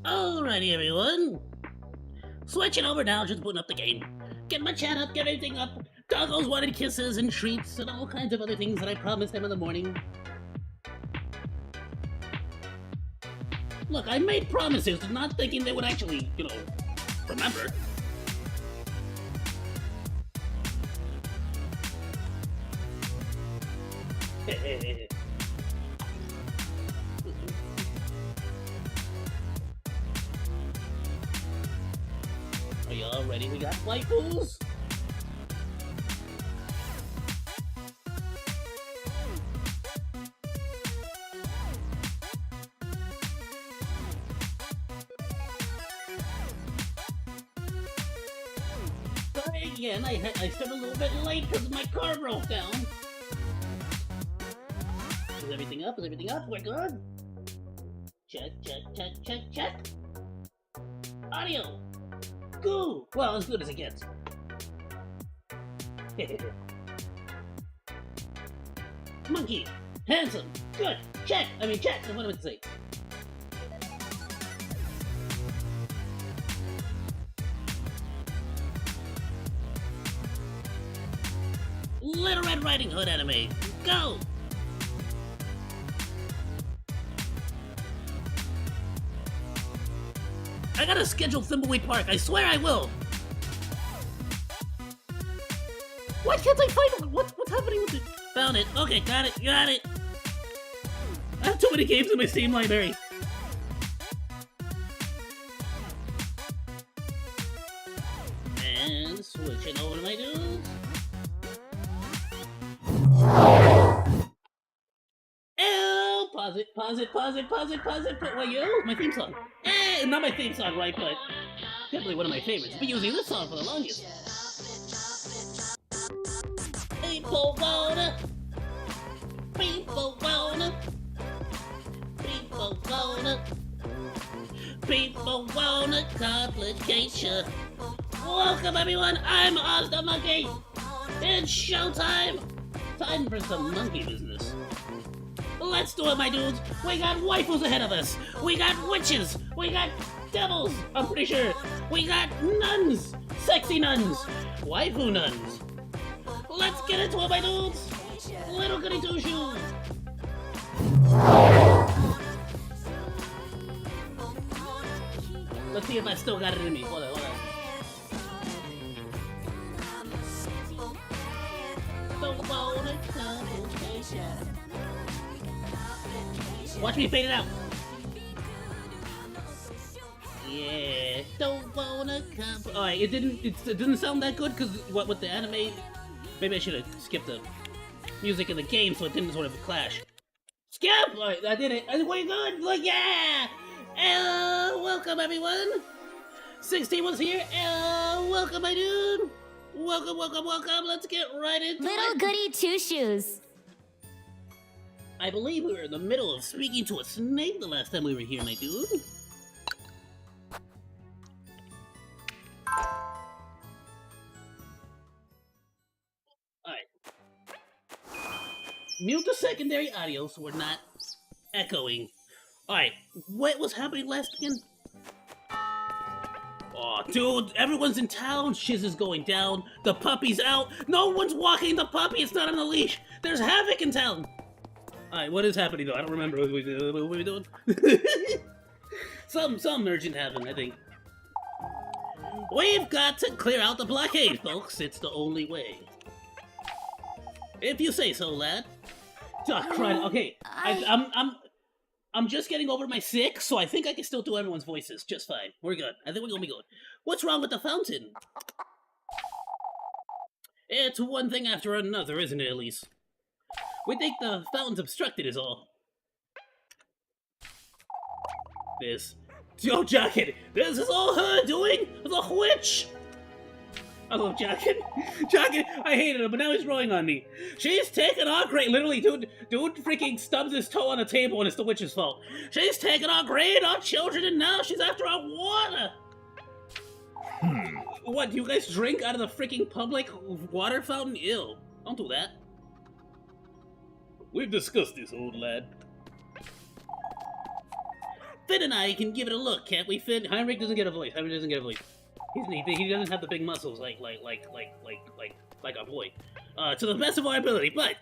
Alrighty, everyone. Switching over now, just booting up the game. Get my chat up, get everything up. Doggos wanted kisses and treats and all kinds of other things that I promised them in the morning. Look, I made promises, not thinking they would actually, remember. Are y'all ready? We got waifus. Sorry again, I started a little bit late because my car broke down. Is everything up? Is everything up? We're good? Check, check, check, check, check. Audio. Good. Well, as good as it gets. Monkey. Handsome. Good. Check. I mean, check. What am I to say? Little Red Riding Hood anime. Go. I gotta schedule Thimbleweed Park. I swear I will. Why can't I find it? What's happening with it? Found it. Okay, got it. Got it. I have too many games in my Steam library. And switching over to my dudes. Oh, pause it, pause it, pause it, pause it, pause it. Wait, yo, my theme song. Eh, not my theme song, right? But definitely one of my favorites. Been using this song for the longest. People wanna, people wanna, people wanna, people wanna complication. Welcome everyone, I'm OzDaMonke. It's showtime. Time for some monkey business. Let's do it, my dudes. We got waifus ahead of us. We got witches. We got devils, I'm pretty sure. We got nuns. Sexy nuns. Waifu nuns. Let's get into it, my dudes. Little goody two shoes. Let's see if I still got it in me. Hold on, hold on. Watch me fade it out. Yeah, don't wanna come. Alright, it didn't sound that good because what with the anime. Maybe I should have skipped the music in the game so it didn't sort of clash. Skip! Alright, I did it. We're good. Look, yeah. Welcome everyone. 16 was here. Welcome, my dude. Welcome, welcome, welcome. Let's get right into Little goody two shoes. I believe we were in the middle of speaking to a snake the last time we were here, my dude. Alright. Mute the secondary audio so we're not echoing. Alright, what was happening last again? Aw, dude, everyone's in town. Shiz is going down. The puppy's out. No one's walking the puppy. It's not on a leash. There's havoc in town. Alright, what is happening though? I don't remember what we doing. Some urgent happened, I think. We've got to clear out the blockade, folks. It's the only way. If you say so, lad. Oh, crud. Okay, I'm just getting over my sick, so I think I can still do everyone's voices just fine. We're good. I think we're gonna be good. What's wrong with the fountain? It's one thing after another, isn't it, Elise? We think the fountain's obstructed is all. This. Yo, Jacket! This is all her doing? The witch! I love Jacket. Jacket, I hated him, but now he's growing on me. She's taking our great. Literally, dude freaking stubs his toe on the table and it's the witch's fault. She's taking our grain, our children, and now she's after our water. What, do you guys drink out of the freaking public water fountain? Ew. Don't do that. We've discussed this, old lad. Finn and I can give it a look, can't we, Finn? Heinrich doesn't get a voice. Heinrich doesn't get a voice. He doesn't have the big muscles like our boy. To the best of our ability, but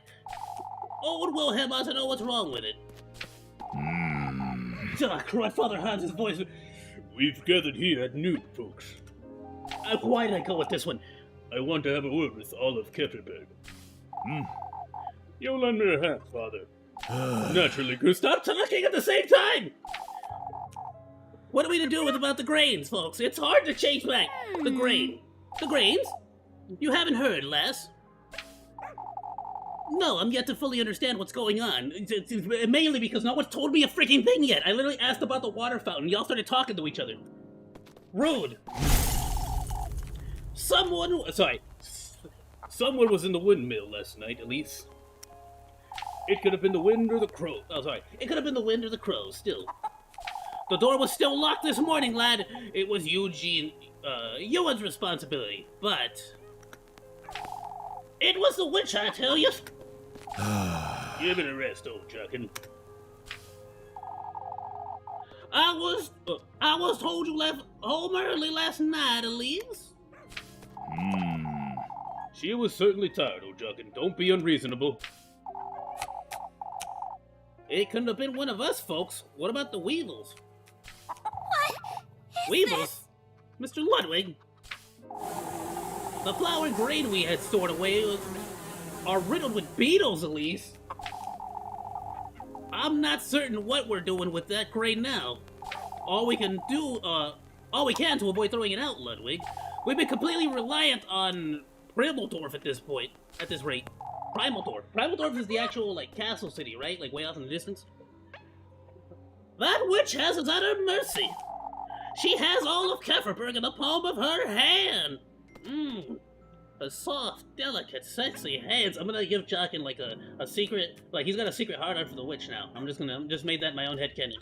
old Wilhelm ought to know what's wrong with it. Crud, Father Hans' voice. We've gathered here at noon, folks. Why did I go with this one? I want to have a word with Olive Ketterberg. You'll lend me a hand, Father. Naturally, Stop talking at the same time! What are we to do about the grains, folks? It's hard to change back the grain. The grains? You haven't heard, lass. No, I'm yet to fully understand what's going on. It's mainly because no one's told me a freaking thing yet. I literally asked about the water fountain. Y'all started talking to each other. Rude. Someone was in the windmill last night, Elise. It could have been the wind or the crow. Oh, sorry. It could have been the wind or the crows, still. The door was still locked this morning, lad. It was Ewan's responsibility, but... It was the witch, I tell you. Give it a rest, old Juckin. I was told you left home early last night, Elise. She was certainly tired, old Juckin. Don't be unreasonable. It couldn't have been one of us, folks. What about the Weevils? What is Weevils? Mr. Ludwig? The flour and grain we had stored away are riddled with beetles, Elise. I'm not certain what we're doing with that grain now. All we can to avoid throwing it out, Ludwig. We've been completely reliant on Primaltorf at this rate. Primaltorf. Primaltorf is the actual, like, castle city, right? Like, way off in the distance. That witch has us at her mercy. She has all of Kefferberg in the palm of her hand. Her soft, delicate, sexy hands. I'm gonna give Jockin, like, a secret, like, he's got a secret hard-on for the witch now. I'm just made that my own headcanon.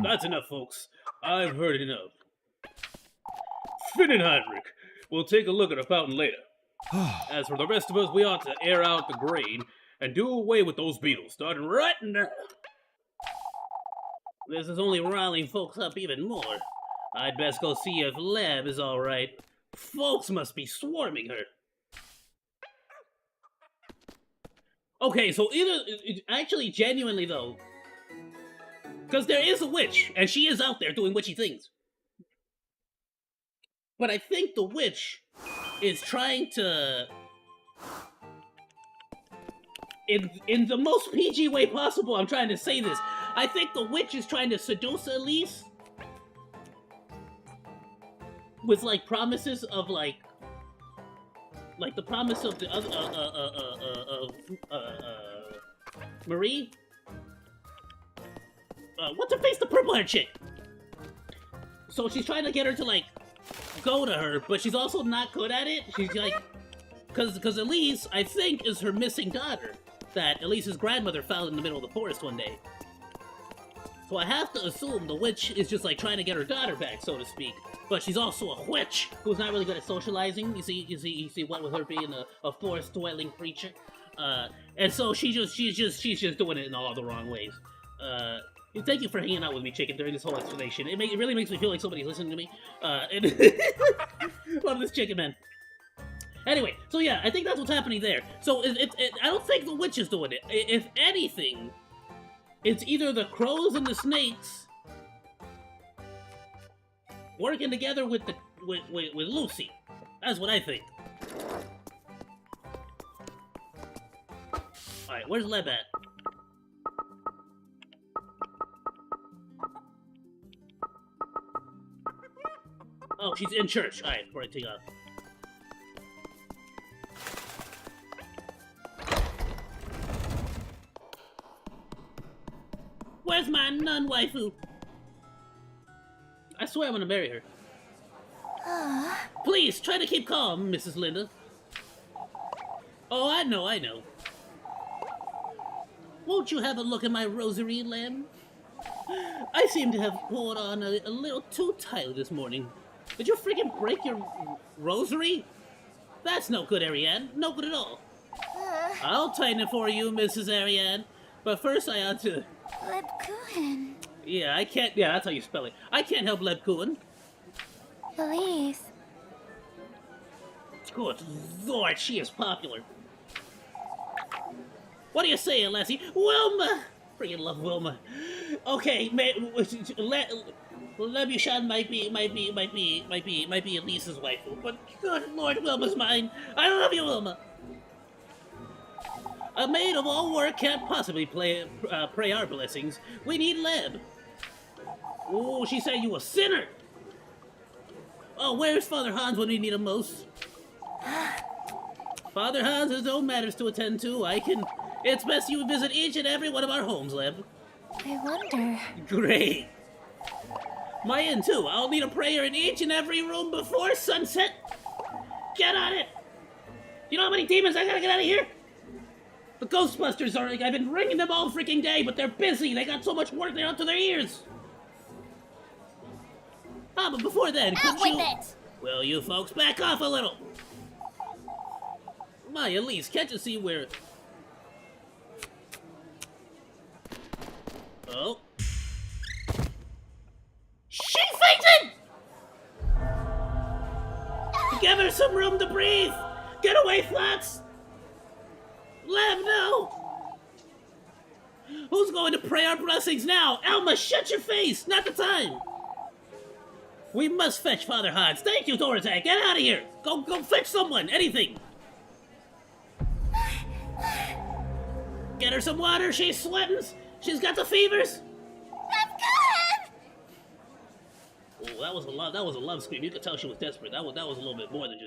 That's enough, folks. I've heard enough. Finn and Heinrich, we'll take a look at a fountain later. As for the rest of us, we ought to air out the grain and do away with those beetles, starting right now. This is only riling folks up even more. I'd best go see if Leb is alright. Folks must be swarming her. Okay, so actually, genuinely though, because there is a witch, and she is out there doing witchy things. But I think the witch is trying to, in the most PG way possible, I'm trying to say this. I think the witch is trying to seduce Elise with, like, promises of, like the promise of the other, Marie? What's her face? The purple-haired chick! So she's trying to get her to, like, go to her, but she's also not good at it. She's like, because Elise, I think, is her missing daughter that Elise's grandmother found in the middle of the forest one day. So I have to assume the witch is just, like, trying to get her daughter back, so to speak. But she's also a witch who's not really good at socializing. You see what with her being a forest-dwelling creature. And so she's just doing it in all the wrong ways. Thank you for hanging out with me, Chicken, during this whole explanation. It really makes me feel like somebody's listening to me. Love this Chicken, man. Anyway, so yeah, I think that's what's happening there. So I don't think the witch is doing it. If anything, it's either the crows and the snakes working together with Lucy. That's what I think. Alright, where's Leb at? Oh, she's in church. Alright, before I take off. Where's my nun waifu? I swear I'm gonna marry her. Please, try to keep calm, Mrs. Linda. Oh, I know. Won't you have a look at my rosary, Lamb? I seem to have pulled on a little too tightly this morning. Did you freaking break your rosary? That's no good, Ariane. No good at all. I'll tighten it for you, Mrs. Ariane. But first I ought to... Lebkuchen. Yeah, I can't... Yeah, that's how you spell it. I can't help Lebkuchen. Elise. Good Lord, she is popular. What do you say, Lassie? Wilma! Freaking love Wilma. Okay, Lebushan might be Elise's wife, but good Lord, Wilma's mine. I love you, Wilma. A maid of all work can't possibly pray our blessings. We need Leb. Oh, she said you a sinner! Oh, where's Father Hans when we need him most? Father Hans has his own matters to attend to. It's best you visit each and every one of our homes, Leb. I wonder. Great. My inn, too. I'll need a prayer in each and every room before sunset. Get on it! You know how many demons I gotta get out of here? The Ghostbusters are like, I've been ringing them all freaking day, but they're busy. They got so much work, they're up to their ears. Ah, but before then, Out with it! Will you folks back off a little? My Elise, can't you see where... Oh. She fainted! Give her some room to breathe! Get away, Flats! Lem, no! Who's going to pray our blessings now? Elma, shut your face! Not the time! We must fetch Father Hans. Thank you, Dorothea. Get out of here! Go fetch someone! Anything! Get her some water. She's sweating. She's got the fevers. Oh, that was a love scream. You could tell she was desperate. That was a little bit more than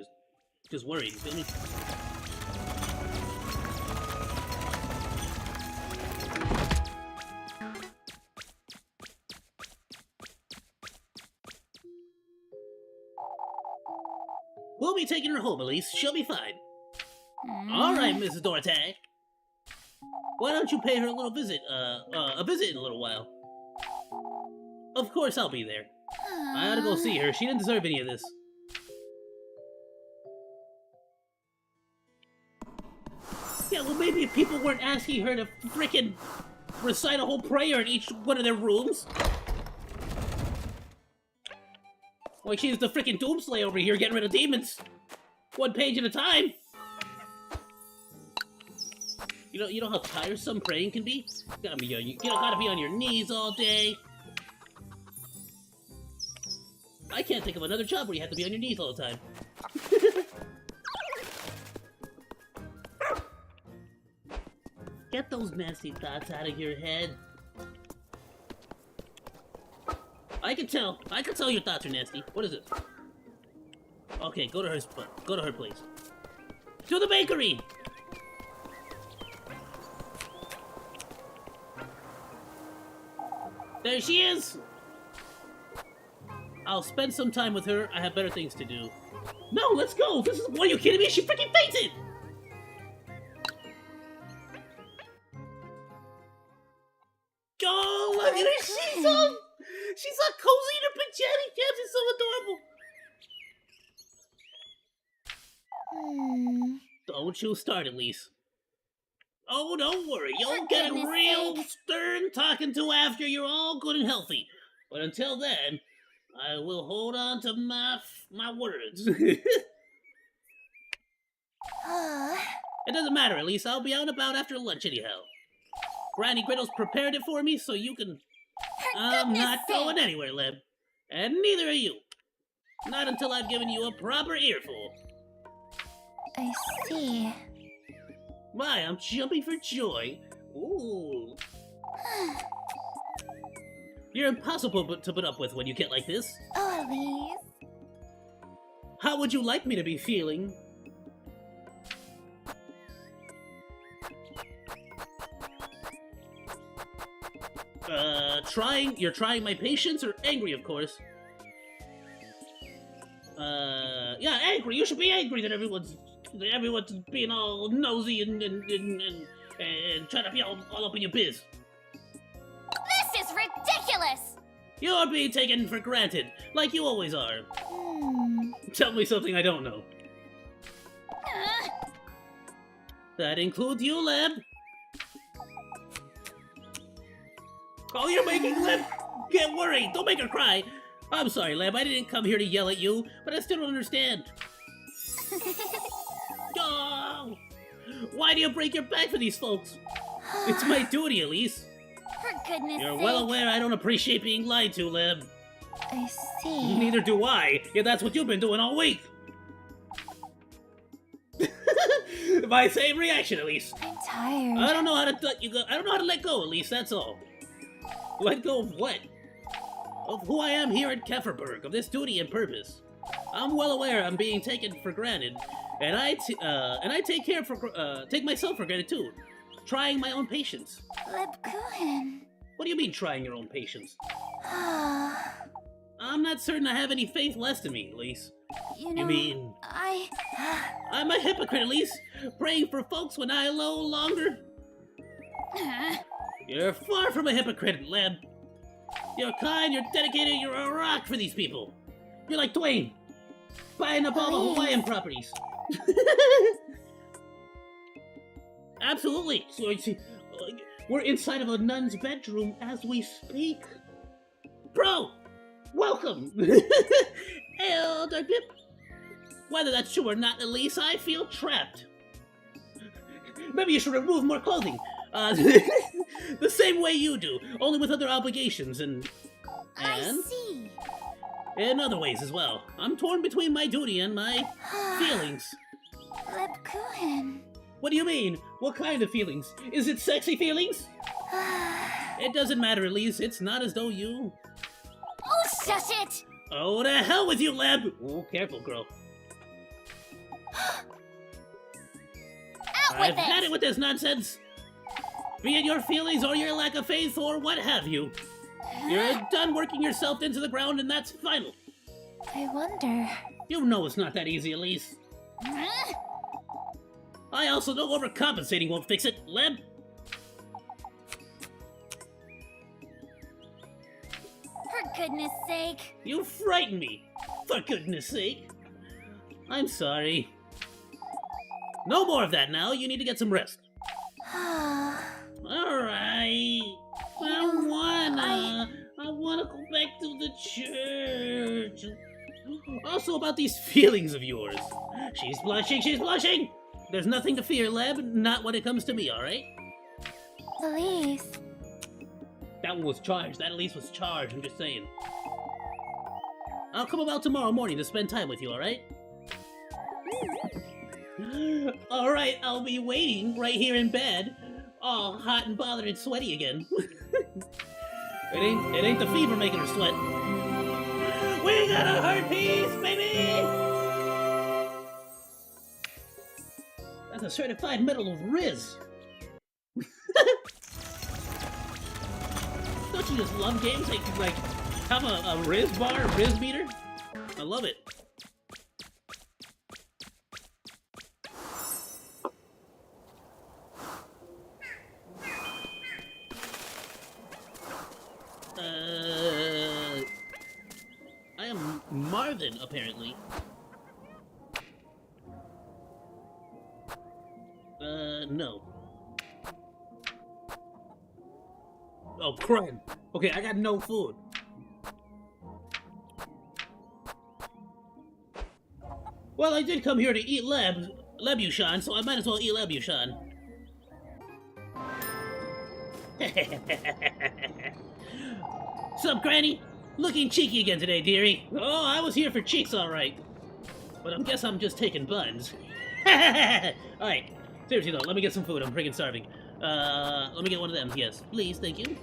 just worried. You feel me? We'll be taking her home, Elise. She'll be fine. All right, Mrs. Dorothea. Why don't you pay her a visit in a little while? Of course I'll be there. I ought to go see her. She didn't deserve any of this. Yeah, well, maybe if people weren't asking her to frickin' recite a whole prayer in each one of their rooms. Like she's the frickin' Doomslayer over here getting rid of demons. One page at a time. You know how tiresome praying can be? You gotta be on your knees all day. I can't think of another job where you have to be on your knees all the time. Get those nasty thoughts out of your head. I can tell your thoughts are nasty. What is it? Okay, go to her place. To the bakery! There she is! I'll spend some time with her. I have better things to do. No, let's go! What are you kidding me? She freaking fainted! Oh, look at her! She's all cozy in her pajama pants. It's so adorable. Don't you start, Elise. Oh, don't worry. You'll get a real stern talking to after you're all good and healthy. But until then, I will hold on to my words. It doesn't matter, Elise. I'll be out and about after lunch anyhow. Granny Griddle's prepared it for me, so you can... I'm not going anywhere, Leb. And neither are you. Not until I've given you a proper earful. I see. My, I'm jumping for joy. Ooh. You're impossible to put up with when you get like this. Oh, Elise. How would you like me to be feeling? You're trying my patience, or angry, of course? Yeah, angry. You should be angry that everyone's being all nosy and trying to be all up in your biz. This is ridiculous! You're being taken for granted, like you always are. Tell me something I don't know. That includes you, Leb. Oh, you're making Leb get worried. Don't make her cry. I'm sorry, Leb. I didn't come here to yell at you, but I still don't understand. Oh, why do you break your back for these folks? It's my duty, Elise. For goodness sake. You're well aware I don't appreciate being lied to, Leb. I see. Neither do I. Yeah, that's what you've been doing all week. My same reaction, Elise. I'm tired. I don't know how to let go, Elise. That's all. Let go of what? of who I am here at Kefferberg, of this duty and purpose. I'm well aware I'm being taken for granted, and I take myself for granted too, trying my own patience. Lebkuchen. What do you mean, trying your own patience? Ah. I'm not certain I have any faith left in me, Elise. You know, You mean... I'm a hypocrite, Elise, praying for folks when I no longer... You're far from a hypocrite, Leb. You're kind, you're dedicated, you're a rock for these people. You're like Dwayne, buying up all the Hawaiian properties. Absolutely. So, we're inside of a nun's bedroom as we speak. Bro, welcome. Hey, Dark Pip. Whether that's true or not, Elise, I feel trapped. Maybe you should remove more clothing. The same way you do, only with other obligations and I see. in other ways as well. I'm torn between my duty and my feelings. Lebkuchen. What do you mean? What kind of feelings? Is it sexy feelings? It doesn't matter, Elise. It's not as though you... Oh, shush it! Oh, to hell with you, Leb! Oh, careful, girl. Out with I've had it with this nonsense. Be it your feelings or your lack of faith or what have you. You're done working yourself into the ground and that's final. I wonder. You know it's not that easy, Elise. I also know overcompensating won't fix it, Leb. For goodness sake. You frighten me. For goodness sake. I'm sorry. No more of that now. You need to get some rest. Alright. I wanna go back to the church. Also about these feelings of yours. She's blushing, she's blushing! There's nothing to fear, Leb. Not when it comes to me, alright? Elise. That one was charged. That Elise was charged, I'm just saying. I'll come about tomorrow morning to spend time with you, alright? Alright, I'll be waiting right here in bed. All hot and bothered and sweaty again. It ain't the fever making her sweat. We got a heart piece, baby! That's a certified medal of Riz. Don't you just love games that like have a Riz bar, a Riz meter? I love it. I am Marvin, apparently. No. Oh, crud. Okay, I got no food. Well, I did come here to eat Lebushan, so I might as well eat Lebushan. Sup, Granny? Looking cheeky again today, dearie. Oh, I was here for cheeks, alright. But I guess I'm just taking buns. Alright, seriously though, let me get some food. I'm freaking starving. Let me get one of them. Yes, please, thank you.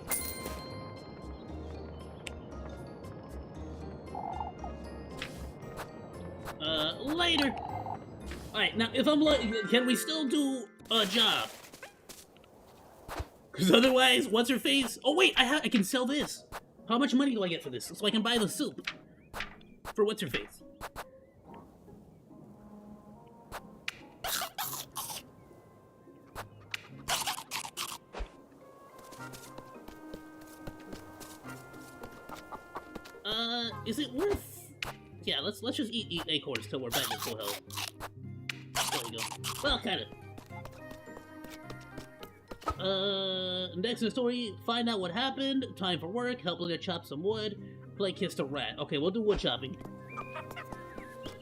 Later. Alright, now if I'm can we still do a job? Because otherwise, what's her face? Oh wait, I can sell this. How much money do I get for this? So I can buy the soup. For what's her face? Is it worth? Yeah, let's just eat acorns till we're back at full health. There we go. Well, kinda. Next in the story, find out what happened, time for work, help Lydia chop some wood, play kiss the rat. Okay, we'll do wood chopping.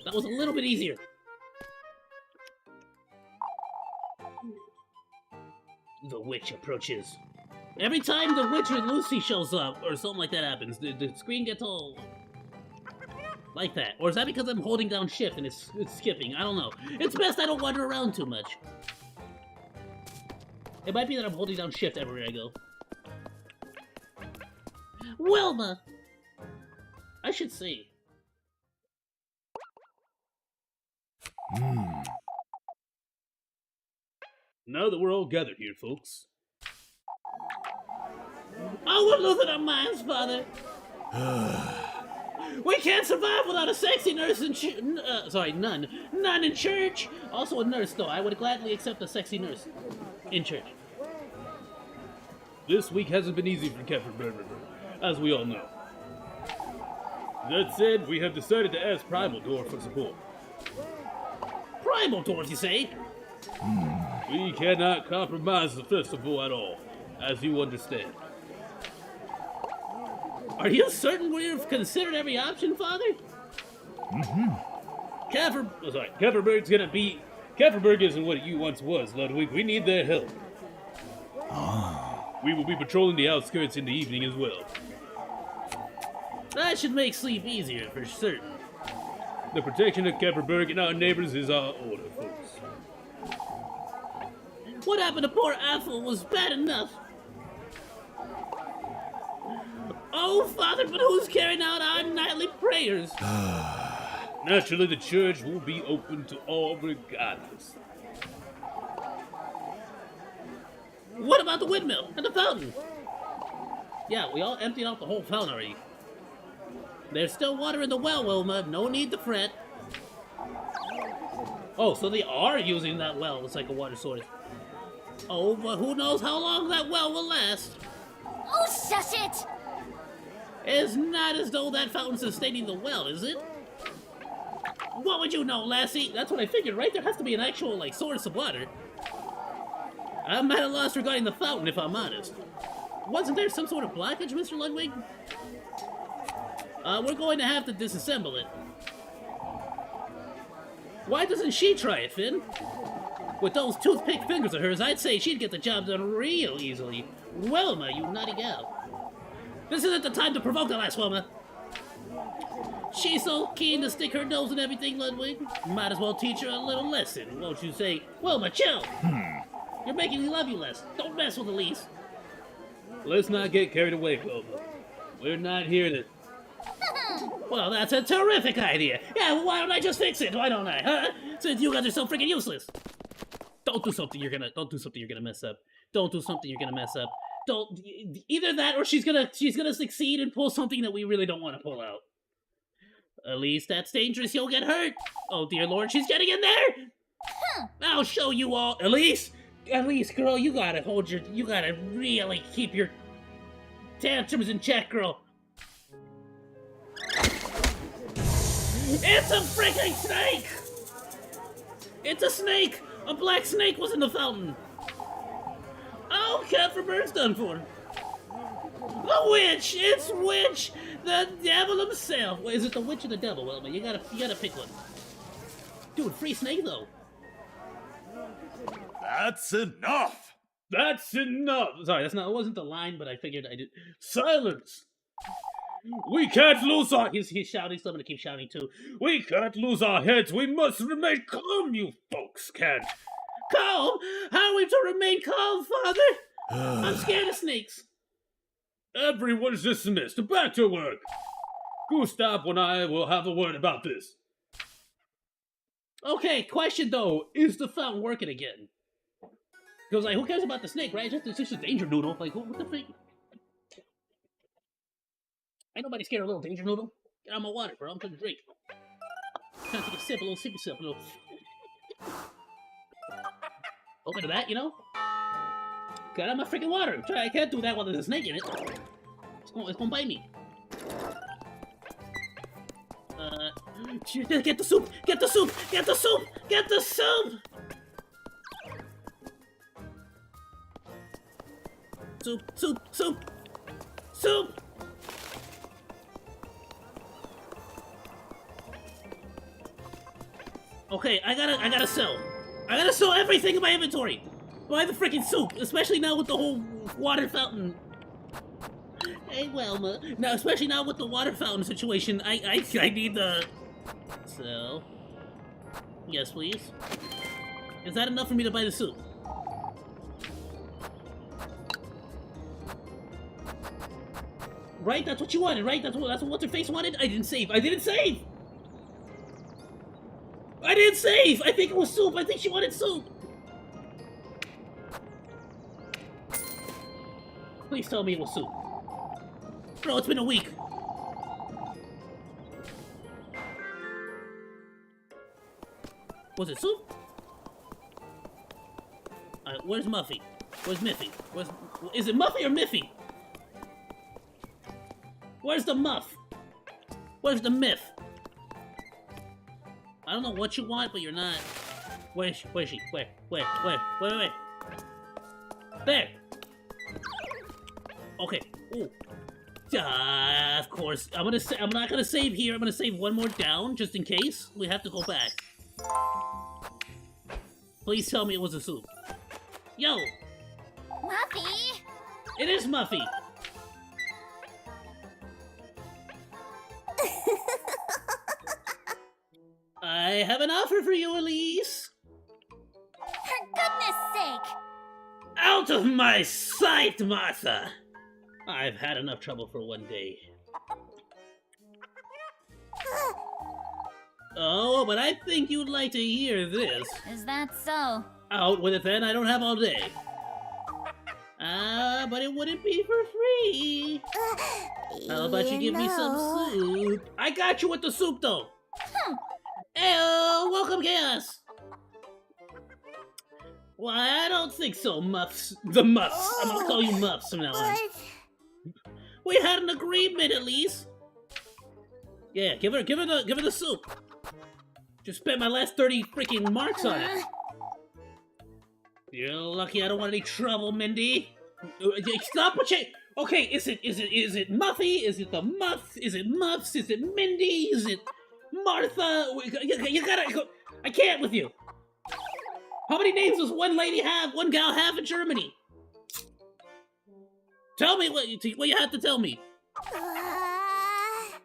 That was a little bit easier. The witch approaches. Every time the witch or Lucy shows up, or something like that happens, the screen gets all... like that. Or is that because I'm holding down shift and it's skipping? I don't know. It's best I don't wander around too much. It might be that I'm holding down shift everywhere I go. Wilma! I should see. Now that we're all gathered here, folks. Oh, we're losing our minds, Father. We can't survive without a sexy nurse in nun. Nun in church. Also a nurse, though. I would gladly accept a sexy nurse in church. This week hasn't been easy for Captain Berber, as we all know. That said, we have decided to ask Primal Door for support. Primal Doors, you say? We cannot compromise the festival at all, as you understand. Are you certain we've considered every option, Father? Kefferberg's gonna be... Kefferberg isn't what it once was, Ludwig. We need their help. We will be patrolling the outskirts in the evening as well. That should make sleep easier, for certain. The protection of Kefferberg and our neighbors is our order, folks. What happened to poor Ethel was bad enough. Oh, Father, but who's carrying out our nightly prayers? Naturally, the church will be open to all regardless. What about the windmill and the fountain? Yeah, we all emptied out the whole fountain already. There's still water in the well, Wilma. No need to fret. Oh, so they are using that well as like a water source. Oh, but who knows how long that well will last? Oh, shush it! It's not as though that fountain's sustaining the well, is it? What would you know, lassie? That's what I figured, right? There has to be an actual, like, source of water. I'm at a loss regarding the fountain, if I'm honest. Wasn't there some sort of blockage, Mr. Ludwig? We're going to have to disassemble it. Why doesn't she try it, Finn? With those toothpick fingers of hers, I'd say she'd get the job done real easily. Wilma, you naughty gal. This isn't the time to provoke the lass, Wilma. She's so keen to stick her nose in everything, Ludwig. Might as well teach her a little lesson, won't you say? Wilma, chill! You're making me love you less. Don't mess with Elise. Let's not get carried away, Wilma. We're not here to... Well, that's a terrific idea. Yeah, well, why don't I just fix it? Why don't I, huh? Since you guys are so freaking useless. Don't do something you're gonna mess up. Don't do something you're gonna mess up. Don't, either that or she's gonna succeed and pull something that we really don't want to pull out. At least that's dangerous, you'll get hurt. Oh dear Lord, she's getting in there! I'll show you all. Elise, girl, you gotta really keep your tantrums in check, girl. It's a freaking snake! It's a snake! A black snake was in the fountain. Oh, Kefferberg's done for. The witch! It's witch! The devil himself! Wait, is it the witch or the devil, Wilma? You gotta pick one. Dude, free snake though. That's enough! That's enough! Sorry, it wasn't the line, but I figured I did. Silence! We can't lose our... He's shouting, so I'm gonna keep shouting too. We can't lose our heads! We must remain calm, you folks can't! Calm? How are we to remain calm, Father? I'm scared of snakes. Everyone's dismissed. Back to work. Gustav and I will have a word about this. Okay, question though. Is the fountain working again? Because, like, who cares about the snake, right? It's just a danger noodle. Like, what the freak? Ain't nobody scared of a little danger noodle. Get out my water, bro. I'm trying to drink. Trying to take a sip, a little sippy sip, a little... Open to that, you know? Get out my freaking water. I can't do that while there's a snake in it. It's gonna bite me. Get the soup! Get the soup! Get the soup! Get the soup! Soup! Soup! Soup! Soup! Okay, I gotta sell. I gotta sell everything in my inventory. Buy the freaking soup, especially now with the whole water fountain. Hey, Wilma. Now, especially now with the water fountain situation, I need the... So... Yes, please. Is that enough for me to buy the soup? right? That's what you wanted, right? That's what what's her face wanted? I didn't save. I didn't save! I didn't save! I think it was soup. I think she wanted soup. Please tell me it was soup. Bro, it's been a week. Was it soup? Where's Muffy? Where's Miffy? Is it Muffy or Miffy? Where's the muff? Where's the myth? I don't know what you want, but you're not. Where is she? Where is she? Where? There! Okay. Ooh. Of course. I'm not gonna save here. I'm gonna save one more down, just in case. We have to go back. Please tell me it was a soup. Yo! Muffy! It is Muffy! I have an offer for you, Elise! For goodness sake! Out of my sight, Martha! I've had enough trouble for one day. Oh, but I think you'd like to hear this. Is that so? Out with it then, I don't have all day. But it wouldn't be for free. How about you give me some soup? I got you with the soup, though. Ayo, welcome, Chaos. Why, I don't think so, Muffs. The Muffs. I'm gonna call you Muffs from now on. We had an agreement, at least. Yeah, give her the soup. Just spent my last 30 freaking marks on it. You're lucky I don't want any trouble, Mindy. Stop what you... Okay, is it Muffy? Is it the Muff? Is it Muffs? Is it Mindy? Is it Martha? You gotta go... I can't with you. How many names does one lady have, one gal have in Germany? Tell me what you have to tell me.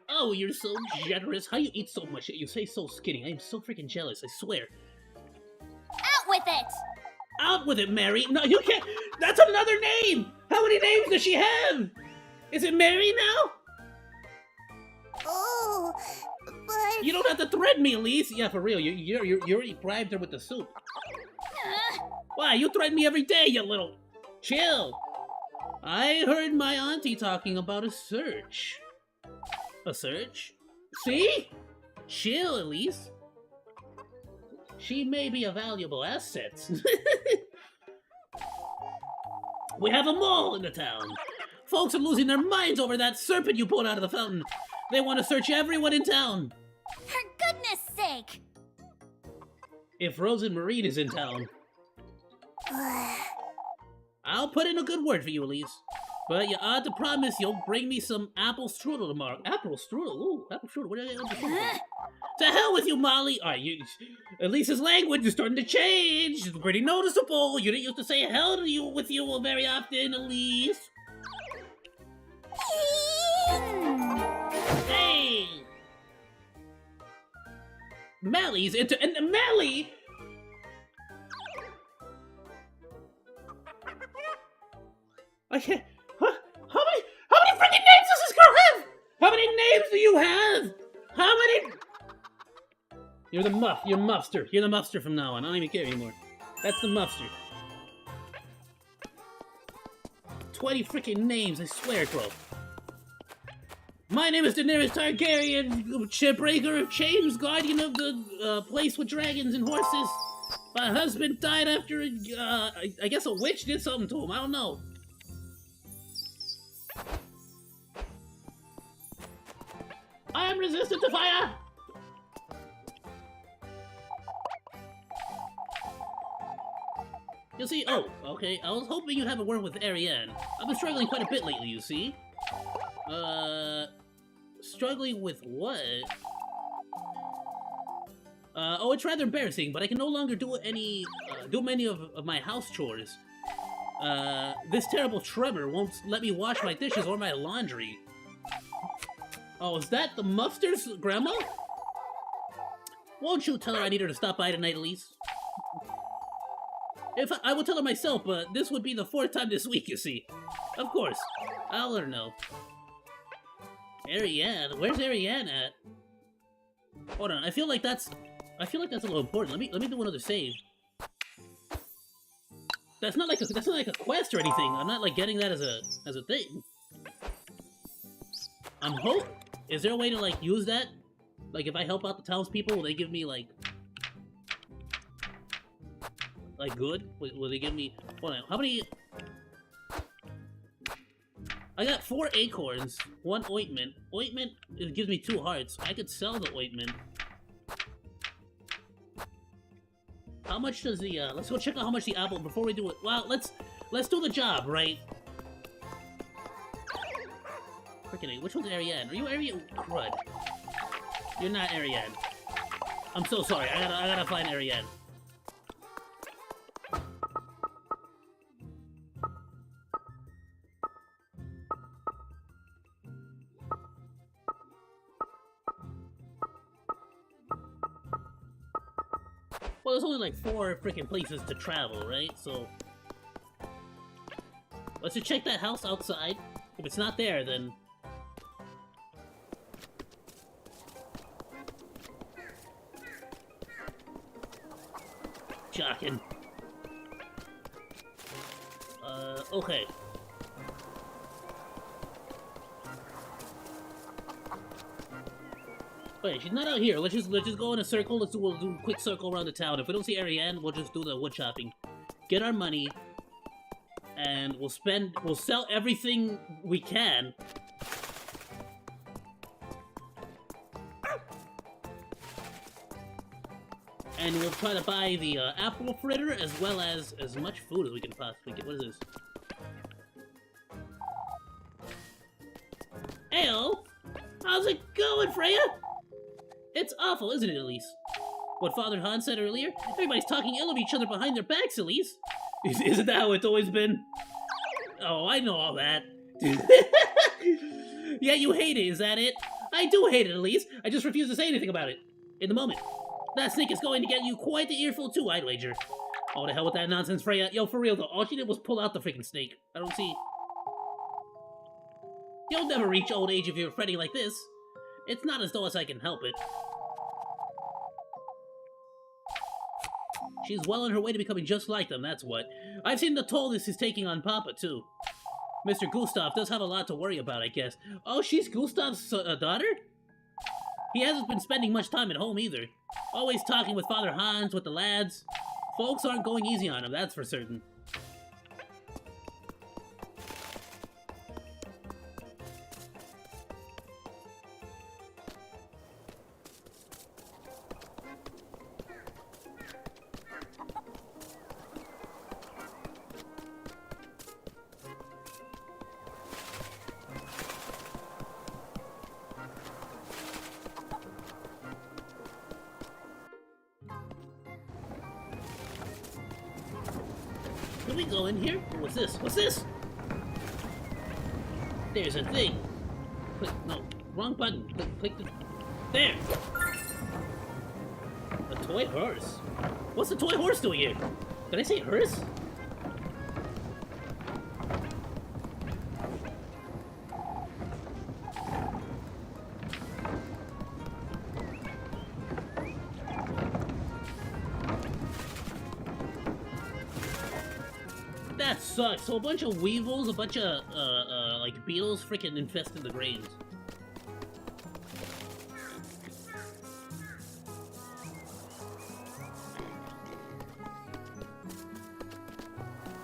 Oh, you're so generous. How you eat so much? You say so skinny. I am so freaking jealous, I swear. Out with it! Out with it, Mary. No, you can't. That's another name. How many names does she have? Is it Mary now? Oh, but... You don't have to threaten me, Elise. Yeah, for real. You already bribed her with the soup. Why? You threaten me every day, you little... Chill. I heard my auntie talking about a search. A search? See? Chill, Elise. She may be a valuable asset. We have a mall in the town. Folks are losing their minds over that serpent you pulled out of the fountain. They want to search everyone in town. For goodness sake! If Rosen Marine is in town, I'll put in a good word for you, Elise. But you ought to promise you'll bring me some apple strudel tomorrow. Apple strudel? Ooh, apple strudel. What are you To hell with you, Molly. All right, Elise's language is starting to change. It's pretty noticeable. You didn't used to say hell to you with you very often, Elise. Hey! Mally's into... And Mally... I can't... Huh? How many freaking names does this girl have? How many names do you have? How many... You're the Muff. You're Muffster. You're the Muffster from now on. I don't even care anymore. That's the Muffster. 20 freaking names, I swear, bro. My name is Daenerys Targaryen, Breaker of Chains, Guardian of the place with dragons and horses. My husband died after, I guess a witch did something to him. I don't know. I am resistant to fire! You see, oh, okay, I was hoping you'd have a word with Ariane. I've been struggling quite a bit lately, you see. Struggling with what? Oh, it's rather embarrassing, but I can no longer do many of my house chores. This terrible tremor won't let me wash my dishes or my laundry. Oh, is that the Muffster's grandma? Won't you tell her I need her to stop by tonight, Elise? I will tell her myself, but this would be the 4th time this week, you see. Of course. I'll let her know. Ariane? Where's Ariane at? Hold on, I feel like that's a little important. Let me do another save. That's not like a quest or anything. I'm not like getting that as a thing. Is there a way to like use that? Like if I help out the townspeople, will they give me like good? Will they give me? Hold on, how many? I got 4 acorns, 1 ointment. Ointment, it gives me 2 hearts. I could sell the ointment. How much does the, let's go check out how much the apple, before we do it. Well, let's do the job, right? Frickin' which one's Ariane? Are you Ariane? Crud. You're not Ariane. I'm so sorry, I gotta find Ariane. Well, there's only like 4 freaking places to travel, right? So let's just check that house outside. If it's not there, then shocking. Okay. Wait, she's not out here. Let's just go in a circle. We'll do a quick circle around the town. If we don't see Ariane, we'll just do the wood chopping. Get our money, and we'll sell everything we can. And we'll try to buy the apple fritter as well as much food as we can possibly get. What is this? Ayo! How's it going, Freya? It's awful, isn't it, Elise? What Father Hans said earlier? Everybody's talking ill of each other behind their backs, Elise. Isn't that how it's always been? Oh, I know all that. Yeah, you hate it, is that it? I do hate it, Elise. I just refuse to say anything about it. In the moment. That snake is going to get you quite the earful too, I'd wager. Oh, the hell with that nonsense, Freya. Yo, for real though, all she did was pull out the freaking snake. I don't see... You'll never reach old age if you're fretting like this. It's not as though I can help it. She's well on her way to becoming just like them, that's what. I've seen the toll this is taking on Papa, too. Mr. Gustav does have a lot to worry about, I guess. Oh, she's Gustav's daughter? He hasn't been spending much time at home, either. Always talking with Father Hans, with the lads. Folks aren't going easy on him, that's for certain. Can we go in here? What's this? What's this? There's a thing. Click, no, wrong button. Click the... There! A toy horse. What's the toy horse doing here? Did I say horse? That sucks. So a bunch of weevils, a bunch of, like beetles freaking infested the grains.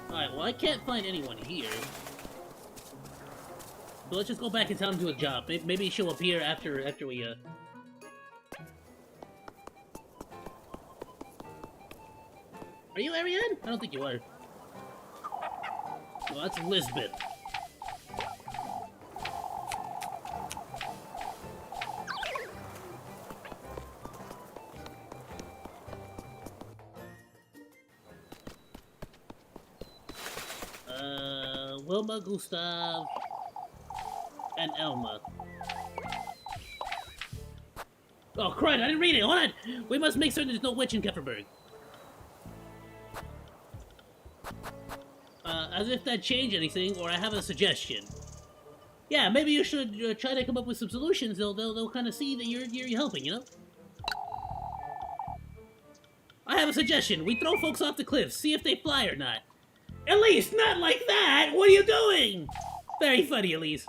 Alright, well I can't find anyone here. So let's just go back and tell him to do a job. Maybe she'll appear after we, Are you Ariane? I don't think you are. Well, that's Lisbeth. Wilma, Gustav, and Elma. Oh, crud, I didn't read it. Hold on. We must make certain there's no witch in Kefferberg. As if that changed anything, or I have a suggestion. Yeah, maybe you should try to come up with some solutions. They'll kind of see that you're helping, you know? I have a suggestion. We throw folks off the cliffs, see if they fly or not. Elise, not like that! What are you doing? Very funny, Elise.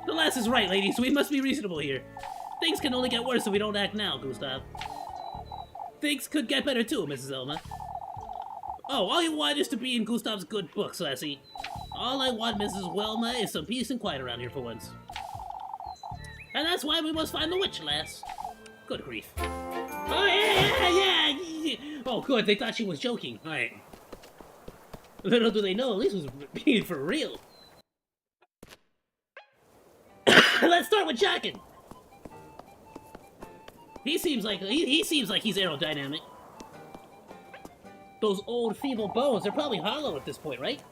The lass is right, ladies. We must be reasonable here. Things can only get worse if we don't act now, Gustav. Things could get better too, Mrs. Elma. Oh, all you want is to be in Gustav's good books, lassie. All I want, Mrs. Wilma, is some peace and quiet around here for once. And that's why we must find the witch, lass. Good grief. Oh, yeah. Oh, good, they thought she was joking. Alright. Little do they know, Elise was being for real. Let's start with Jockin. He seems like he's aerodynamic. Those old feeble bones are probably hollow at this point, right?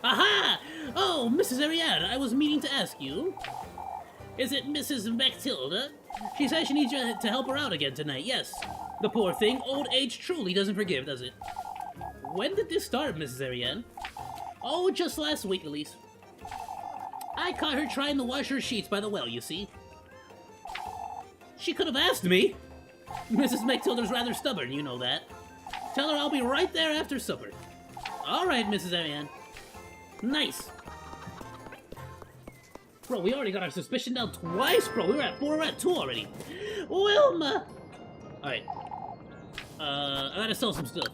Aha! Oh, Mrs. Ariadne, I was meaning to ask you. Is it Mrs. Matilda? She says she needs you to help her out again tonight, yes. The poor thing, old age truly doesn't forgive, does it? When did this start, Mrs. Ariadne? Oh, just last week, Elise. I caught her trying to wash her sheets by the well, you see. She could have asked me. Mrs. Matilda's rather stubborn, you know that. Tell her I'll be right there after supper. All right, Mrs. Ariadne. Nice. Bro, we already got our suspicion down twice, bro. We were at 4, we're at 2 already. Wilma! Alright. I gotta sell some stuff.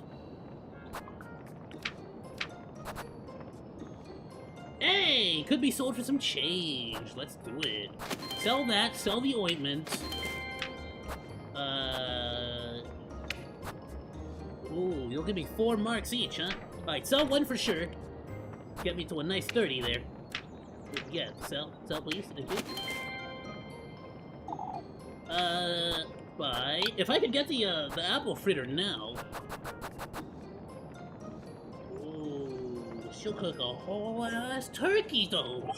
Hey! Could be sold for some change. Let's do it. Sell that, sell the ointment. Ooh, you'll give me 4 marks each, huh? Alright, sell 1 for sure. Get me to a nice 30 there. Yeah, sell please, thank you. Buy. If I could get the apple fritter now. Ooh, she'll cook a whole ass turkey though.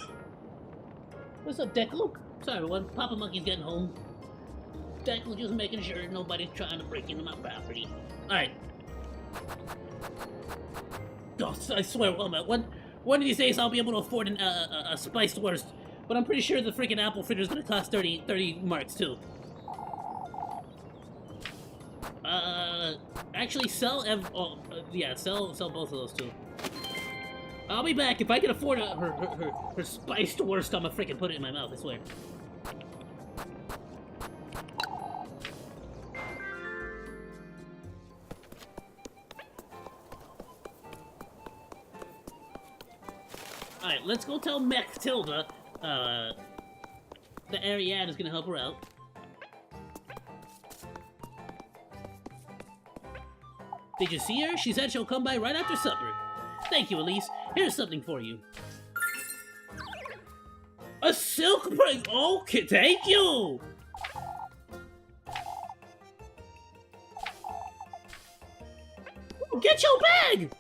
What's up, Deckle? Sorry everyone, Papa Monkey's getting home. Deckle just making sure nobody's trying to break into my property. Alright. Oh, I swear, one of these days I'll be able to afford a spiced wurst, but I'm pretty sure the freaking apple fritter is gonna cost 30 marks too. Actually sell sell both of those too. I'll be back. If I can afford her spiced wurst, I'm gonna freaking put it in my mouth, I swear. Alright, let's go tell Matilda, that Ariadne is gonna help her out. Did you see her? She said she'll come by right after supper. Thank you, Elise. Here's something for you. A silk bracelet! Okay, thank you! Get your bag!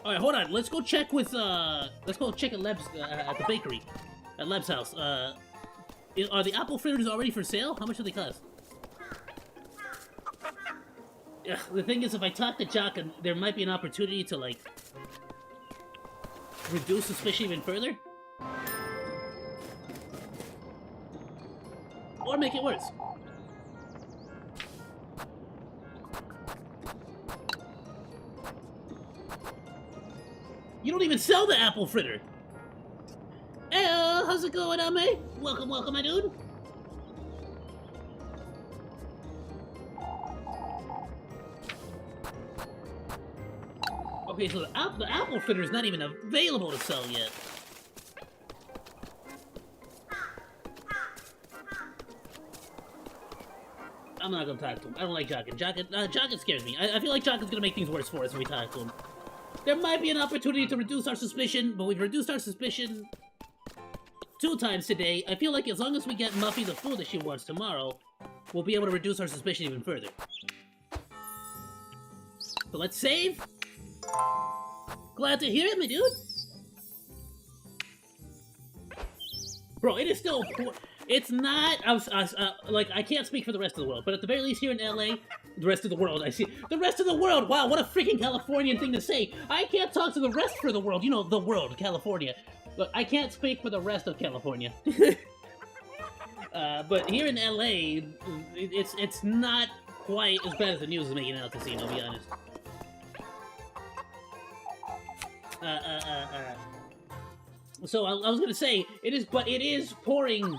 Alright, hold on. Let's go check with, let's go check at Leb's, at the bakery. At Leb's house. Are the apple fritters already for sale? How much do they cost? Ugh, the thing is, if I talk to Jock, there might be an opportunity to, like, reduce suspicion even further. Or make it worse. You don't even sell the apple fritter! Hey, how's it going, Ame? Welcome, my dude. Okay, so the apple fritter is not even available to sell yet. I'm not gonna talk to him. I don't like Jockin. Jockin scares me. I feel like Jockin's gonna make things worse for us when we talk to him. There might be an opportunity to reduce our suspicion, but we've reduced our suspicion 2 times today. I feel like as long as we get Muffy the food that she wants tomorrow, we'll be able to reduce our suspicion even further. So let's save. Glad to hear it, my dude. Bro, it is still... It's not... like, I can't speak for the rest of the world, but at the very least here in LA, the rest of the world, I see... The rest of the world! Wow, what a freaking Californian thing to say! I can't talk to the rest for the world. You know, the world, California. Look, I can't speak for the rest of California. But here in LA, it's not quite as bad as the news is making out to seem, I'll be honest. So I was gonna say, it is pouring.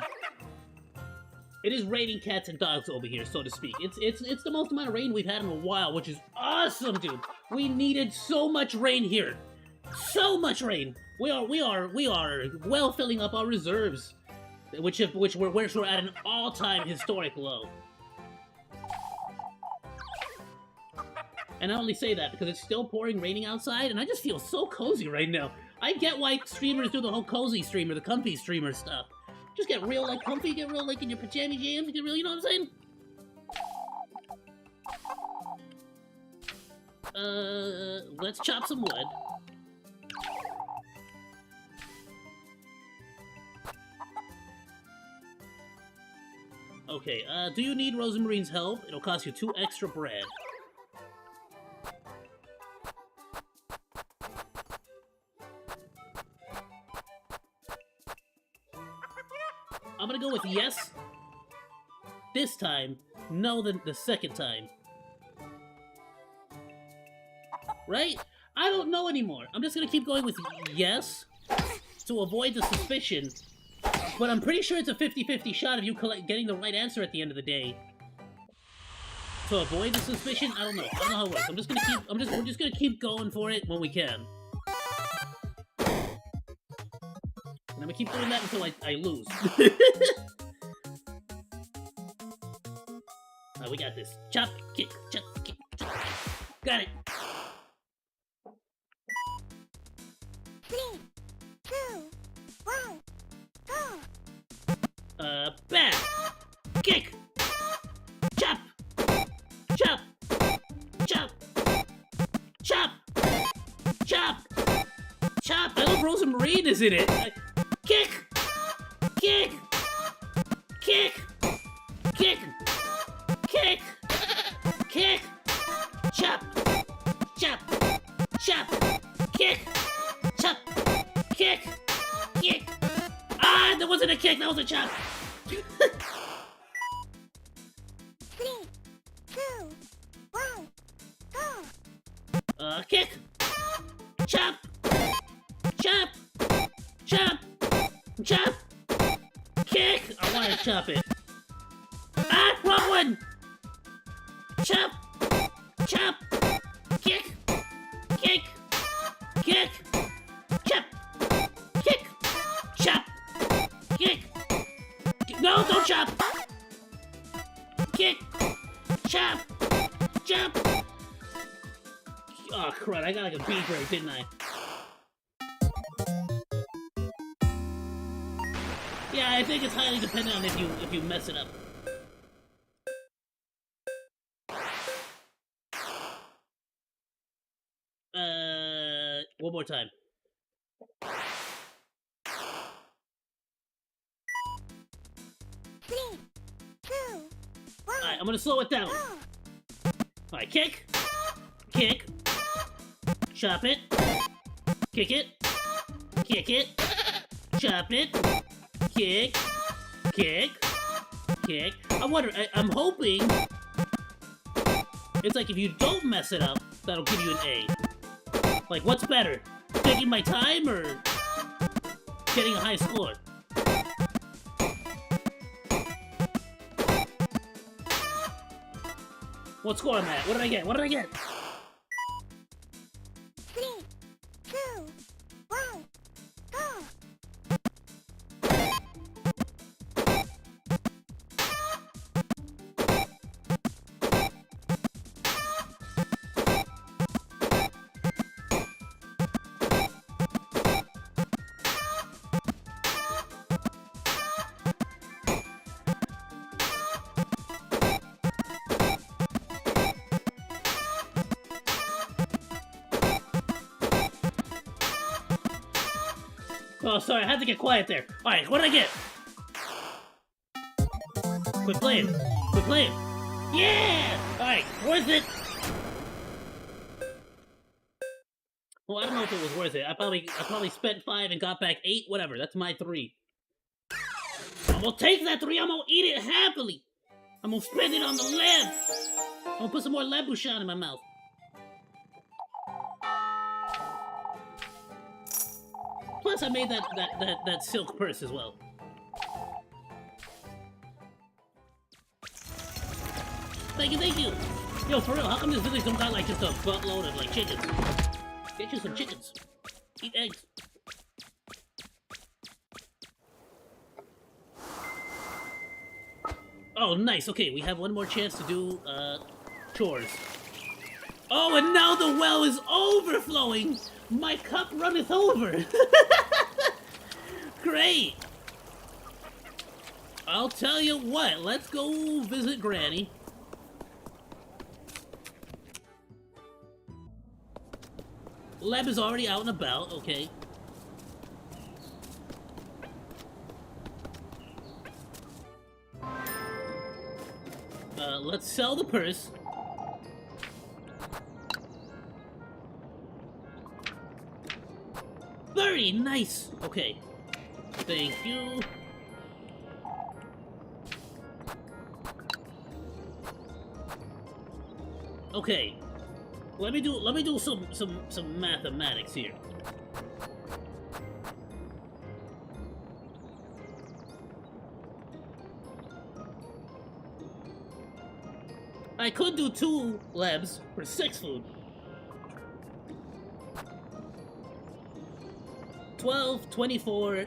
It is raining cats and dogs over here, so to speak. It's the most amount of rain we've had in a while, which is awesome, dude. We needed so much rain here. So much rain. We are well filling up our reserves, which we're at an all-time historic low. And I only say that because it's still pouring, raining outside, and I just feel so cozy right now. I get why streamers do the whole cozy streamer, the comfy streamer stuff. Just get real, like, comfy, get real, like, in your pajama jams, get real, you know what I'm saying? Let's chop some wood. Okay, do you need Rosemarine's help? It'll cost you 2 extra bread. I'm gonna go with yes this time, no the second time. Right? I don't know anymore. I'm just gonna keep going with yes to avoid the suspicion. But I'm pretty sure it's a 50-50 shot of you getting the right answer at the end of the day. To avoid the suspicion, I don't know. I don't know how it works. We're just gonna keep going for it when we can. And I'm gonna keep doing that until I lose. Alright, we got this. Chop, kick, chop, kick, chop. Got it. 3, 2, 1, go! Back! Kick! Chop! Chop! Chop! Chop! Chop! Chop! I love Rosemarine is in it! Kick! Kick! Kick! Kick! Kick! Kick! Chop! Chop! Chop! Kick! Chop! Kick! Kick! Ah, that wasn't a kick, that was a chop! 3, 2, 1, go! Kick! Chop! Chop! Chop! Chop! Kick! I want to chop it. Ah, wrong one! Chop! Chop! Kick! Kick! Kick! Chop! Kick! Chop! Kick! No, don't chop! Kick! Chop! Chop! Oh, crud, I got like a B grade, didn't I? Yeah, I think it's highly dependent on if you mess it up. One more time. Three, 2, 1, Alright, I'm gonna slow it down. go! Alright, kick, kick, chop it, kick it, chop it, kick, kick. I wonder, I'm hoping it's like if you don't mess it up, that'll give you an A. Like, what's better? Taking my time or getting a high score? What score am I at? What did I get? What did I get? 3, 2, 1, go! Oh, sorry, I had to get quiet there. Alright, what did I get? Quit playing. Quit playing. Yeah! Alright, worth it. Well, I don't know if it was worth it. I probably spent 5 and got back 8. Whatever. That's my 3. I'm gonna take that 3. I'm gonna eat it happily. I'm gonna spend it on the lab. I'm gonna put some more lab bouchon in my mouth. Plus, I made that silk purse as well. Thank you, thank you. Yo, for real, how come this village don't got like just a buttload of like chickens? Get you some chickens. Eat eggs. Oh, nice. Okay, we have one more chance to do chores. Oh, and now the well is overflowing. My cup runneth over. Great. I'll tell you what. Let's go visit Granny. Leb is already out and about, okay. Let's sell the purse. Very nice! Okay. Thank you. Okay. Let me do some mathematics here. I could do 2 labs for 6 food. 12, 24,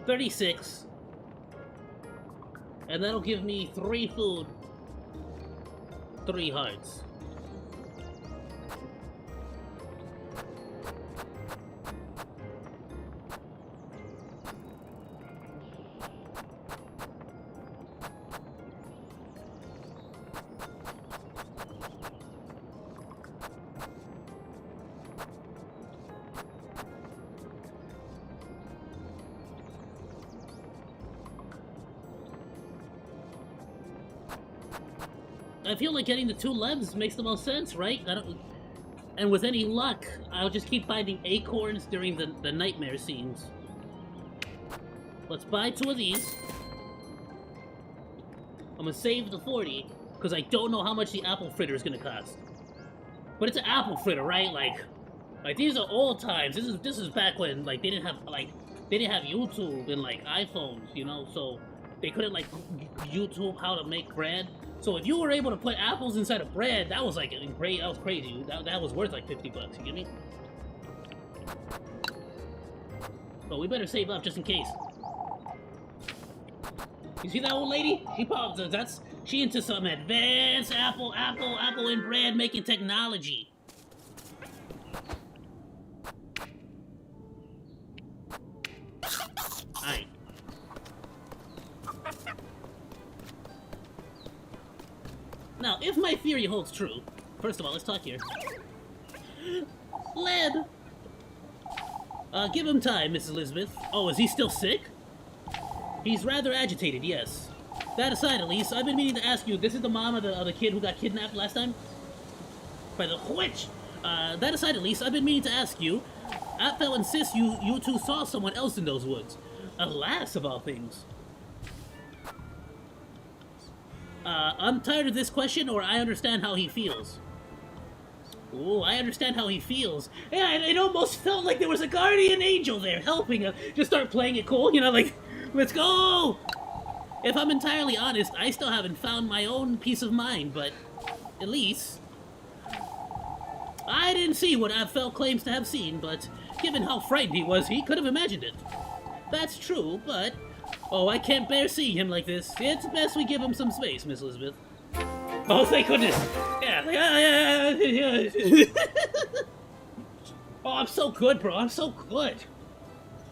36. And that'll give me 3 food, 3 hearts. I feel like getting the 2 lebs makes the most sense, right? And with any luck, I'll just keep finding acorns during the nightmare scenes. Let's buy 2 of these. I'm gonna save the 40, because I don't know how much the apple fritter is gonna cost. But it's an apple fritter, right? Like these are old times. This is back when like they didn't have YouTube and like iPhones, you know, so they couldn't like YouTube how to make bread. So if you were able to put apples inside of bread, that was like great. That was crazy. That was worth like $50. You get me? But we better save up just in case. You see that old lady? She into some advanced apple and bread making technology. Alright. Now, if my theory holds true, first of all, let's talk here. Leb! Give him time, Mrs. Elizabeth. Oh, is he still sick? He's rather agitated, yes. That aside, Elise, I've been meaning to ask you, this is the mom of the kid who got kidnapped last time? By the witch! That aside, Elise, I've been meaning to ask you, Atfel insists you two saw someone else in those woods. Alas, of all things. I'm tired of this question, or I understand how he feels. Ooh, I understand how he feels. Yeah, it almost felt like there was a guardian angel there helping him. Just start playing it cool, you know, like, let's go! If I'm entirely honest, I still haven't found my own peace of mind, but at least I didn't see what Atfel claims to have seen, but given how frightened he was, he could have imagined it. That's true, but oh, I can't bear seeing him like this. It's best we give him some space, Miss Elizabeth. Oh, thank goodness. Yeah, like, oh, I'm so good, bro. I'm so good.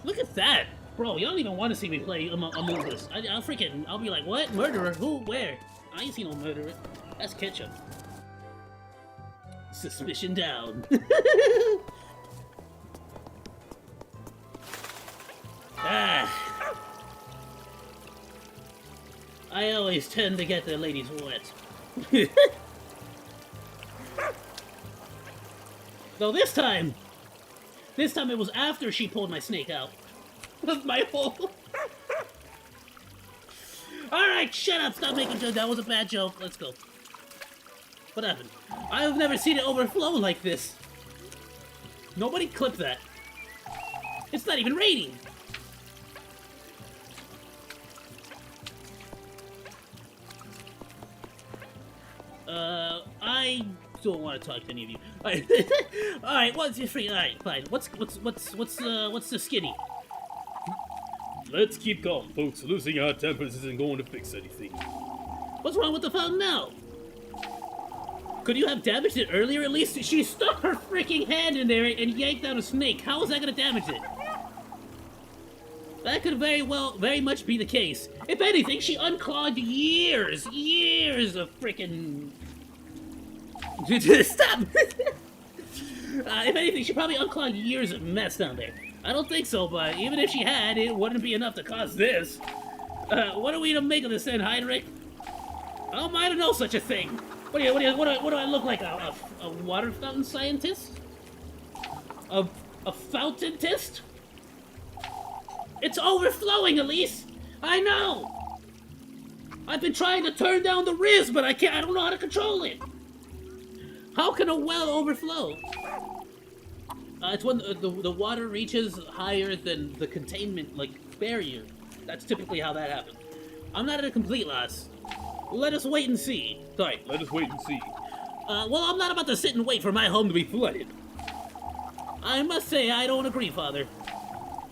Look at that. Bro, you don't even want to see me play Among Us. I'll be like, what? Murderer? Who? Where? I ain't seen no murderer. That's ketchup. Suspicion down. Ah. I always tend to get the ladies wet. Though this time, This time it was after she pulled my snake out of my hole. Alright, shut up, stop making jokes. That was a bad joke. Let's go. What happened? I've never seen it overflow like this. Nobody clip that. It's not even raining. I don't want to talk to any of you. Alright, alright, what's your free? Alright, fine. What's the skinny? Let's keep calm, folks. Losing our tempers isn't going to fix anything. What's wrong with the fountain now? Could you have damaged it earlier at least? She stuck her freaking hand in there and yanked out a snake. How is that gonna damage it? That could very much be the case. If anything, she unclogged years of freaking... Stop! If anything, she probably unclogged years of mess down there. I don't think so, but even if she had, it wouldn't be enough to cause this. What are we to make of this then, Heinrich? How am I to know such a thing? What do I look like? A water fountain scientist? A fountaintist? It's overflowing, Elise! I know! I've been trying to turn down the Riz, but I don't know how to control it! How can a well overflow? It's when the water reaches higher than the containment, barrier. That's typically how that happens. I'm not at a complete loss. Let us wait and see. Sorry. Let us wait and see. Well, I'm not about to sit and wait for my home to be flooded. I must say, I don't agree, Father.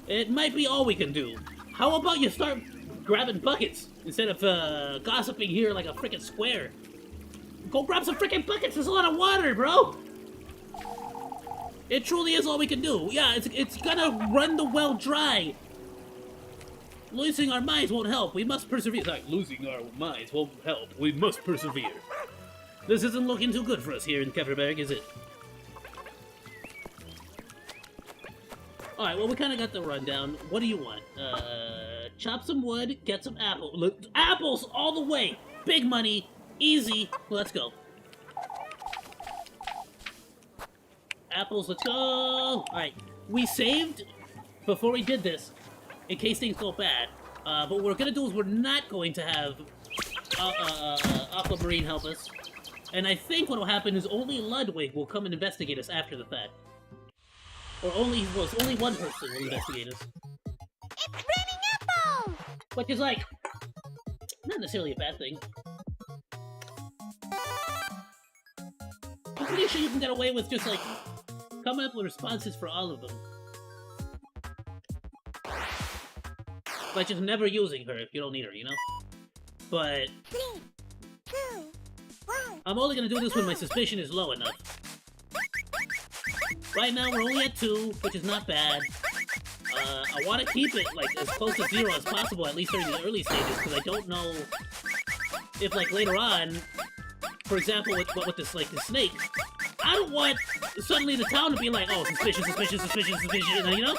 It might be all we can do. How about you start grabbing buckets instead of gossiping here like a frickin' square? Go grab some frickin' buckets. There's a lot of water, bro. It truly is all we can do. Yeah, it's gonna run the well dry. Losing our minds won't help. We must persevere. Sorry, Losing our minds won't help. We must persevere. This isn't looking too good for us here in Kefferberg, is it? Alright, well, we kind of got the rundown. What do you want? Chop some wood, get some apples. Look, apples all the way! Big money, easy. Let's go. Apples, let's go! Alright, we saved before we did this, in case things go bad. But what we're gonna do is we're not going to have Aquamarine help us. And I think what will happen is only Ludwig will come and investigate us after the fact. Or only one person will investigate us. It's raining apples! Which is like, not necessarily a bad thing. I'm pretty sure you can get away with just coming up with responses for all of them. Like just never using her if you don't need her, you know? But 3, 2, 1. I'm only gonna do this when my suspicion is low enough. Right now we're only at 2, which is not bad. I want to keep it as close to 0 as possible, at least during the early stages, because I don't know if later on, for example, with this the snake, I don't want suddenly the town to be like, oh, suspicious, you know?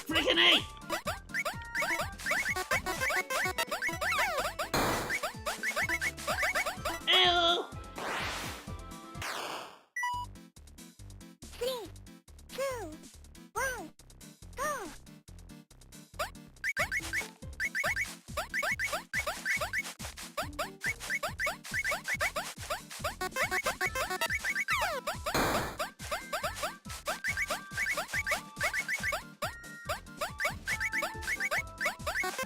Freaking A! Ayoo! 3, 2, 1, go!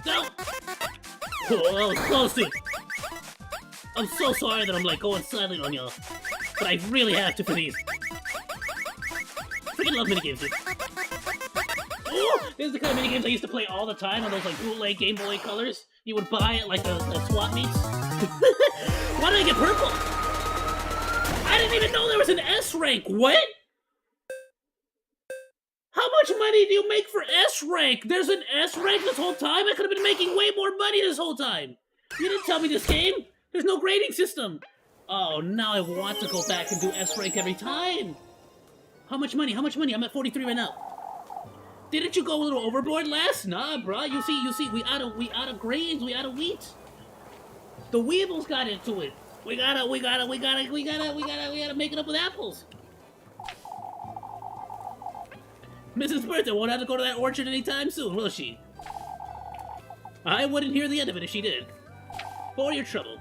No! Oh, that was close, dude. I'm so sorry that I'm going silent on y'all, but I really have to for these. Freaking love minigames, dude. Ooh, this is the kind of minigames I used to play all the time on those bootleg Game Boy Colors. You would buy it the swap meets. Why did I get purple? I didn't even know there was an S rank. What? How much money do you make for S rank? There's an S rank this whole time? I could have been making way more money this whole time. You didn't tell me this game. There's no grading system. Oh, now I want to go back and do S rank every time. How much money? I'm at 43 right now. Didn't you go a little overboard last? Nah, bruh. You see, we out of grades, we out of wheat. The Weebles got into it. We gotta make it up with apples. Mrs. Bertha won't have to go to that orchard anytime soon, will she? I wouldn't hear the end of it if she did. For your trouble.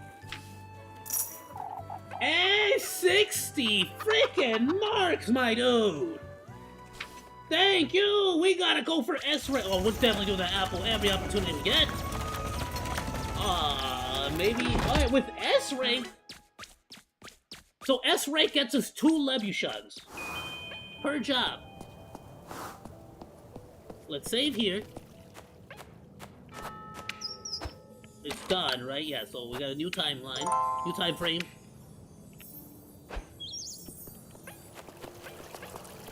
Hey, 60 freaking marks, my dude! Thank you! We gotta go for S-rank. Oh, we'll definitely do the apple every opportunity we get. Maybe. Alright, with S-rank. So S-rank gets us 2 Lebuchons. Per job. Let's save here. It's done, right? Yeah, so we got a new timeline. New time frame.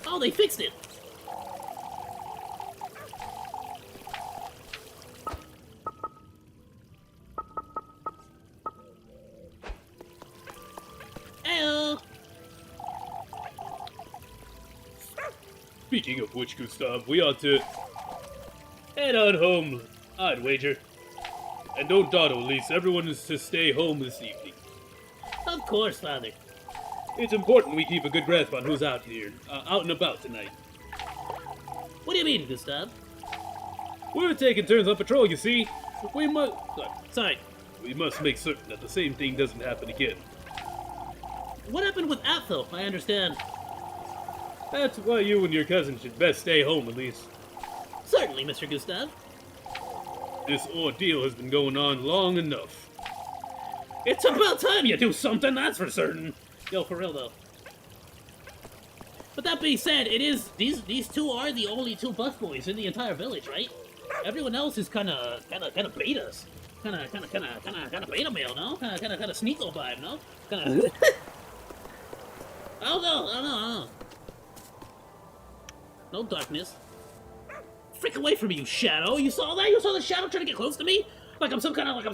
Oh, they fixed it! Ayoo! Speaking of which, Gustav, we ought to head on home, I'd wager. And don't dawdle, Elise. Everyone is to stay home this evening. Of course, Father. It's important we keep a good grasp on who's out here, out and about tonight. What do you mean, Gustav? We're taking turns on patrol, you see. We must... Sorry. We must make certain that the same thing doesn't happen again. What happened with Athel? I understand. That's why you and your cousin should best stay home, Elise. Certainly, Mr. Gustav. This ordeal has been going on long enough. It's about time you do something, that's for certain. Yo, for real though. But that being said, it is these two are the only 2 busboys in the entire village, right? Everyone else is kind of betas, kind of beta male, no? Kind of sneako vibe, no? Kind of. I don't know. No darkness. Frick away from me, you shadow! You saw that? You saw the shadow trying to get close to me? Like I'm some kind of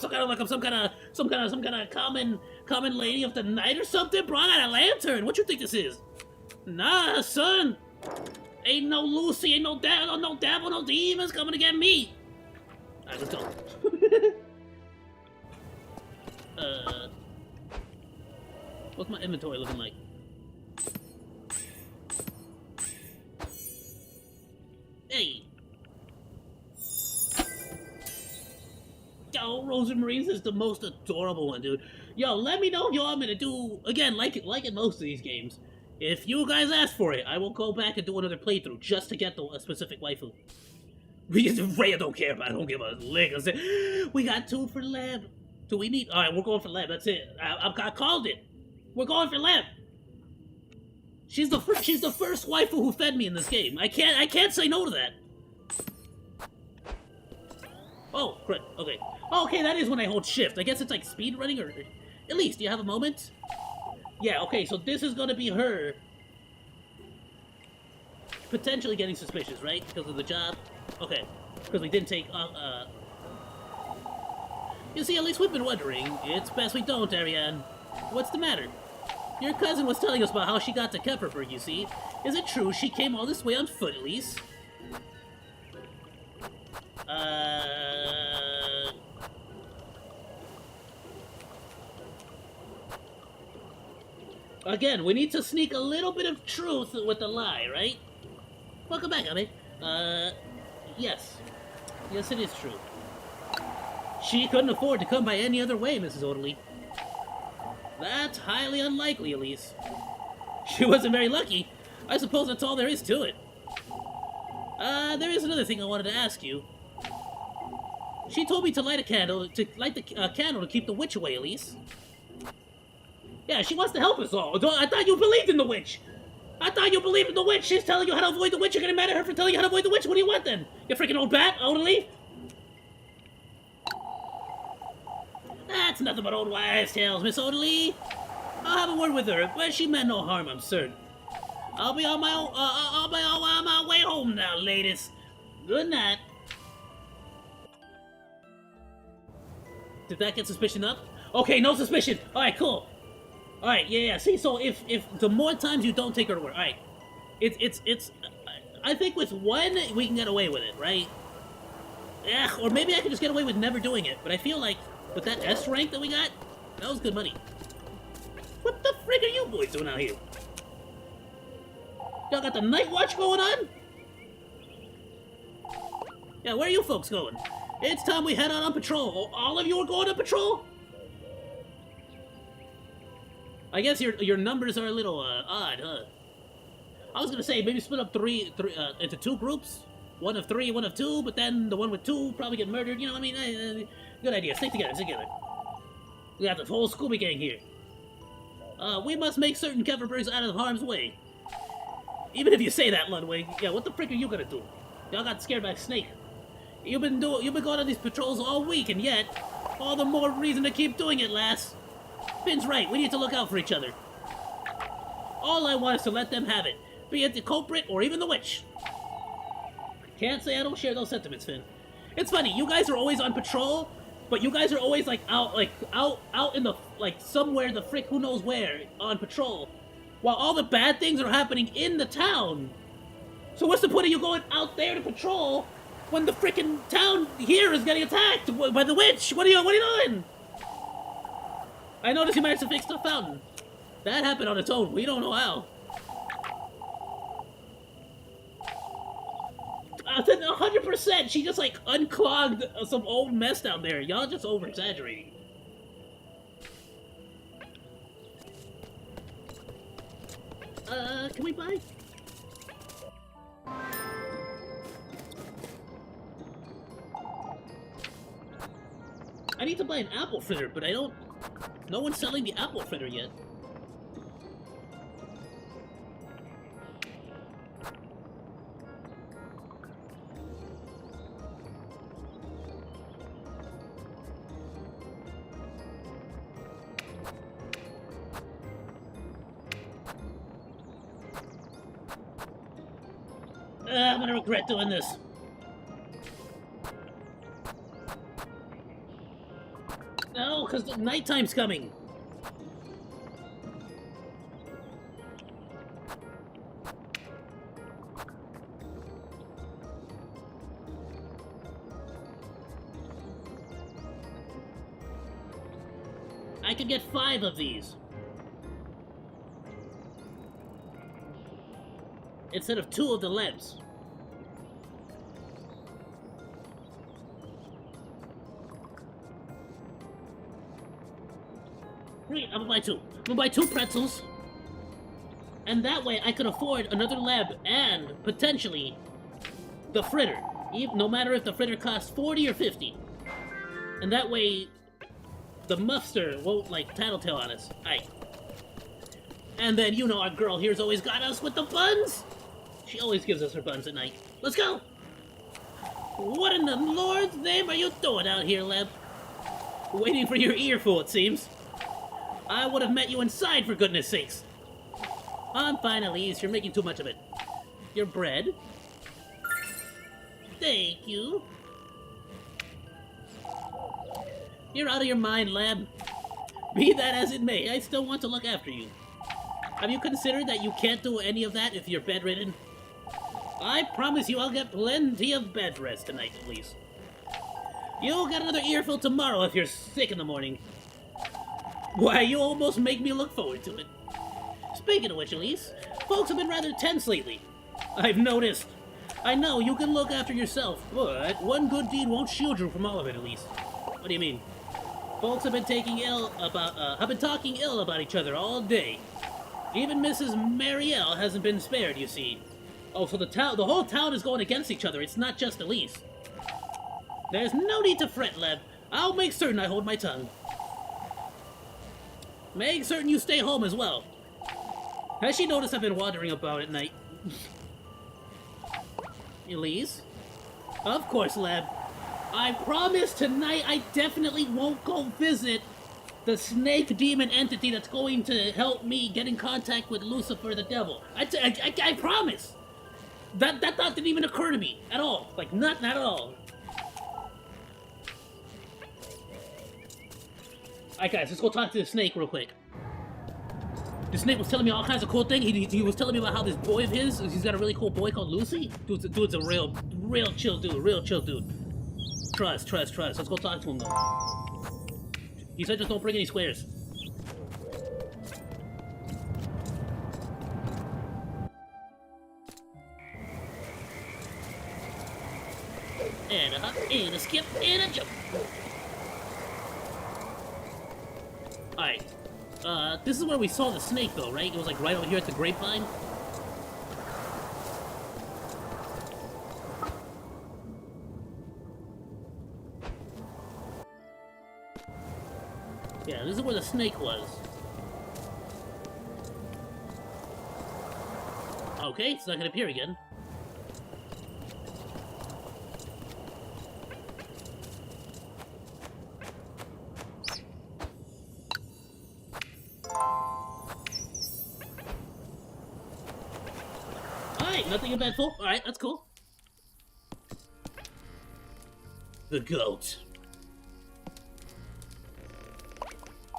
common lady of the night or something? Bro, I got a lantern. What you think this is? Nah, son. Ain't no Lucy, ain't no devil, no demons coming to get me. Alright, let's go. What's my inventory looking like? Hey. Yo, Rosemary's is the most adorable one, dude. Yo, let me know if you want me to do, again, like in most of these games. If you guys ask for it, I will go back and do another playthrough just to get a specific waifu. Rhea don't care about it. I don't give a lick. I said, we got 2 for Leb. Do we need? All right, we're going for Leb. That's it. I called it. We're going for Leb. She's the first waifu who fed me in this game. I can't say no to that. Oh, crud. Okay. Okay, that is when I hold shift. I guess it's like speed running, or at least, do you have a moment? Yeah, okay, so this is gonna be her potentially getting suspicious, right? Because of the job? Okay. Because we didn't take, You see, at least we've been wondering. It's best we don't, Ariane. What's the matter? Your cousin was telling us about how she got to Kepperberg, you see. Is it true she came all this way on foot, at least? Again, we need to sneak a little bit of truth with the lie, right? Welcome back, Abby. Yes. Yes, it is true. She couldn't afford to come by any other way, Mrs. Odeley. That's highly unlikely, Elise. She wasn't very lucky. I suppose that's all there is to it. There is another thing I wanted to ask you. She told me to light the candle to keep the witch away, Elise. Yeah, she wants to help us all. I thought you believed in the witch. I thought you believed in the witch. She's telling you how to avoid the witch. You're gonna mad at her for telling you how to avoid the witch. What do you want then? You freaking old bat, Odeley? That's nothing but old wives' tales, Miss Odeley. I'll have a word with her, but she meant no harm, I'm certain. I'll be on my way home now, ladies. Good night. Did that get suspicion up? Okay, no suspicion. All right, cool. All right, yeah. See, so if the more times you don't take her to work, all right, it's. I think with one we can get away with it, right? Yeah, or maybe I could just get away with never doing it. But I feel like with that S rank that we got, that was good money. What the frig are you boys doing out here? Y'all got the night watch going on? Yeah, where are you folks going? It's time we head out on patrol. All of you are going on patrol? I guess your numbers are a little odd, huh? I was gonna say maybe split up three into two groups. One of three, one of two, but then the one with two probably get murdered. You know what I mean? Good idea. Stick together, stick together. We got this whole Scooby gang here. We must make certain Kefferbergs out of harm's way. Even if you say that, Ludwig. Yeah, what the frick are you gonna do? Y'all got scared by a snake. You've been going on these patrols all week, and yet, all the more reason to keep doing it, lass. Finn's right. We need to look out for each other. All I want is to let them have it, be it the culprit or even the witch. Can't say I don't share those sentiments, Finn. It's funny. You guys are always on patrol, but you guys are always out in the somewhere the frick who knows where on patrol, while all the bad things are happening in the town. So what's the point of you going out there to patrol when the frickin' town here is getting attacked by the witch? What are you doing? I noticed you managed to fix the fountain. That happened on its own. We don't know how. 100%. She just unclogged some old mess down there. Y'all just over exaggerating. Can we buy? I need to buy an apple fritter, but I don't... No one's selling the apple fritter yet. I'm gonna regret doing this. No, because the nighttime's coming. I could get 5 of these. Instead of 2 of the lebs. Great, I'm gonna buy 2. I'm gonna buy 2 pretzels. And that way I could afford another leb and, potentially, the fritter. No matter if the fritter costs 40 or 50. And that way, the muffster won't, tattletale on us. Aight. And then, you know, our girl here's always got us with the buns! She always gives us her buns at night. Let's go! What in the Lord's name are you doing out here, Leb? Waiting for your earful, it seems. I would have met you inside, for goodness sakes. I'm fine, Elise. You're making too much of it. Your bread? Thank you. You're out of your mind, Leb. Be that as it may, I still want to look after you. Have you considered that you can't do any of that if you're bedridden? I promise you I'll get plenty of bed rest tonight, at least. You'll get another earful tomorrow if you're sick in the morning. Why, you almost make me look forward to it. Speaking of which, Elise, folks have been rather tense lately. I've noticed. I know you can look after yourself, but one good deed won't shield you from all of it, Elise. What do you mean? Folks have been talking ill about each other all day. Even Mrs. Marielle hasn't been spared, you see. Oh, so the whole town is going against each other. It's not just Elise. There's no need to fret, Leb. I'll make certain I hold my tongue. Make certain you stay home as well. Has she noticed I've been wandering about at night? Elise? Of course, Leb. I promise tonight I definitely won't go visit the snake demon entity that's going to help me get in contact with Lucifer the devil. I promise. That thought didn't even occur to me at all. Not at all. Alright guys, let's go talk to the snake real quick. The snake was telling me all kinds of cool things. He was telling me about how this boy of his, he's got a really cool boy called Lucy. Dude's a real chill dude. Trust. Let's go talk to him though. He said just don't bring any squares. And a skip, and a jump. Alright. This is where we saw the snake, though, right? It was, like, right over here at the grapevine. Yeah, this is where the snake was. Okay, it's not gonna appear again. Alright, nothing eventful. Alright, that's cool. The goat.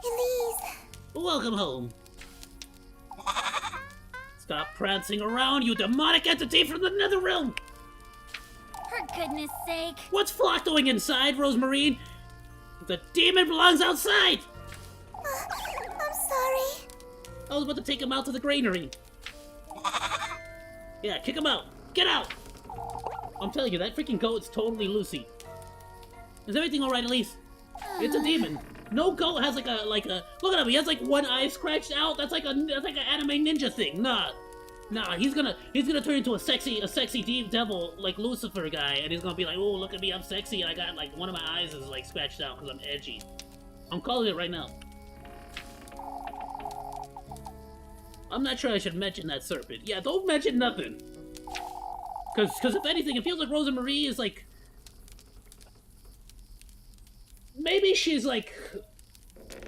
Elise. Welcome home. Stop prancing around, you demonic entity from the nether realm! For goodness sake. What's Flock doing inside, Rosemarine? The demon belongs outside! I'm sorry. I was about to take him out to the granary. Yeah, kick him out. Get out! I'm telling you, that freaking goat's totally Lucy. Is everything alright, Elise? It's a demon. No goat has like a look at him, he has like one eye scratched out. That's like an anime ninja thing. Nah, he's gonna turn into a sexy deep devil like Lucifer guy, and he's gonna be like, oh, look at me, I'm sexy, and I got like one of my eyes is like scratched out because I'm edgy. I'm calling it right now. I'm not sure I should mention that serpent. Yeah, don't mention nothing. Cause if anything, it feels like Rosa Marie is like, maybe she's like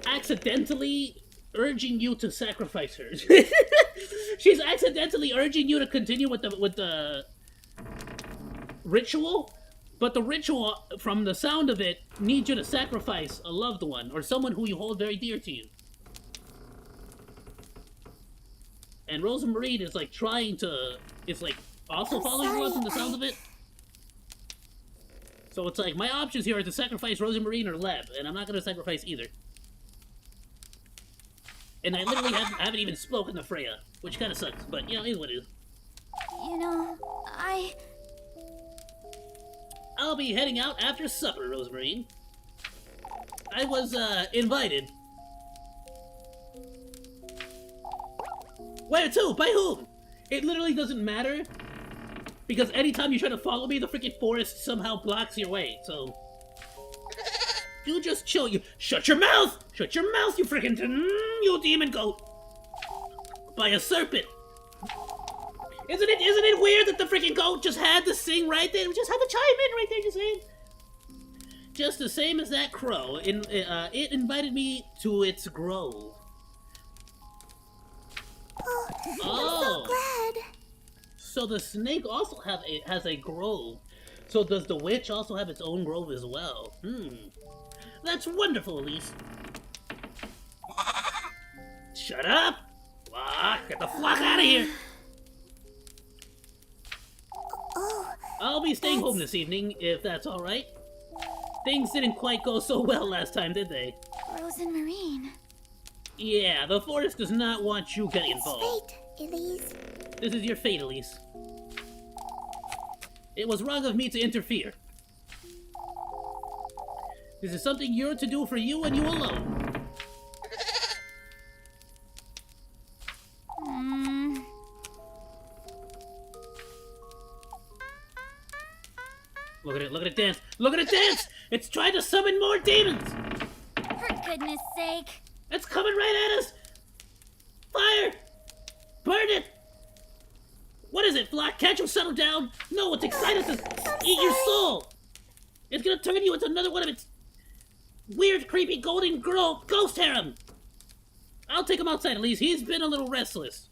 accidentally urging you to sacrifice her. She's accidentally urging you to continue with the ritual, but the ritual, from the sound of it, needs you to sacrifice a loved one or someone who you hold very dear to you. And Rosa Marie is like trying to, it's like also following you from the sound of it. So it's like, my options here are to sacrifice Rosa Marie or Leb, and I'm not going to sacrifice either. And I literally haven't even spoken to Freya, which kind of sucks, but, you know, it is what it is. You know, I'll be heading out after supper, Rosemarine. I was, invited. Where to? By whom? It literally doesn't matter, because anytime you try to follow me, the freaking forest somehow blocks your way, so... You just chill, you- Shut your mouth! Shut your mouth, you freaking- you demon goat! By a serpent! Isn't it weird that the freaking goat just had to sing right there? Just had to chime in right there, just saying. Just the same as that crow, it invited me to its grove. oh, I'm Oh. so glad. So the snake also has a grove. So does the witch also have its own grove as well? That's wonderful, Elise. Shut up! Get the flock out of here! Oh, I'll be staying home this evening, if that's alright. Things didn't quite go so well last time, did they? Rose and Marine. Yeah, the forest does not want you getting It's involved. fate, Elise. This is your fate, Elise. It was wrong of me to interfere. This is something you're to do for you and you alone. Look at it dance! Look at it dance! It's trying to summon more demons! For goodness sake. It's coming right at us! Fire! Burn it! What is it, Flock? Can't you settle down? No, it's excited to eat your soul! It's gonna turn you into another one of its weird, creepy golden girl ghost harem! I'll take him outside, at least. He's been a little restless.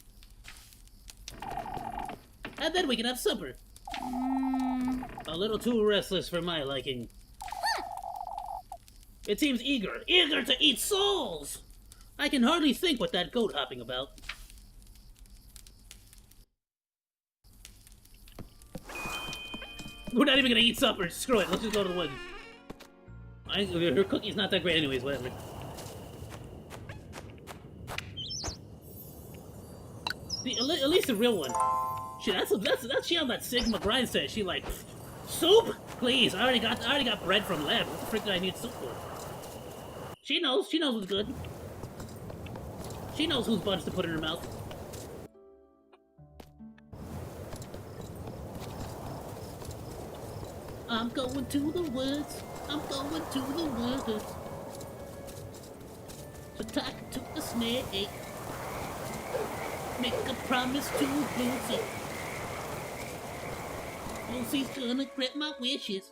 And then we can have supper. A little too restless for my liking. It seems eager to eat souls! I can hardly think what that goat hopping about. We're not even gonna eat supper. Screw it. Let's just go to the woods. Her cookie's not that great anyways, whatever. At least the real one. Shit, that's she on that Sigma grind set. She like, soup? Please, I already got bread from Leb. What the frick did I need soup for? She knows what's good. She knows whose buns to put in her mouth. I'm going to the woods. I'm going to the woods. To talk to the snake. Make a promise to Lucy. Lucy's gonna grant my wishes.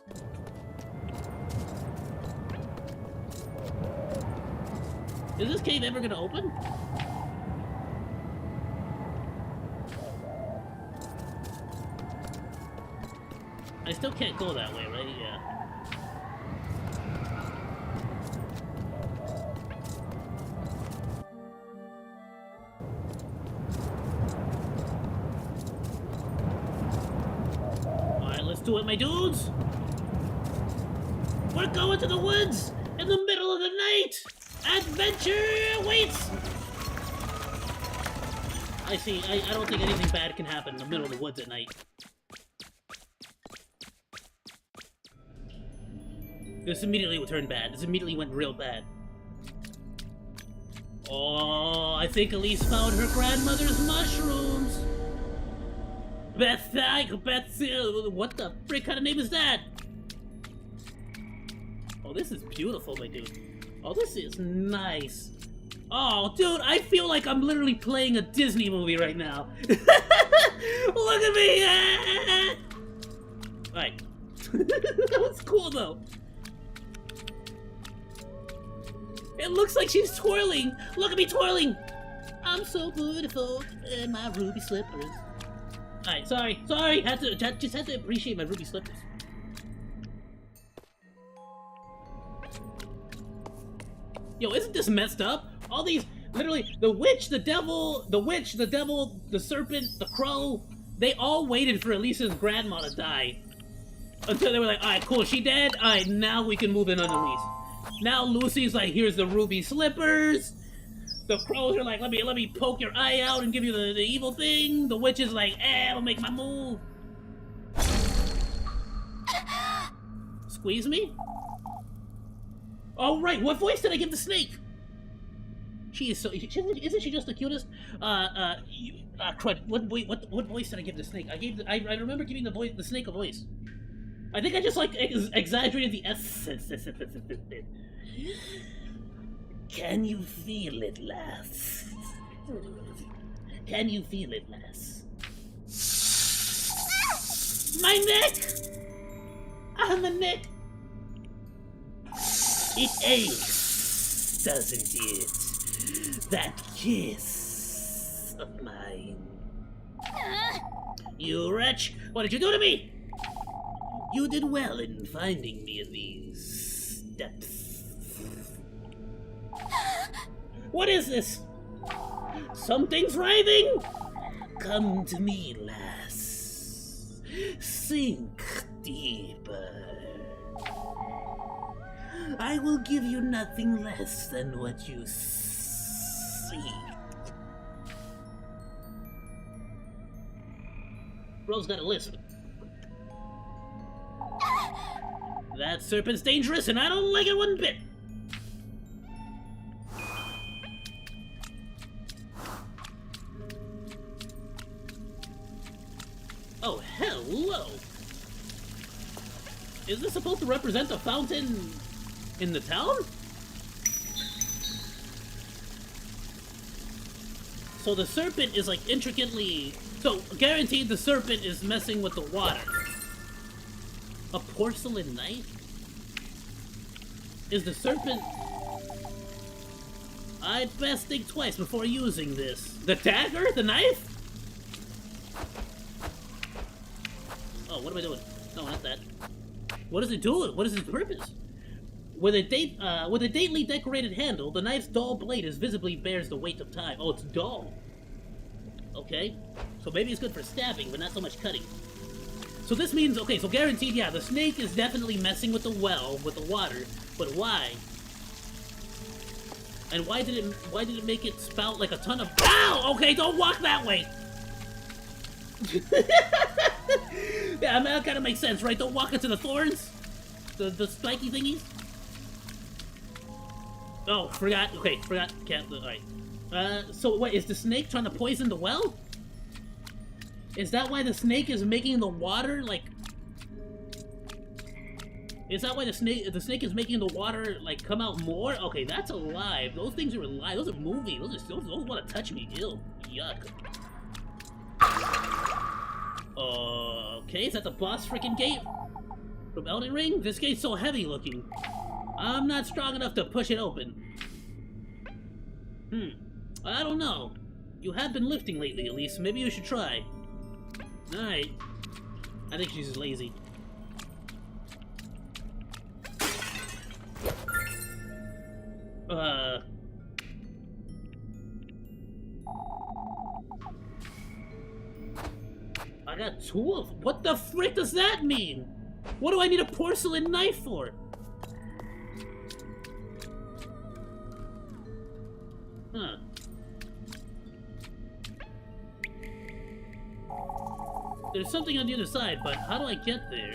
Is this cave ever gonna open? I still can't go that way, right? Yeah. Alright, let's do it, my dudes! We're going to the woods in the middle of the night! Adventure awaits! I see, I don't think anything bad can happen in the middle of the woods at night. This immediately turned bad. This immediately went real bad. Oh, I think Elise found her grandmother's mushrooms! Beth, what the frick kind of name is that? Oh, this is beautiful, my dude. Oh, this is nice. Oh, dude, I feel like I'm literally playing a Disney movie right now. Look at me! Alright. That was cool, though. It looks like she's twirling. Look at me twirling. I'm so beautiful in my ruby slippers. Alright, sorry. Just had to appreciate my ruby slippers. Yo, isn't this messed up? All these, literally, the witch, the devil, the serpent, the crow, they all waited for Elisa's grandma to die. Until they were like, alright, cool, she dead? Alright, now we can move in on Elise. Now Lucy's like, here's the ruby slippers. The crows are like, let me poke your eye out and give you the evil thing. The witch is like, I'll make my move. Squeeze me? Oh, right, what voice did I give the snake? She is so, isn't she just the cutest? Crud, what voice did I give the snake? I remember giving the snake a voice. I think I just, like, exaggerated the S. Can you feel it, lass? Can you feel it, lass? My neck! My neck! It aches, doesn't it? That kiss of mine. You wretch! What did you do to me? You did well in finding me in these depths. What is this? Something's writhing! Come to me, lass. Sink deeper. I will give you nothing less than what you seek. Bro's got a lisp. That serpent's dangerous and I don't like it one bit. Oh, hello! Is this supposed to represent a fountain in the town? So the serpent is like intricately... So, guaranteed the serpent is messing with the water. A porcelain knife? Is the serpent... I'd best think twice before using this. The dagger? The knife? Oh, what am I doing? No, not that. What is it doing? What is its purpose? With a daintily decorated handle, the knife's dull blade visibly bears the weight of time. Oh, it's dull. Okay. So maybe it's good for stabbing, but not so much cutting. So this means, okay, so guaranteed, yeah, the snake is definitely messing with the well, with the water, but why? And why did it make it spout like a ton of— Ow! Okay, don't walk that way! Yeah, I mean, that kind of makes sense, right? Don't walk into the thorns, the spiky thingies. Oh, forgot. Okay, forgot. Can't. All right. So what is the snake trying to poison the well? Is that why the snake is making the water like? Is that why the snake is making the water like come out more? Okay, that's alive. Those things are alive. Those are moving. Those want to touch me. Ew. Yuck. Okay, is that the boss freaking gate from Elden Ring? This gate's so heavy looking. I'm not strong enough to push it open. I don't know. You have been lifting lately, Elise. Maybe you should try. Alright. I think she's just lazy. I got 2 of them. What the frick does that mean? What do I need a porcelain knife for? Huh. There's something on the other side, but how do I get there?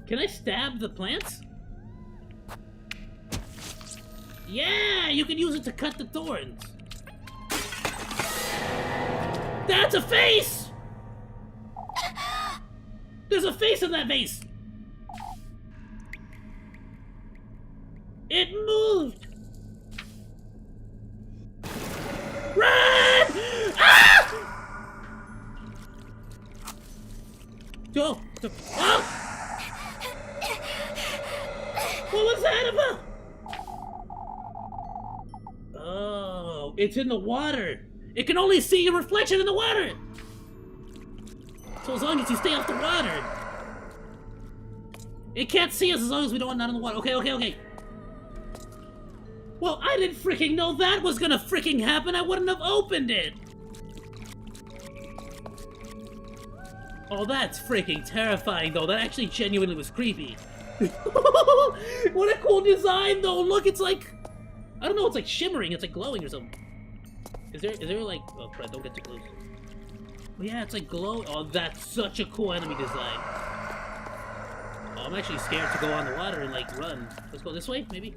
Can I stab the plants? Yeah, you can use it to cut the thorns. That's a face! There's a face in that vase! It moved! Run! Ah! Go! Oh! What was that about? Oh, it's in the water. It can only see your reflection in the water. So as long as you stay off the water. It can't see us as long as we don't not in the water. Okay. Well, I didn't freaking know that was gonna freaking happen. I wouldn't have opened it. Oh, that's freaking terrifying, though. That actually genuinely was creepy. What a cool design, though. Look, it's like... I don't know, it's like shimmering. It's like glowing or something. Is there like... Oh, crap, don't get too close. Oh, yeah, it's like glow. Oh, that's such a cool enemy design. Oh, I'm actually scared to go on the water and, like, run. Let's go this way, maybe?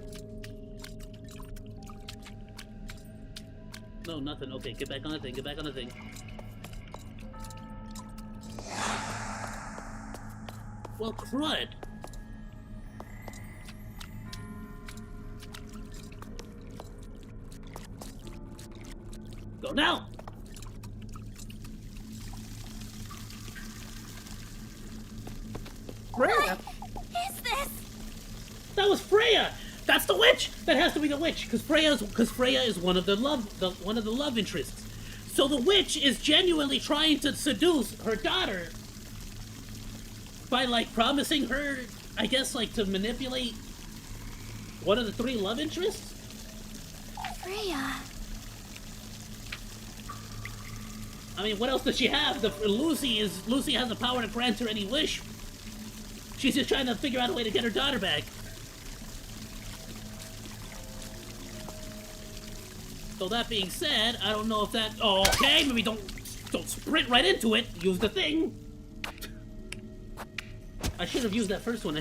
No, nothing. Okay, get back on the thing. Get back on the thing. Well, crud. Go now! Freya! What is this? That was Freya! That's the witch! That has to be the witch, because Freya is one of the love interests. So the witch is genuinely trying to seduce her daughter by, like, promising her, I guess, like, to manipulate one of the 3 love interests? Freya. I mean, what else does she have? Lucy has the power to grant her any wish. She's just trying to figure out a way to get her daughter back. So that being said, I don't know if that... Oh, okay, maybe don't sprint right into it. Use the thing. I should have used that first one.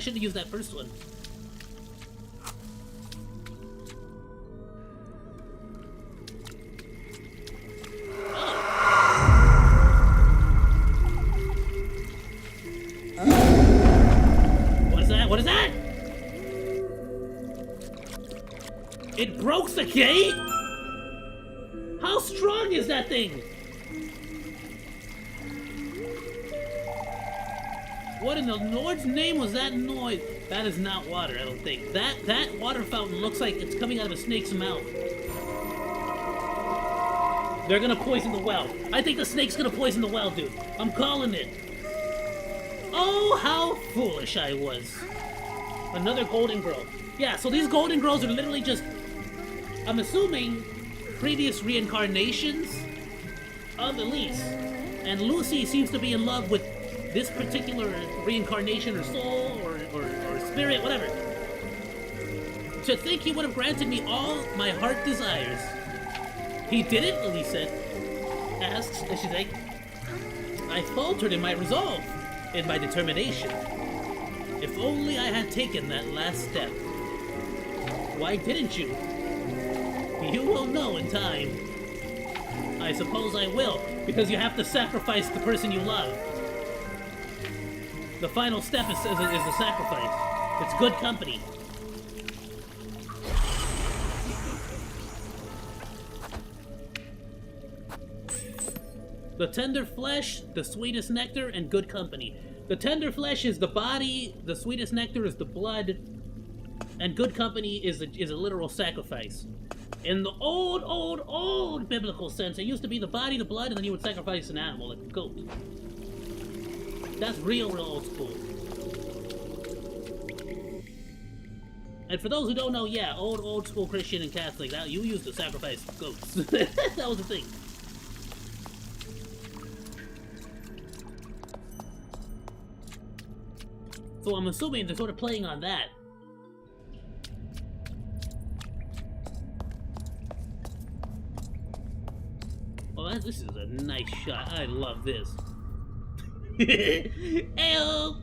What is that? It broke the gate? How strong is that thing? What in the Lord's name was that noise? That is not water, I don't think. That water fountain looks like it's coming out of a snake's mouth. They're gonna poison the well. I think the snake's gonna poison the well, dude. I'm calling it. Oh, how foolish I was. Another golden girl. Yeah, so these golden girls are literally just, I'm assuming, previous reincarnations of Elise. And Lucy seems to be in love with this particular reincarnation or soul or spirit, whatever. To think he would have granted me all my heart desires. He didn't, Elise said. Asks, and she's like, I faltered in my resolve. in my determination. If only I had taken that last step. Why didn't you? You will know in time. I suppose I will, because you have to sacrifice the person you love. The final step is the sacrifice. It's good company. The tender flesh, the sweetest nectar, and good company. The tender flesh is the body, the sweetest nectar is the blood, and good company is a literal sacrifice. In the old biblical sense, it used to be the body, the blood, and then you would sacrifice an animal, like a goat. That's real old school. And for those who don't know, yeah, old school Christian and Catholic, you used to sacrifice goats. That was the thing. So I'm assuming they're sort of playing on that. Oh, this is a nice shot. I love this. Ayoo!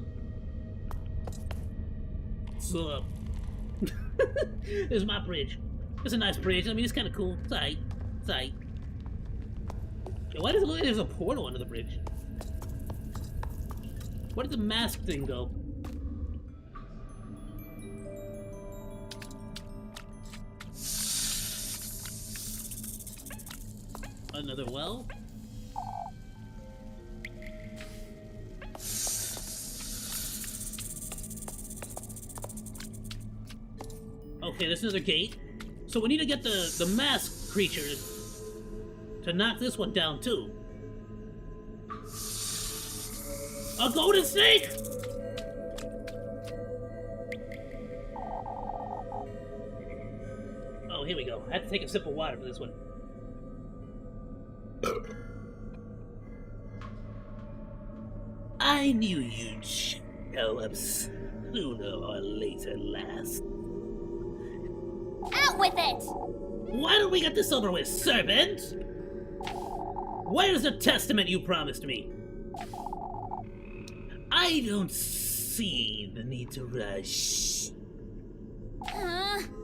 What's up? This is my bridge. It's a nice bridge. I mean, it's kind of cool. It's alright. It's alright. Why does it look like there's a portal under the bridge? Where did the mask thing go? Another well? Okay, this is a gate. So we need to get the mask creatures to knock this one down too. A golden snake! Oh, here we go. I have to take a sip of water for this one. I knew you'd show up sooner or later, lass. Out with it! Why don't we get this over with, serpent? Where's the testament you promised me? I don't see the need to rush.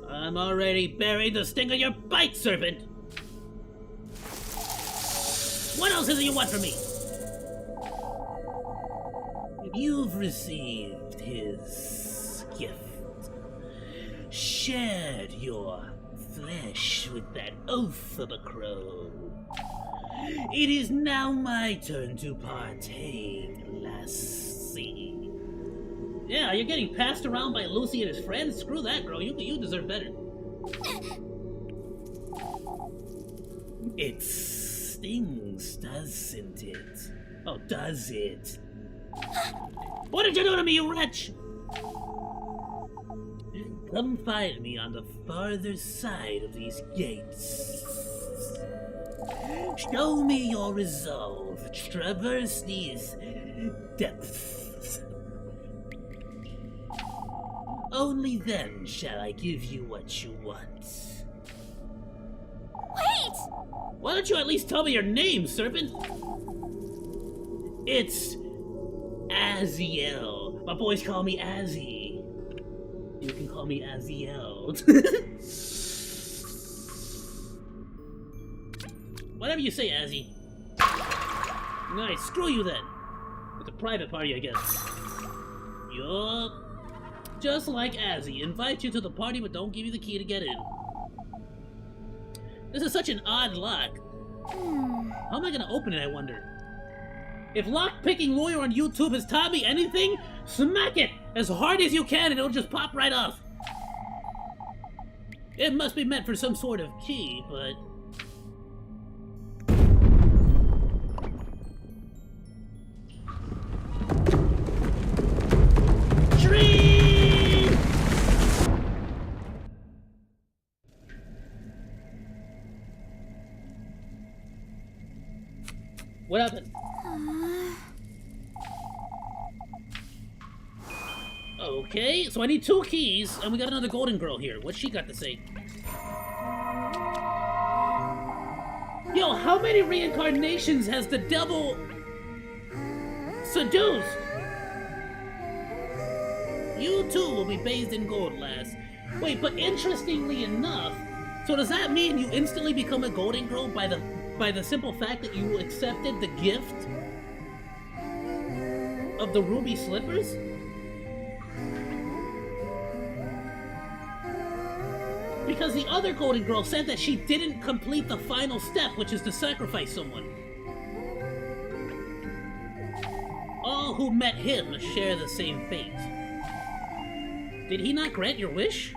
I'm already buried the sting of your bite, serpent. What else is it you want from me? You've received his gift, shared your flesh with that oaf of a crow. It is now my turn to partake, lassie. Yeah, you're getting passed around by Lucy and his friends? Screw that, girl. You deserve better. It stings, doesn't it? Oh, does it? What did you do to me, you wretch? Come find me on the farther side of these gates. Show me your resolve to traverse these depths. Only then shall I give you what you want. Wait! Why don't you at least tell me your name, serpent? It's Aziel. My boys call me Azzy. You can call me Aziel. Whatever you say, Azzy. Nice, screw you then. It's a private party, I guess. Yup. Just like Azzy, invite you to the party but don't give you the key to get in. This is such an odd lock. How am I gonna open it, I wonder? If lock-picking lawyer on YouTube has taught me anything, smack it as hard as you can and it'll just pop right off. It must be meant for some sort of key, but... Tree! What happened? Okay, so I need 2 keys, and we got another golden girl here. What's she got to say? Yo, how many reincarnations has the devil seduced? You too will be bathed in gold, lass. Wait, but interestingly enough, so does that mean you instantly become a golden girl by the simple fact that you accepted the gift of the ruby slippers? Because the other golden girl said that she didn't complete the final step, which is to sacrifice someone. All who met him share the same fate. Did he not grant your wish?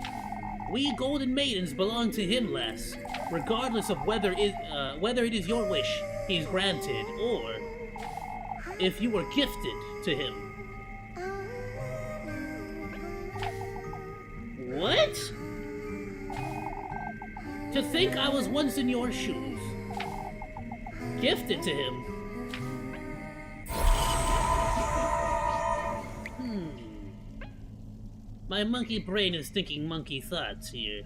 We golden maidens belong to him, lass. Regardless of whether it is your wish he's granted, or if you were gifted to him. What? To think I was once in your shoes. Gifted to him. My monkey brain is thinking monkey thoughts here.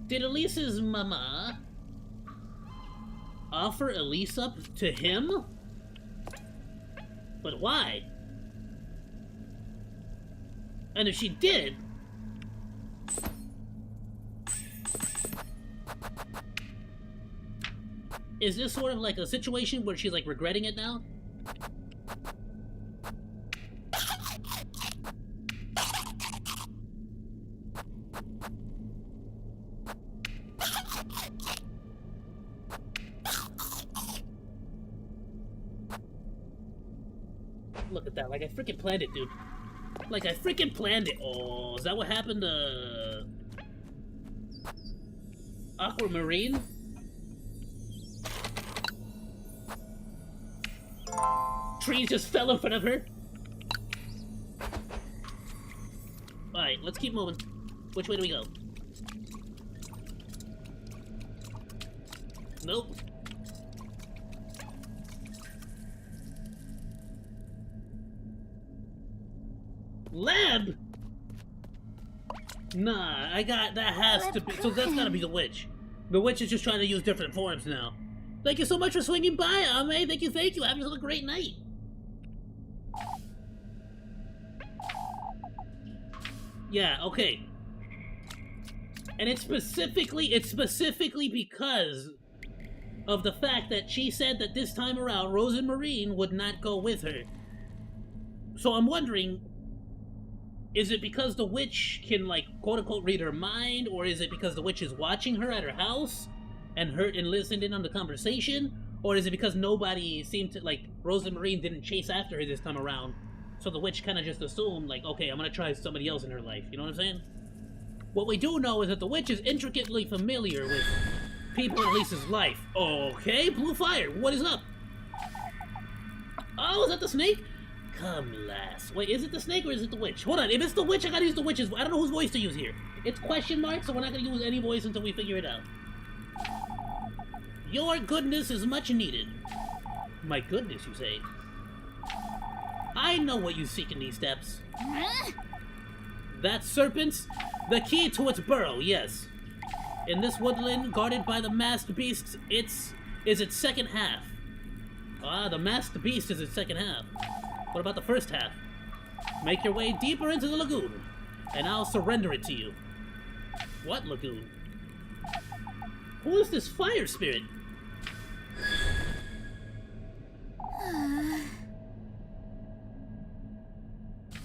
Did Elise's mama offer Elise up to him? But why? And if she did, is this sort of like a situation where she's like regretting it now? Look at that, like I freaking planned it, dude. Like I freaking planned it. Oh, is that what happened to Aquamarine? Trees just fell in front of her. Alright, let's keep moving. Which way do we go? Nope. Lab? Nah, that has to be, so that's gotta be the witch. The witch is just trying to use different forms now. Thank you so much for swinging by, Ame. Thank you. Have yourself a great night. Yeah, okay. And it's specifically because of the fact that she said that this time around, Rose and Marine would not go with her. So I'm wondering, is it because the witch can, like, quote-unquote read her mind, or is it because the witch is watching her at her house and listened in on the conversation, or is it because nobody seemed to, like, Rose and Marine didn't chase after her this time around, so the witch kind of just assumed, like, okay, I'm gonna try somebody else in her life, you know what I'm saying? What we do know is that the witch is intricately familiar with people in Lisa's life. Okay, Blue Fire, what is up? Oh, is that the snake? Come, lass. Wait, is it the snake or is it the witch? Hold on, if it's the witch, I gotta use the witch's. I don't know whose voice to use here. It's question mark, so we're not gonna use any voice until we figure it out. Your goodness is much needed. My goodness, you say? I know what you seek in these steps. That serpent's the key to its burrow, yes. In this woodland, guarded by the masked beasts, is its second half. Ah, the masked beast is its second half. What about the first half? Make your way deeper into the lagoon, and I'll surrender it to you. What lagoon? Who is this fire spirit?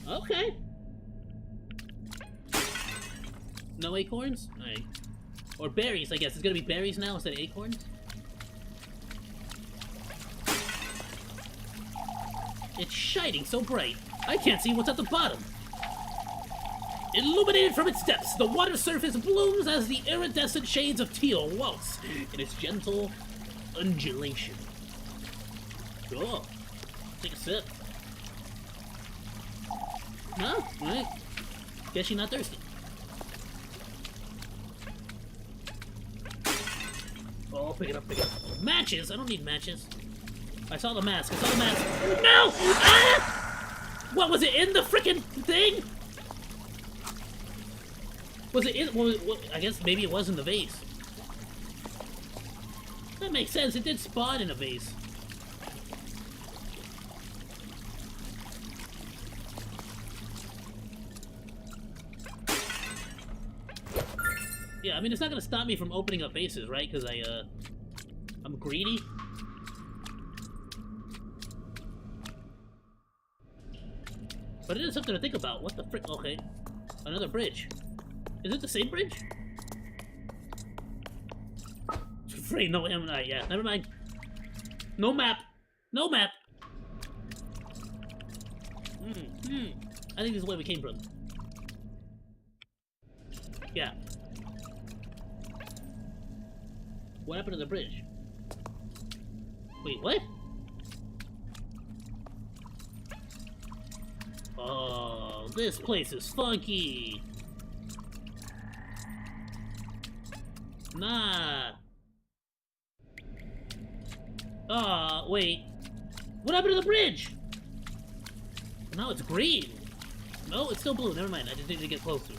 Okay. No acorns? Alright. Or berries, I guess. It's gonna be berries now instead of acorns? It's shining so bright, I can't see what's at the bottom. Illuminated from its depths, the water surface blooms as the iridescent shades of teal waltz in its gentle undulation. Oh, take a sip. No? Alright. Guess you're not thirsty. Oh, pick it up, pick it up. Matches? I don't need matches. I saw the mask. No! Ah! What, was it in the frickin' thing? Was it in... Well, I guess maybe it was in the vase. That makes sense. It did spawn in a vase. Yeah, I mean, it's not gonna stop me from opening up bases, right? Because I'm greedy. But it is something to think about. What the frick? Okay. Another bridge. Is it the same bridge? Free, no, yeah, never mind. No map. No map. I think this is where we came from. Yeah. What happened to the bridge? Wait, what? Oh, this place is funky. Nah. Wait. What happened to the bridge? Now it's green. No, it's still blue. Never mind. I just need to get closer.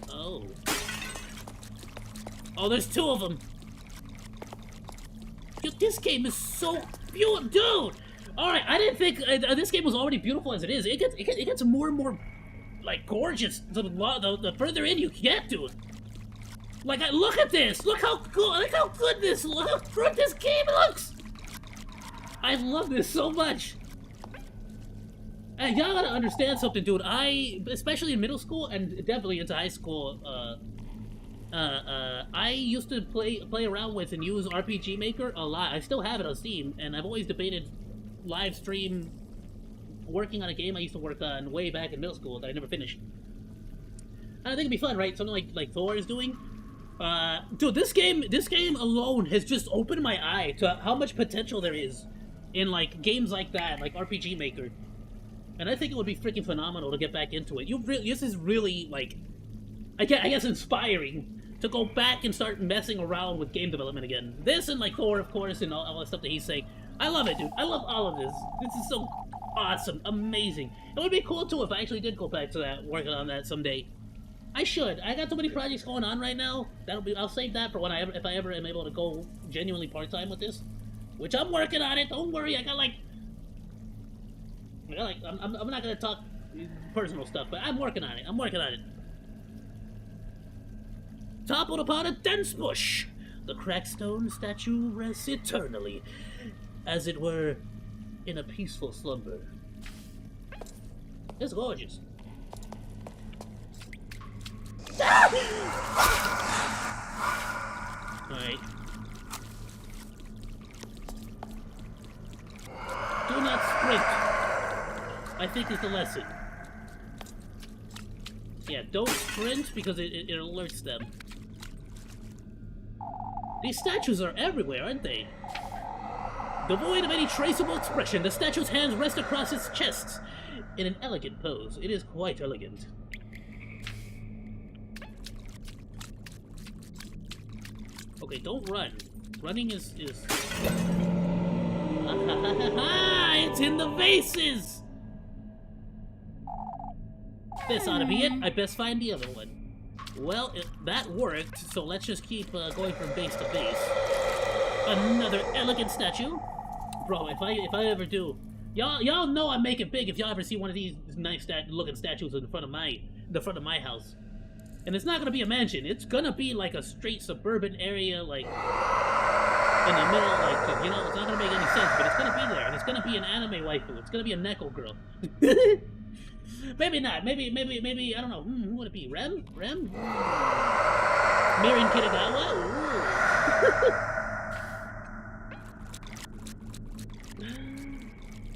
Oh. Oh, there's two of them. Dude, this game is so beautiful, dude. All right, I didn't think this game was already beautiful as it is. It gets more and more like gorgeous the further in you get, dude. Like, look at this. Look how good. Look how good this. Look how good this game looks. I love this so much. And y'all gotta understand something, dude. Especially in middle school and definitely into high school, I used to play around with and use RPG Maker a lot. I still have it on Steam, and I've always debated live stream working on a game I used to work on way back in middle school that I never finished. And I think it'd be fun, right? Something like Thor is doing. Dude, this game alone has just opened my eye to how much potential there is in like games like that, like RPG Maker. And I think it would be freaking phenomenal to get back into it. This is really like, I guess inspiring to go back and start messing around with game development again. This and like Thor, of course, and all the stuff that he's saying. I love it, dude. I love all of this. This is so awesome, amazing. It would be cool too if I actually did go back to that, working on that someday. I should. I got so many projects going on right now. I'll save that for when if I ever am able to go genuinely part-time with this. Which I'm working on it. Don't worry. I'm not gonna talk personal stuff, but I'm working on it. I'm working on it. Toppled upon a dense bush, the cracked stone statue rests eternally, as it were, in a peaceful slumber. It's gorgeous. Alright. Do not sprint, I think is the lesson. Yeah, don't sprint because it alerts them. These statues are everywhere, aren't they? Devoid of any traceable expression, the statue's hands rest across its chest in an elegant pose. It is quite elegant. Okay, don't run. Running is... It's in the vases! This ought to be it. I best find the other one. Well, that worked, so let's just keep going from base to base. Another elegant statue. Bro, if I ever do... Y'all know I make it big if y'all ever see one of these nice looking statues in front of my house. And it's not gonna be a mansion. It's gonna be like a straight suburban area, like in the middle, like, you know, it's not gonna make any sense, but it's gonna be there, and it's gonna be an anime waifu. It's gonna be a Neko girl. Maybe not. Maybe, I don't know. Who would it be? Rem? Mirin Kitagawa?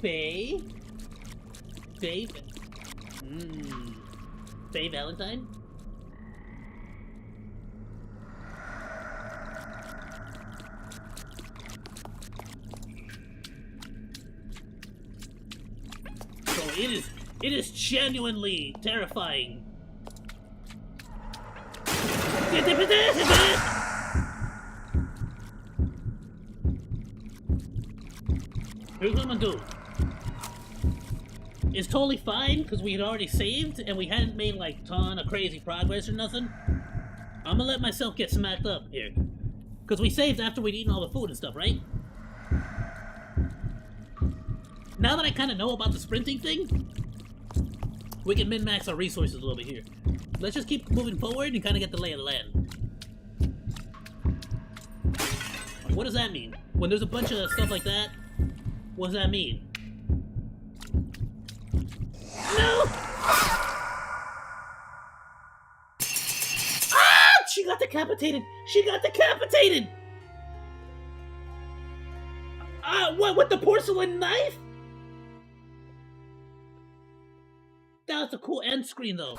Faye? Faye Valentine? So it is genuinely terrifying. Here's what I'm gonna do. It's totally fine because we had already saved and we hadn't made like ton of crazy progress or nothing. I'm gonna let myself get smacked up here. Because we saved after we'd eaten all the food and stuff, right? Now that I kind of know about the sprinting thing, We can min-max our resources a little bit here. Let's just keep moving forward and kind of get the lay of the land. What does that mean? When there's a bunch of stuff like that, what does that mean? No! Ah! She got decapitated! She got decapitated! What, with the porcelain knife? That was a cool end screen, though.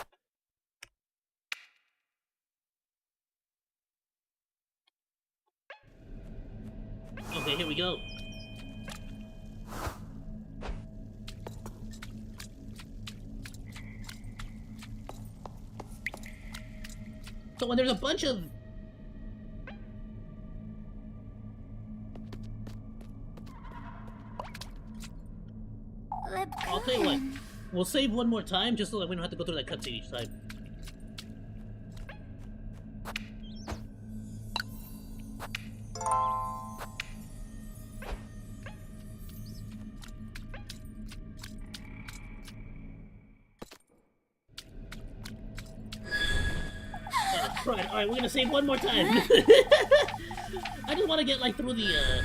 Okay, here we go. So when there's a bunch of... I'll tell you what. We'll save one more time, just so that we don't have to go through that cutscene each time. Alright, we're gonna save one more time. I just want to get, like, through the,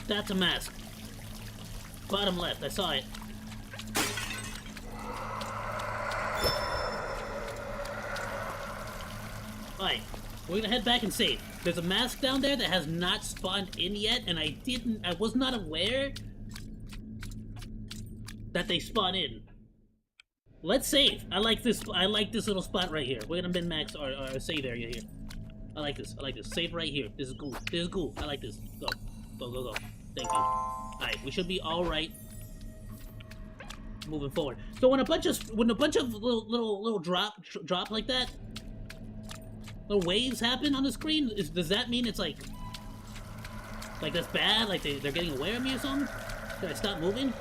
That's a mask. Bottom left, I saw it. Alright, we're gonna head back and save. There's a mask down there that has not spawned in yet, and I was not aware that they spawn in. Let's save. I like this little spot right here. We're gonna min-max our save area here. I like this. Save right here. This is cool. I like this. Go. Thank you. Alright, we should be alright moving forward. So when a bunch of little drop like that, little waves happen on the screen, does that mean it's like that's bad? Like they're getting aware of me or something? Should I stop moving?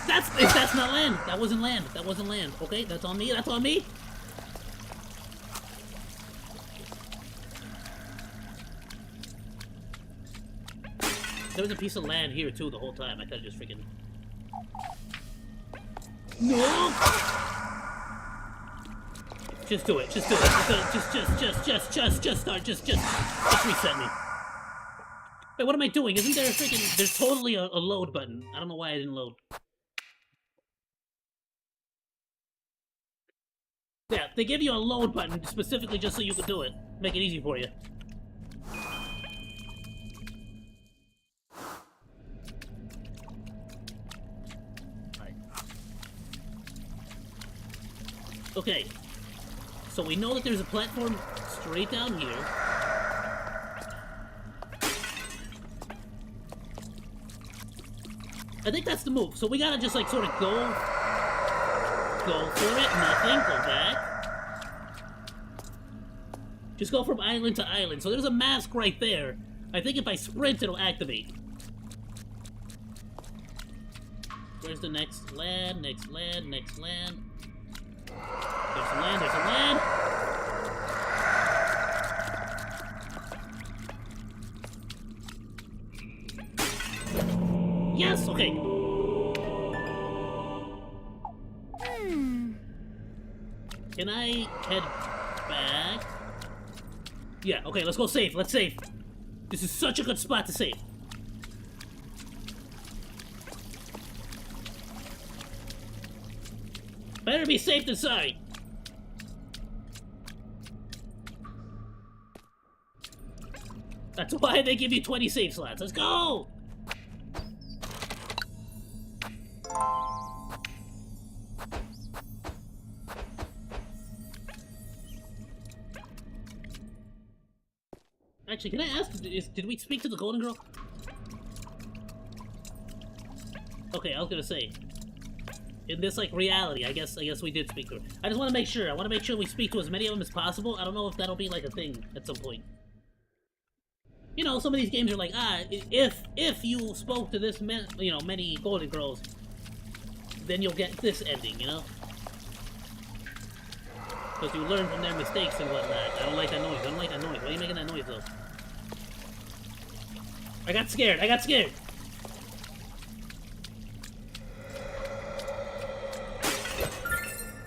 That's not land. That wasn't land. Okay, that's on me. There was a piece of land here too the whole time. I could've just freaking... No! Just do it. Just reset me. Wait, what am I doing? Isn't there a freaking... There's totally a load button. I don't know why I didn't load. Yeah, they give you a load button specifically just so you can do it. Make it easy for you. Okay, so we know that there's a platform straight down here. I think that's the move. So we gotta just like sort of go for it, nothing, go back. Just go from island to island. So there's a mask right there. I think if I sprint, it'll activate. Where's the next land? There's a land. Yes, okay. Can I head back? Yeah, okay, let's go save. Let's save. This is such a good spot to save. Better be safe than sorry. That's why they give you 20 save slots. Let's go! Actually, can I ask, did we speak to the golden girl? Okay, I was gonna say. In this, like, reality, I guess we did speak to her. I just want to make sure. I want to make sure we speak to as many of them as possible. I don't know if that'll be, like, a thing at some point. You know, some of these games are like, if you spoke to this many Golden Girls, then you'll get this ending, you know? Because you learn from their mistakes and whatnot. I don't like that noise. I don't like that noise. Why are you making that noise, though? I got scared. I got scared.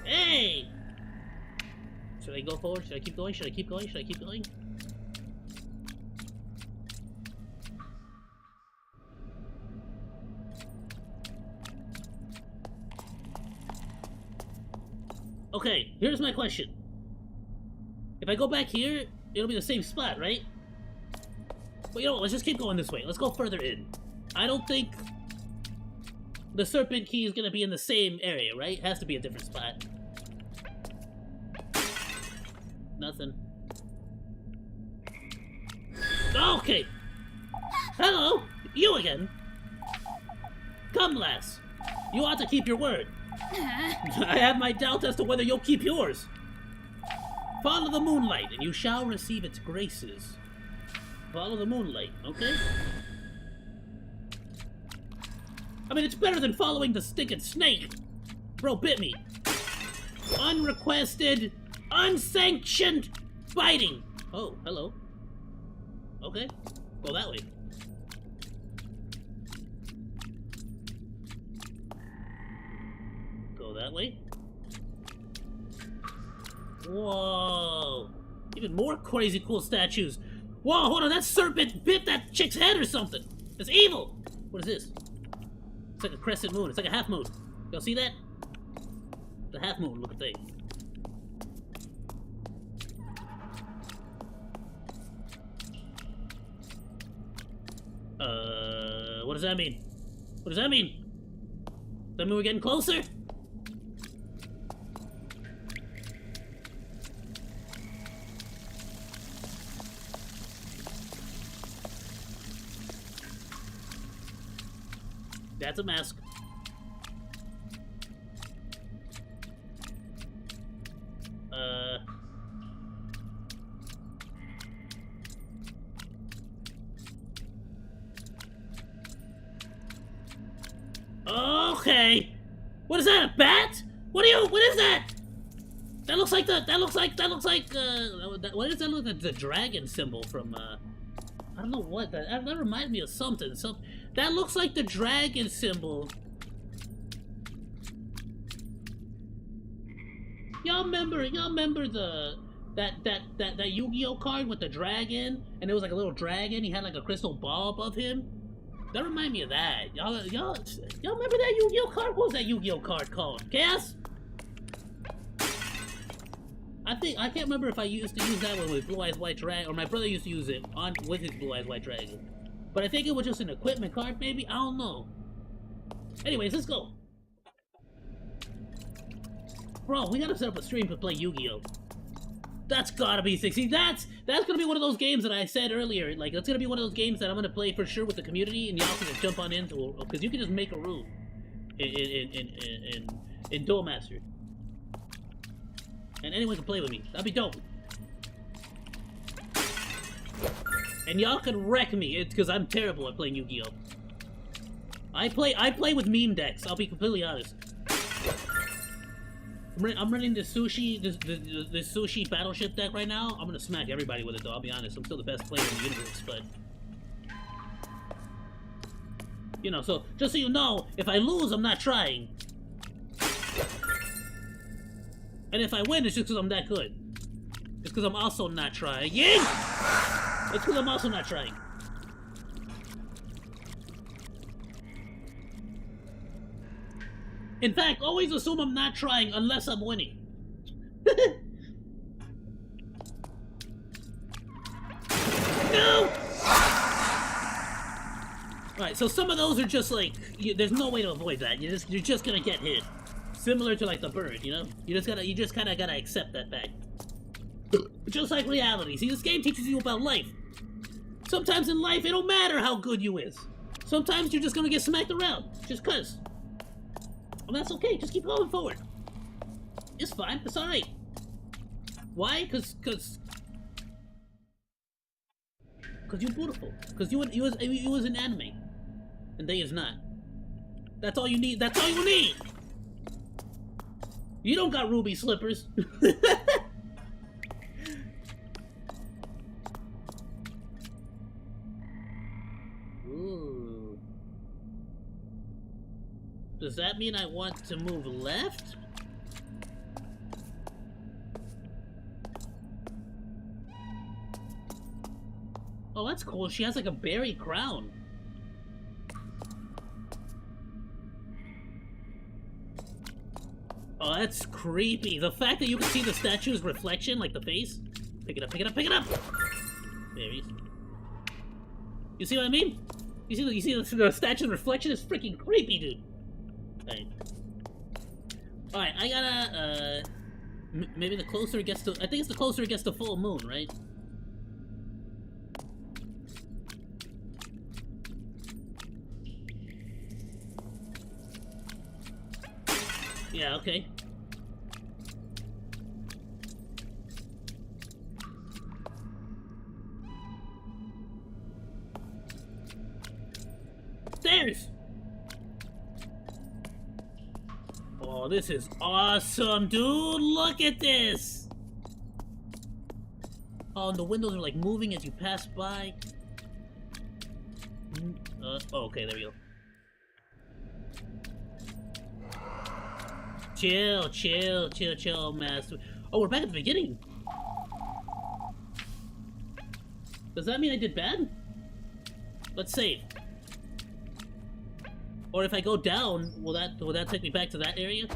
Hey! Should I go forward? Should I keep going? Should I keep going? Should I keep going? Okay, here's my question. If I go back here, it'll be the same spot, right? But you know what, let's just keep going this way. Let's go further in. I don't think the serpent key is gonna be in the same area, right? It has to be a different spot. Nothing. Okay! Hello! You again! Come, lass. You ought to keep your word. I have my doubts as to whether you'll keep yours. Follow the moonlight, and you shall receive its graces. Follow the moonlight, okay? I mean, it's better than following the stinking snake. Bro bit me. Unrequested, unsanctioned biting. Oh, hello. Okay, go that way. That way. Whoa! Even more crazy cool statues. Whoa, hold on, that serpent bit that chick's head or something. It's evil! What is this? It's like a crescent moon. It's like a half moon. Y'all see that? The half moon looking thing. What does that mean? What does that mean? Does that mean we're getting closer? That's a mask. Okay. What is that? A bat? What is that? That looks like what does that look like? The dragon symbol from, I don't know what, that reminds me of something. That looks like the dragon symbol. Y'all remember that Yu-Gi-Oh card with the dragon, and it was like a little dragon. He had like a crystal ball above him. That remind me of that. Y'all remember that Yu-Gi-Oh card? What was that Yu-Gi-Oh card called? Chaos? I can't remember if I used to use that one with Blue Eyes White Dragon, or my brother used to use it with his Blue Eyes White Dragon. But I think it was just an equipment card, maybe? I don't know. Anyways, let's go. Bro, we gotta set up a stream to play Yu-Gi-Oh! That's gotta be 60. That's gonna be one of those games that I said earlier. Like, that's gonna be one of those games that I'm gonna play for sure with the community, and y'all can just jump on into it. Because you can just make a room in Duel Master. And anyone can play with me. That'd be dope. And y'all can wreck me. It's because I'm terrible at playing Yu-Gi-Oh! I play with meme decks, I'll be completely honest. I'm running the sushi battleship deck right now. I'm gonna smack everybody with it though, I'll be honest. I'm still the best player in the universe, but... You know, so, just so you know, if I lose, I'm not trying. And if I win, it's just because I'm that good. It's because I'm also not trying. Yeah! It's because I'm also not trying. In fact, always assume I'm not trying unless I'm winning. No! Alright, so some of those are just like, there's no way to avoid that. You're just gonna get hit. Similar to like the bird, you know? You just kinda gotta accept that fact. Just like reality. See, this game teaches you about life. Sometimes in life, it don't matter how good you is. Sometimes you're just gonna get smacked around. Just cause. And that's okay, just keep going forward. It's fine, it's alright. Why? Cause Cause you're beautiful. Cause you was an anime, and they is not. That's all you need. That's all you need. You don't got ruby slippers. Ooh. Does that mean I want to move left? Oh, that's cool. She has like a berry crown. Oh, that's creepy. The fact that you can see the statue's reflection, like the face. Pick it up, pick it up, pick it up! Berries. You see what I mean? You see the statue's reflection is freaking creepy, dude. Alright. Alright, I gotta, maybe the closer it gets to... I think it's the closer it gets to full moon, right? Yeah, okay. Stairs! Oh, this is awesome, dude! Look at this! Oh, and the windows are like moving as you pass by. Oh, okay, there we go. Chill, chill, chill, chill, master. Oh, we're back at the beginning. Does that mean I did bad? Let's save. Or if I go down, will that take me back to that area?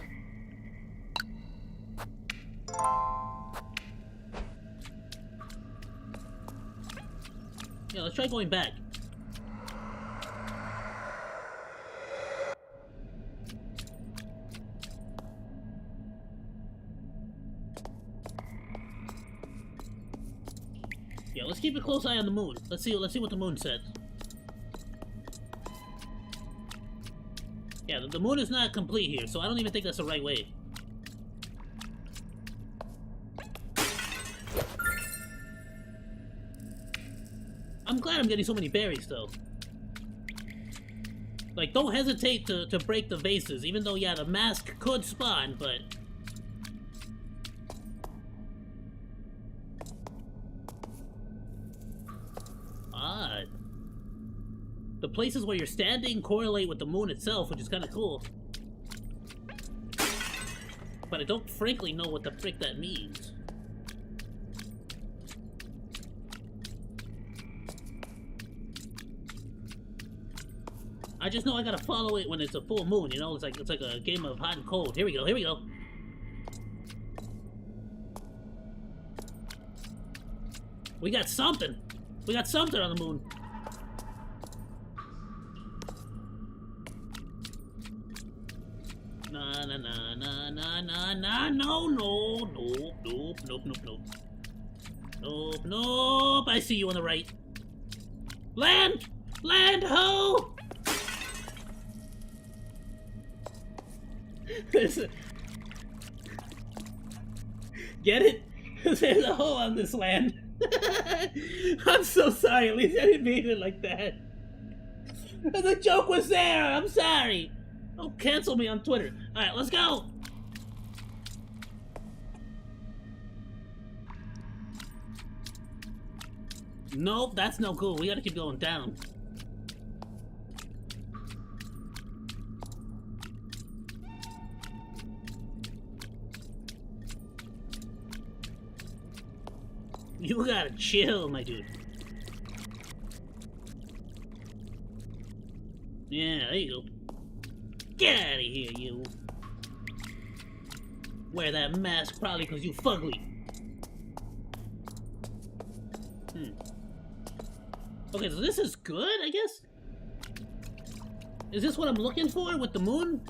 Yeah, let's try going back. Yeah, let's keep a close eye on the moon. Let's see what the moon says. Yeah, the moon is not complete here, so I don't even think that's the right way. I'm glad I'm getting so many berries, though. Like, don't hesitate to break the vases, even though, yeah, the mask could spawn, but... Odd. The places where you're standing correlate with the moon itself, which is kind of cool. But I don't frankly know what the frick that means. I just know I gotta follow it when it's a full moon, you know? It's like a game of hot and cold. Here we go, here we go. We got something. We got something on the moon. Na na na na na na na no no nope nope nope nope nope nope nope. I see you on the right. Land! Land ho! Get it? There's a hole on this land. I'm so sorry, at least I didn't mean it like that. The joke was there, I'm sorry. Don't cancel me on Twitter. Alright, let's go! Nope, that's no cool. We gotta keep going down. You gotta chill, my dude. Yeah, there you go. Get out of here, you. Wear that mask probably because you fugly. Okay, so this is good, I guess? Is this what I'm looking for with the moon?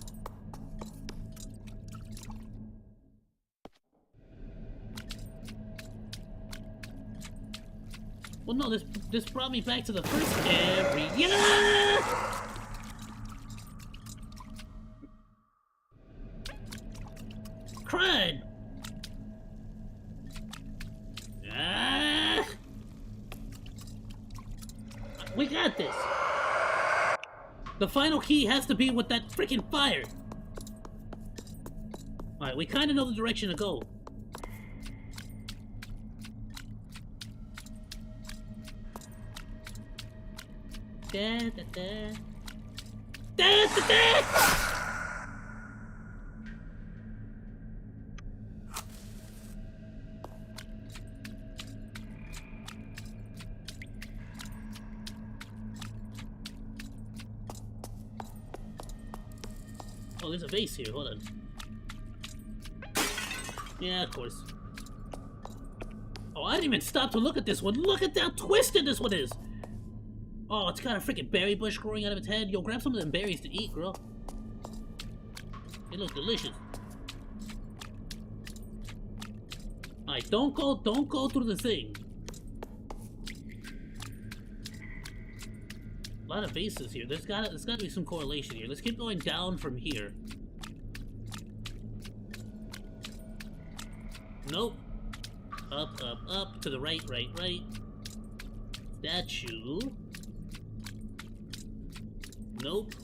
Well, no, this brought me back to the first area. Crud! Ah! We got this. The final key has to be with that freaking fire. Alright, we kind of know the direction to go. Da, da, da. Da, da, da. Oh, there's a vase here. Hold on. Yeah, of course. Oh, I didn't even stop to look at this one. Look at how twisted this one is. Oh, it's got a freaking berry bush growing out of its head. Yo, grab some of them berries to eat, girl. They look delicious. Alright, don't go through the thing. A lot of vases here. There's gotta be some correlation here. Let's keep going down from here. Nope. Up, up, up. To the right, right, right. Statue. Nope.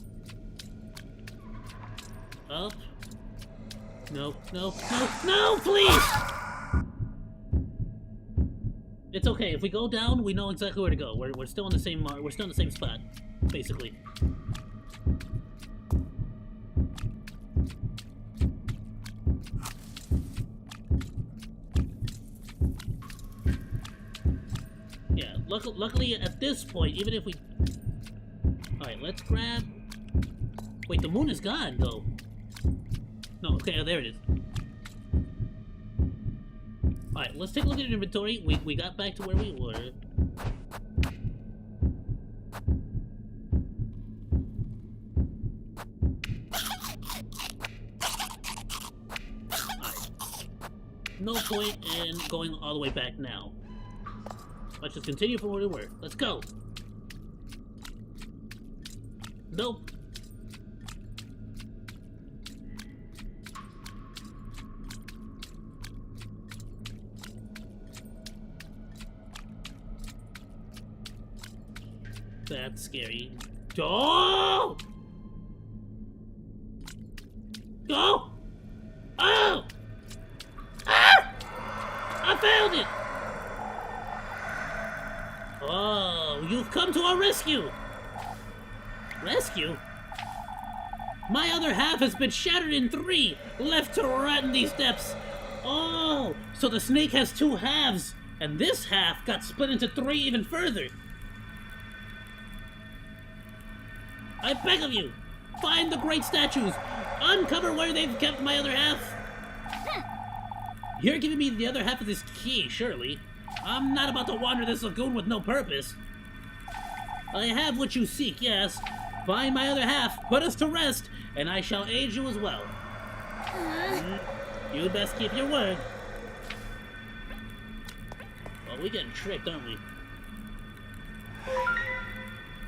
Up. Nope, nope, nope, no, please! It's okay. If we go down, we know exactly where to go. We're still in the same we're still in the same spot, basically. Yeah. Luckily, at this point, even if we. All right, let's grab. Wait, the moon is gone though. No. Okay. Oh, there it is. Alright, let's take a look at your inventory. We got back to where we were. Alright. No point in going all the way back now. Let's just continue from where we were. Let's go! Nope. That's scary. Oh! Go! Oh! Ah! I found it! Oh, you've come to our rescue! Rescue? My other half has been shattered in 3, left to rot in these depths. Oh, so the snake has 2 halves, and this half got split into 3 even further. I beg of you, find the great statues. Uncover where they've kept my other half. You're giving me the other half of this key, surely. I'm not about to wander this lagoon with no purpose. I have what you seek, yes. Find my other half, put us to rest, and I shall aid you as well. You best keep your word. Well, we getting tricked, aren't we?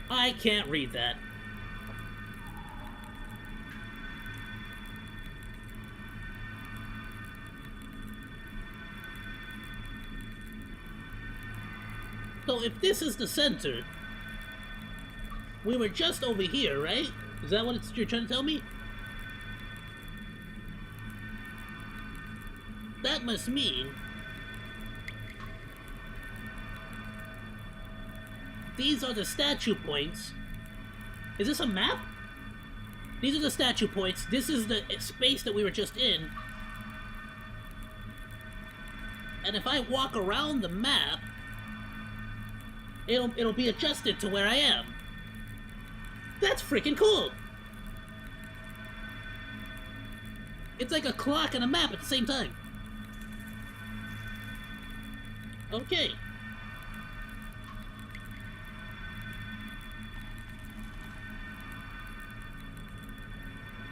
I can't read that. So if this is the center, we were just over here, right? Is that what you're trying to tell me? That must mean these are the statue points. Is this a map? These are the statue points. This is the space that we were just in. And if I walk around the map, it'll be adjusted to where I am. That's freaking cool! It's like a clock and a map at the same time. Okay.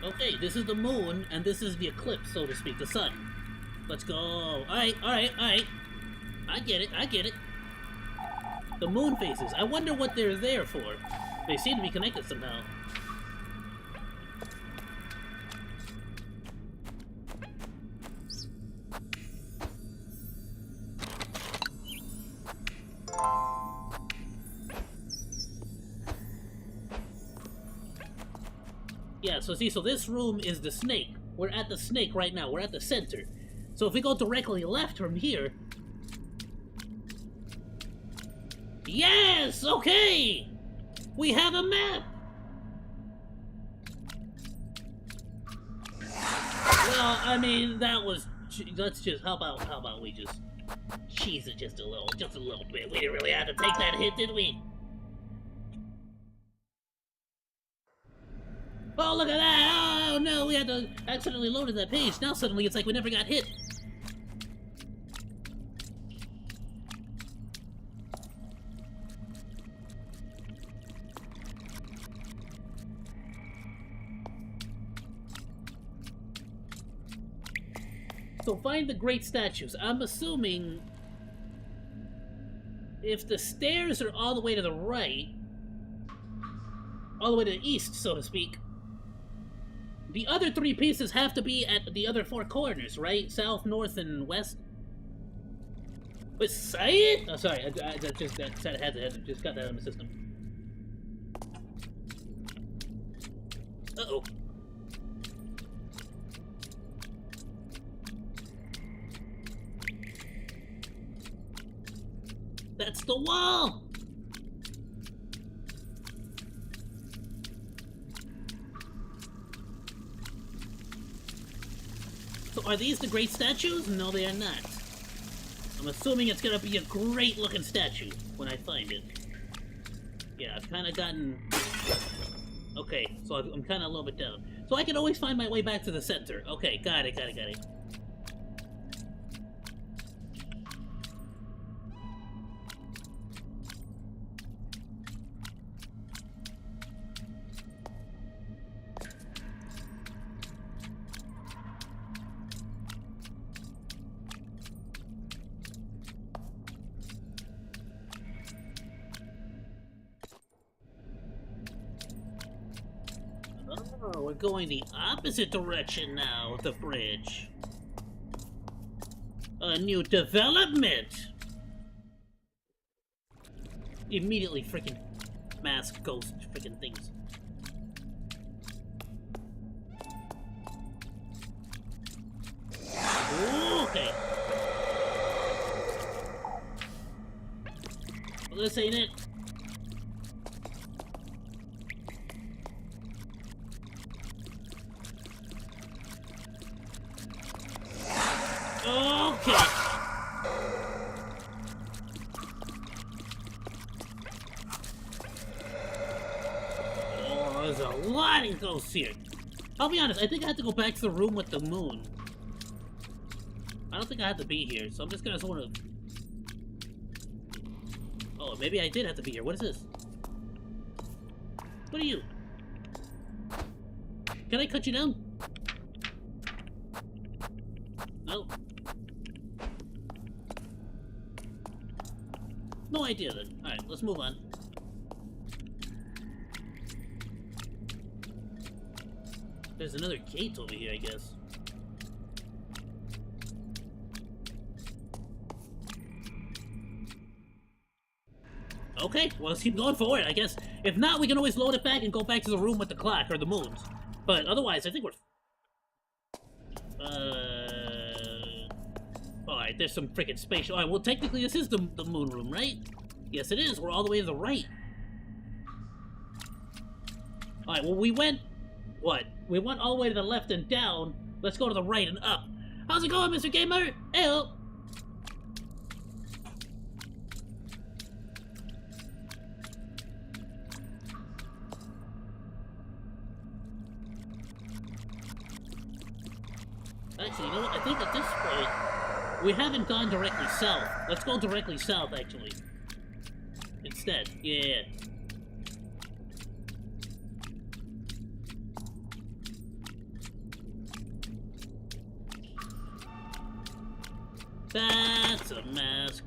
Okay, this is the moon, and this is the eclipse, so to speak, the sun. Let's go. Alright, alright, alright. I get it, I get it. The moon phases. I wonder what they're there for. They seem to be connected somehow. Yeah, so see, so this room is the snake. We're at the snake right now. We're at the center. So if we go directly left from here... Yes! Okay! We have a map! Well, I mean, that was... Let's just... How about we just... cheese it just a little bit. We didn't really have to take that hit, did we? Oh, look at that! Oh, no, we had to accidentally loaded that page. Now suddenly it's like we never got hit. So find the great statues. I'm assuming if the stairs are all the way to the right, all the way to the east, so to speak, the other three pieces have to be at the other four corners, right? South, north, and west. But say it? Oh, sorry, I just got that out of my system. Uh-oh. That's the wall! So are these the great statues? No, they are not. I'm assuming it's gonna be a great looking statue when I find it. Yeah, I've kind of gotten... Okay, so I'm kind of a little bit down. So I can always find my way back to the center. Okay, got it. Oh, we're going the opposite direction now with the bridge. A new development! Immediately freaking mask ghost freaking things. Okay. Well, this ain't it. Okay. Oh, there's a lot of ghosts here. I'll be honest, I think I have to go back to the room with the moon. I don't think I have to be here, so I'm just gonna sort of... Oh, maybe I did have to be here. What is this? What are you? Can I cut you down? No. No idea then. Alright, let's move on. There's another gate over here, I guess. Okay, well, let's keep going forward, I guess. If not, we can always load it back and go back to the room with the clock or the moons. But otherwise, I think we're... Alright, there's some freaking space. Alright, well, technically this is the moon room, right? Yes, it is. We're all the way to the right. Alright, well, we went... What? We went all the way to the left and down. Let's go to the right and up. How's it going, Mr. Gamer? Hey-oh! Actually, you know what? I think at this point, we haven't gone directly south. Let's go directly south, actually. Instead. Yeah. That's a mask.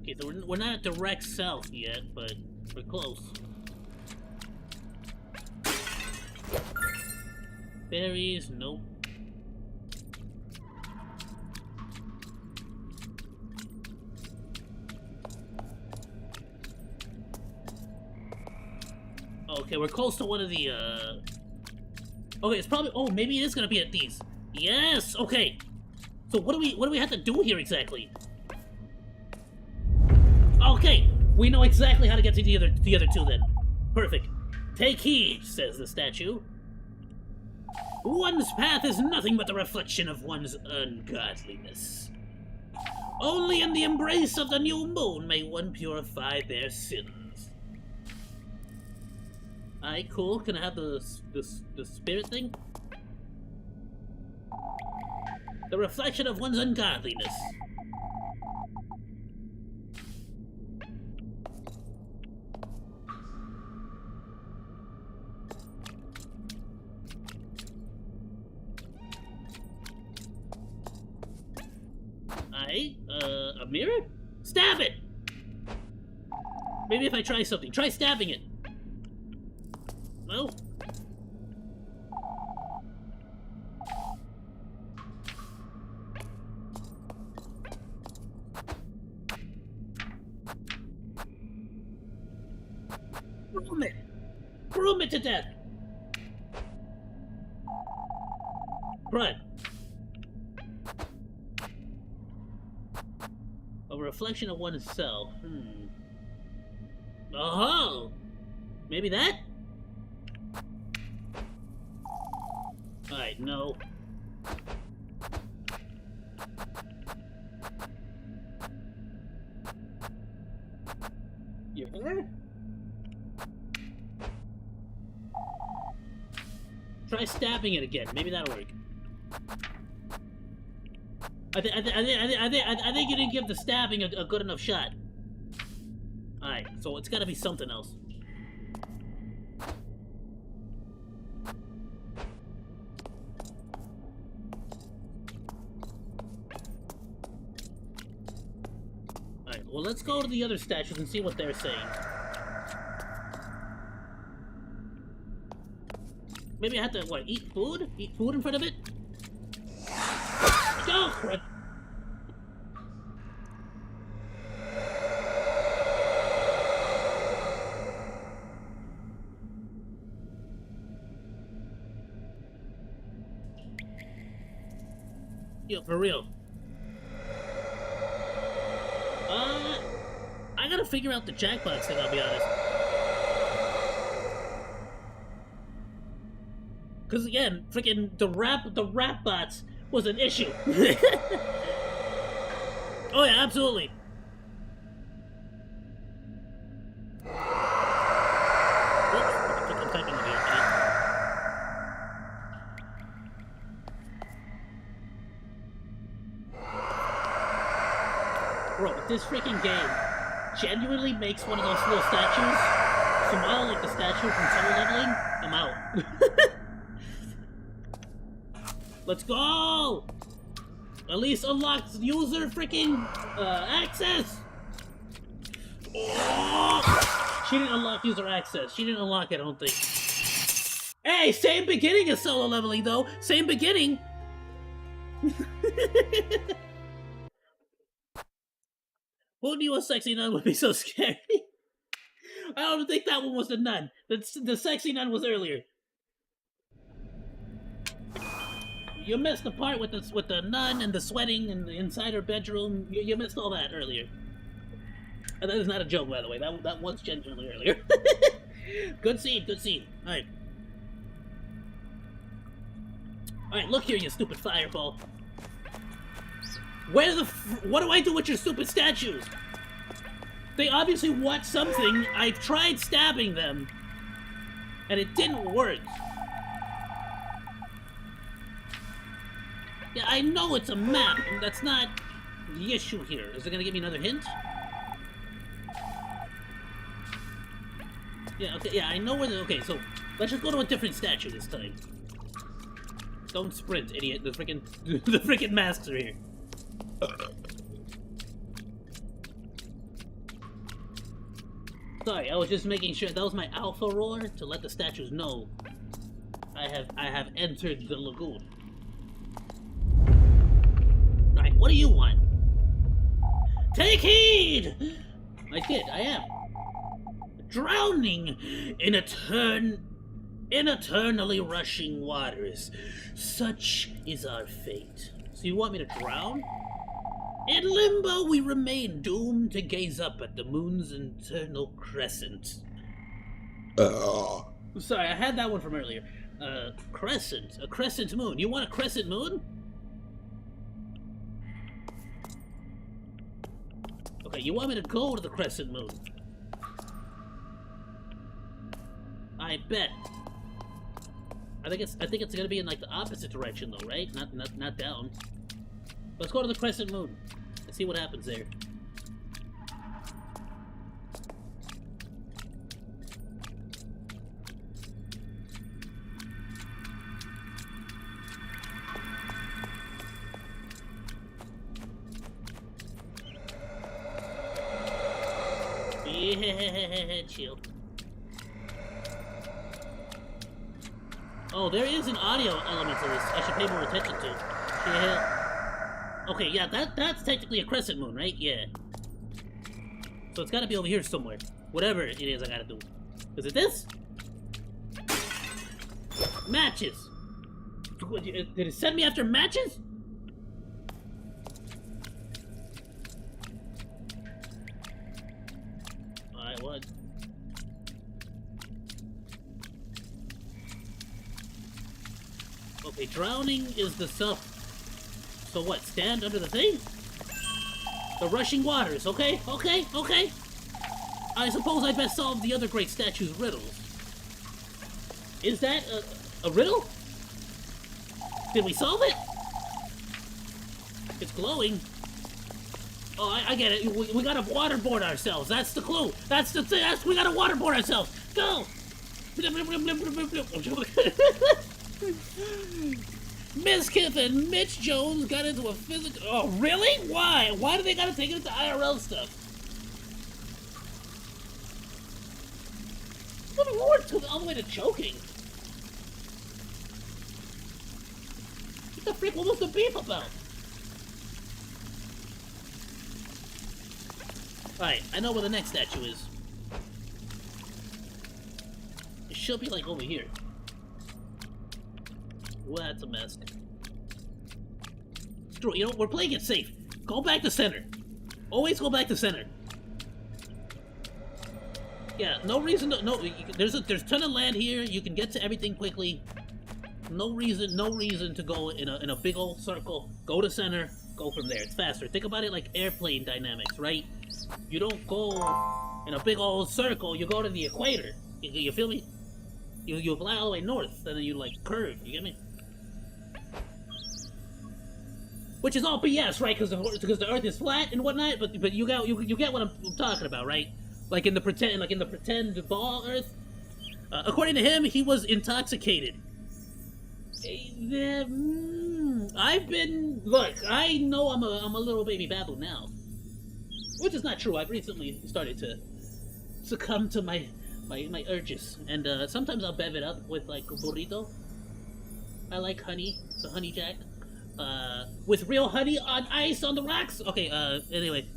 Okay, so we're not direct south yet, but we're close. Berries, nope. Okay, we're close to one of the, Okay, it's probably... Oh, maybe it is gonna be at these. Yes! Okay. So what do we have to do here exactly? Okay! We know exactly how to get to the other two then. Perfect. Take heed, says the statue. One's path is nothing but the reflection of one's ungodliness. Only in the embrace of the new moon may one purify their sins. Alright, cool. Can I have the spirit thing? The reflection of one's ungodliness. A mirror? Stab it! Maybe if I try something. Try stabbing it. No? Broom it! Broom it to death! Right. A reflection of oneself. Oh! Maybe that? Alright, no. Your hair? Try stabbing it again. Maybe that'll work. I think you didn't give the stabbing a good enough shot. Alright, so it's gotta be something else. Alright, well let's go to the other statues and see what they're saying. Maybe I have to, what, eat food? Eat food in front of it? Oh, crap. Yo, for real. I gotta figure out the jackpot thing, I'll be honest. Cause again, freaking the rap bots was an issue. Oh yeah, absolutely. I'm typing in here. Bro, if this freaking game genuinely makes one of those little statues smile like the statue from Solo Leveling, I'm out. Let's go! At least unlocks user freaking access! Oh! She didn't unlock user access. She didn't unlock it, I don't think. Hey, same beginning as Solo Leveling though! Same beginning! Who knew a sexy nun would be so scary? I don't think that one was the nun. The sexy nun was earlier. You missed the part with the nun and the sweating and inside her bedroom. You missed all that earlier. And that is not a joke, by the way. That was genuinely earlier. Good scene, good scene. Alright. Alright, look here, you stupid fireball. What do I do with your stupid statues? They obviously want something. I've tried stabbing them, and it didn't work. Yeah, I know it's a map, and that's not the issue here. Is it gonna give me another hint? Yeah, okay, yeah, I know where the... Okay, so, let's just go to a different statue this time. Don't sprint, idiot. The freaking masks are here. Sorry, I was just making sure. That was my alpha roar to let the statues know I have entered the lagoon. Alright, what do you want? Take heed! I did, I am. drowning in eternally rushing waters. Such is our fate. So you want me to drown? In limbo, we remain doomed to gaze up at the moon's eternal crescent. Sorry, I had that one from earlier. Crescent. A crescent moon. You want a crescent moon? Okay, you want me to go to the crescent moon? I bet. I think it's gonna be in like the opposite direction though, right? Not down. Let's go to the crescent moon and see what happens there. Yeah, chill. Oh, there is an audio element to this. I should pay more attention to. Yeah. Okay, yeah, that's technically a crescent moon, right? Yeah. So it's gotta be over here somewhere. Whatever it is I gotta do. Is it this? Matches! Did it send me after matches? Alright, what? Okay, drowning is the self. So what? Stand under the thing? The rushing waters. Okay, okay, okay. I suppose I best solve the other great statue's riddles. Is that a riddle? Did we solve it? It's glowing. Oh, I get it. We gotta waterboard ourselves. That's the clue. That's the thing. We gotta waterboard ourselves. Go! Miss Kith and Mitch Jones got into a physical... Oh, really? Why? Why do they gotta take it into IRL stuff? What Lord took all the way to choking? What the freak? What was the beef about? Alright, I know where the next statue is. It should be like over here. Well, that's a mess. Screw it, you know, we're playing it safe. Go back to center. Always go back to center. Yeah, no reason to, there's a ton of land here. You can get to everything quickly. No reason to go in a big old circle. Go to center, go from there. It's faster. Think about it like airplane dynamics, right? You don't go in a big old circle, you go to the equator. You feel me? You fly all the way north, and then you like curve, you get me? Which is all BS, right? Because the Earth is flat and whatnot. But you get what I'm talking about, right? Like in the pretend ball Earth. According to him, he was intoxicated. Look. I know I'm a little baby baboon now, which is not true. I've recently started to succumb to my urges, and sometimes I'll bev it up with like a burrito. I like honey, the honey jack. With real honey on ice on the rocks. Okay. Anyway,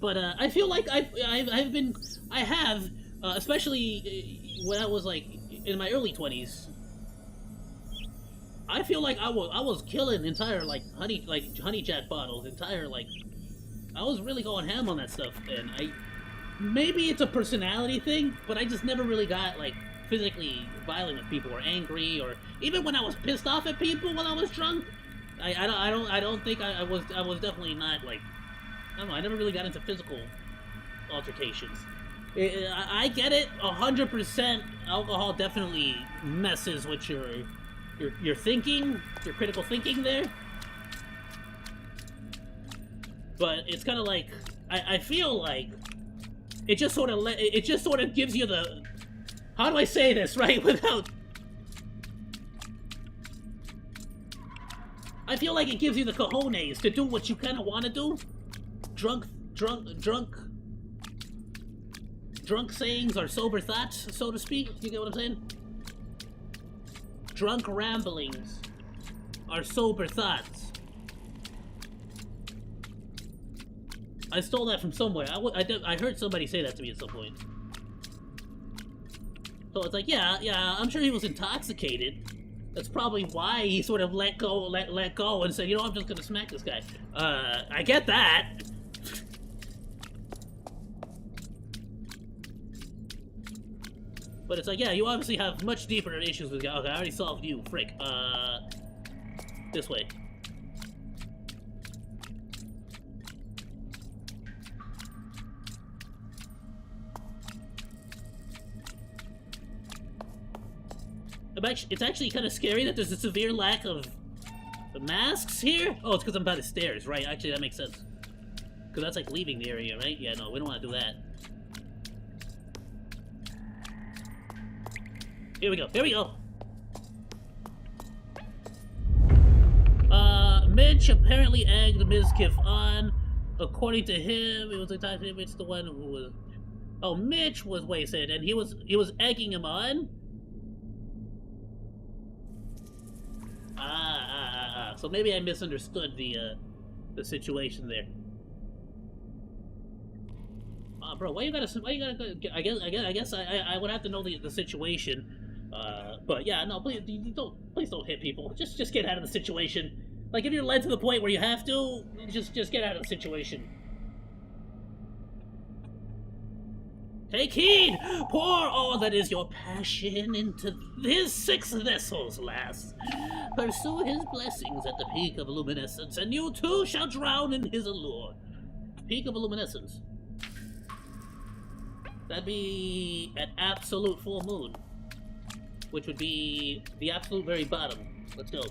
but I feel like I have, especially when I was like in my early 20s. I feel like I was killing entire like honey jack bottles. I was really going ham on that stuff, and maybe it's a personality thing, but I just never really got like physically violent with people or angry, or even when I was pissed off at people when I was drunk. I don't think I was definitely not like, I don't know, I never really got into physical altercations. I get it, 100%. Alcohol definitely messes with your thinking, your critical thinking there. But it's kind of like, I feel like it just sort of gives you the, how do I say this right without... I feel like it gives you the cojones to do what you kind of want to do. Drunk sayings or sober thoughts, so to speak. You get what I'm saying? Drunk ramblings are sober thoughts. I stole that from somewhere. I heard somebody say that to me at some point. So it's like, yeah, I'm sure he was intoxicated. That's probably why he sort of let go and said, you know, I'm just gonna smack this guy. I get that. But it's like, yeah, you obviously have much deeper issues with guy. Okay, I already solved you, frick. This way. It's actually kind of scary that there's a severe lack of masks here. Oh, it's because I'm by the stairs, right? Actually, that makes sense. Because that's like leaving the area, right? Yeah, no, we don't want to do that. Here we go. Here we go. Mitch apparently egged Mizkif on. According to him, it was the time it's the one who was. Oh, Mitch was wasted, and he was egging him on. So maybe I misunderstood the situation there. Bro, why you gotta I guess I would have to know the situation. But yeah, no, please don't hit people. Just get out of the situation. Like, if you're led to the point where you have to, just get out of the situation. Take heed! Pour all that is your passion into his 6 vessels, lass. Pursue his blessings at the peak of luminescence, and you too shall drown in his allure. Peak of luminescence. That'd be an absolute full moon. Which would be the absolute very bottom. Let's go.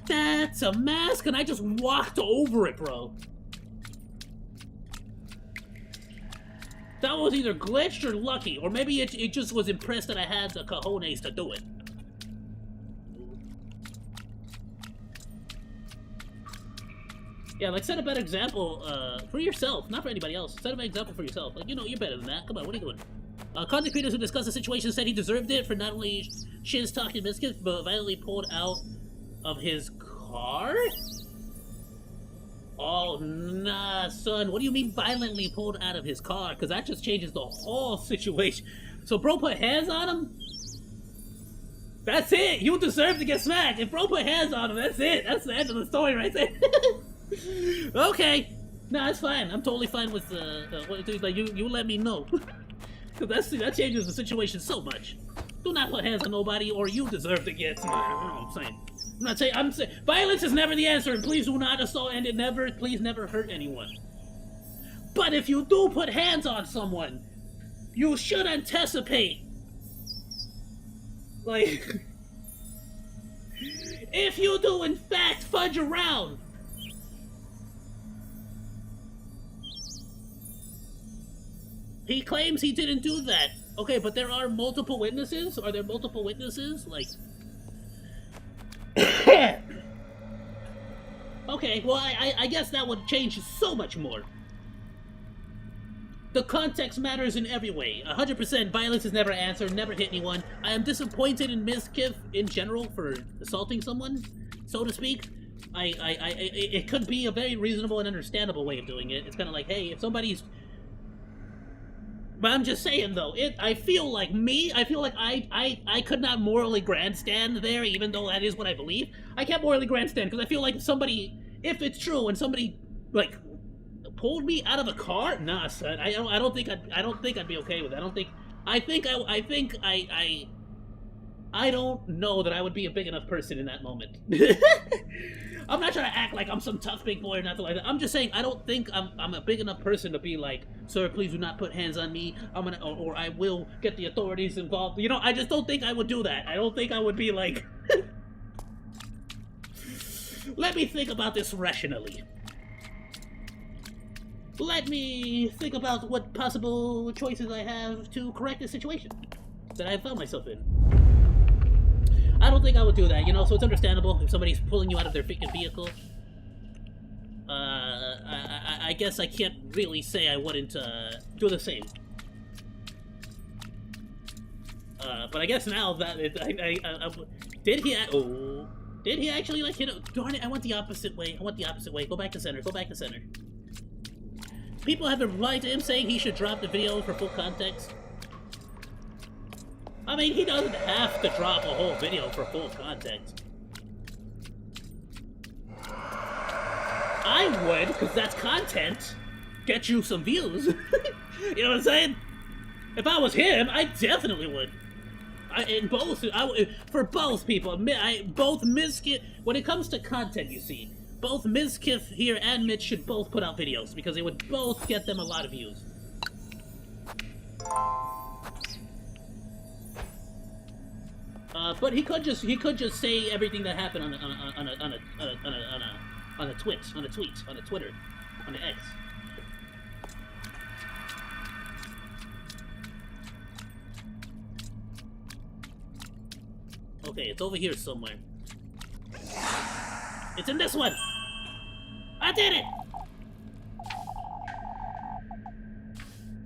That's a mask, and I just walked over it, bro. That was either glitched or lucky, or maybe it just was impressed that I had the cojones to do it. Yeah, like, set a better example for yourself, not for anybody else. Set a better example for yourself. Like, you know, you're better than that. Come on, what are you doing? Content creators who discussed the situation said he deserved it for not only shiz talking biscuits, but violently pulled out of his car? Oh, nah, son. What do you mean violently pulled out of his car? Because that just changes the whole situation. So bro put hands on him? That's it. You deserve to get smacked. If bro put hands on him, that's it. That's the end of the story right there. Okay. Nah, that's fine. I'm totally fine with like, you let me know. Because that changes the situation so much. Do not put hands on nobody, or you deserve to get smacked. I don't know what I'm saying. I'm saying violence is never the answer, and please do not assault, and please never hurt anyone. But if you do put hands on someone, you should anticipate. Like, if you do in fact fudge around, he claims he didn't do that. Okay, but there are multiple witnesses? Are there multiple witnesses? Like... Okay, well, I guess that would change so much more. The context matters in every way. 100% violence is never answered, never hit anyone. I am disappointed in Mizkif in general for assaulting someone, so to speak. It could be a very reasonable and understandable way of doing it. It's kind of like, hey, if somebody's... But I'm just saying, though, I feel like I could not morally grandstand there, even though that is what I believe. I can't morally grandstand, because I feel like if it's true, and somebody, like, pulled me out of a car, nah, son, I don't think I'd be okay with it. I don't know that I would be a big enough person in that moment. I'm not trying to act like I'm some tough big boy or nothing like that. I'm just saying I don't think I'm a big enough person to be like, sir, please do not put hands on me. Or I will get the authorities involved. You know, I just don't think I would do that. I don't think I would be like, let me think about this rationally. Let me think about what possible choices I have to correct the situation that I found myself in. I don't think I would do that, you know, so it's understandable if somebody's pulling you out of their freaking vehicle. I guess I can't really say I wouldn't do the same. But I guess now that did he actually like hit it? Darn it! I went the opposite way. Go back to center. people have replied to him saying he should drop the video for full context. I mean, he doesn't have to drop a whole video for full context. I would, because that's content. Get you some views. You know what I'm saying? If I was him, I definitely would. For both people, both Mizkif, when it comes to content, you see, both Mizkif here and Mitch should both put out videos because they would both get them a lot of views. But he could just say everything that happened on a tweet, on Twitter, on the X. Okay, it's over here somewhere. It's in this one! I did it!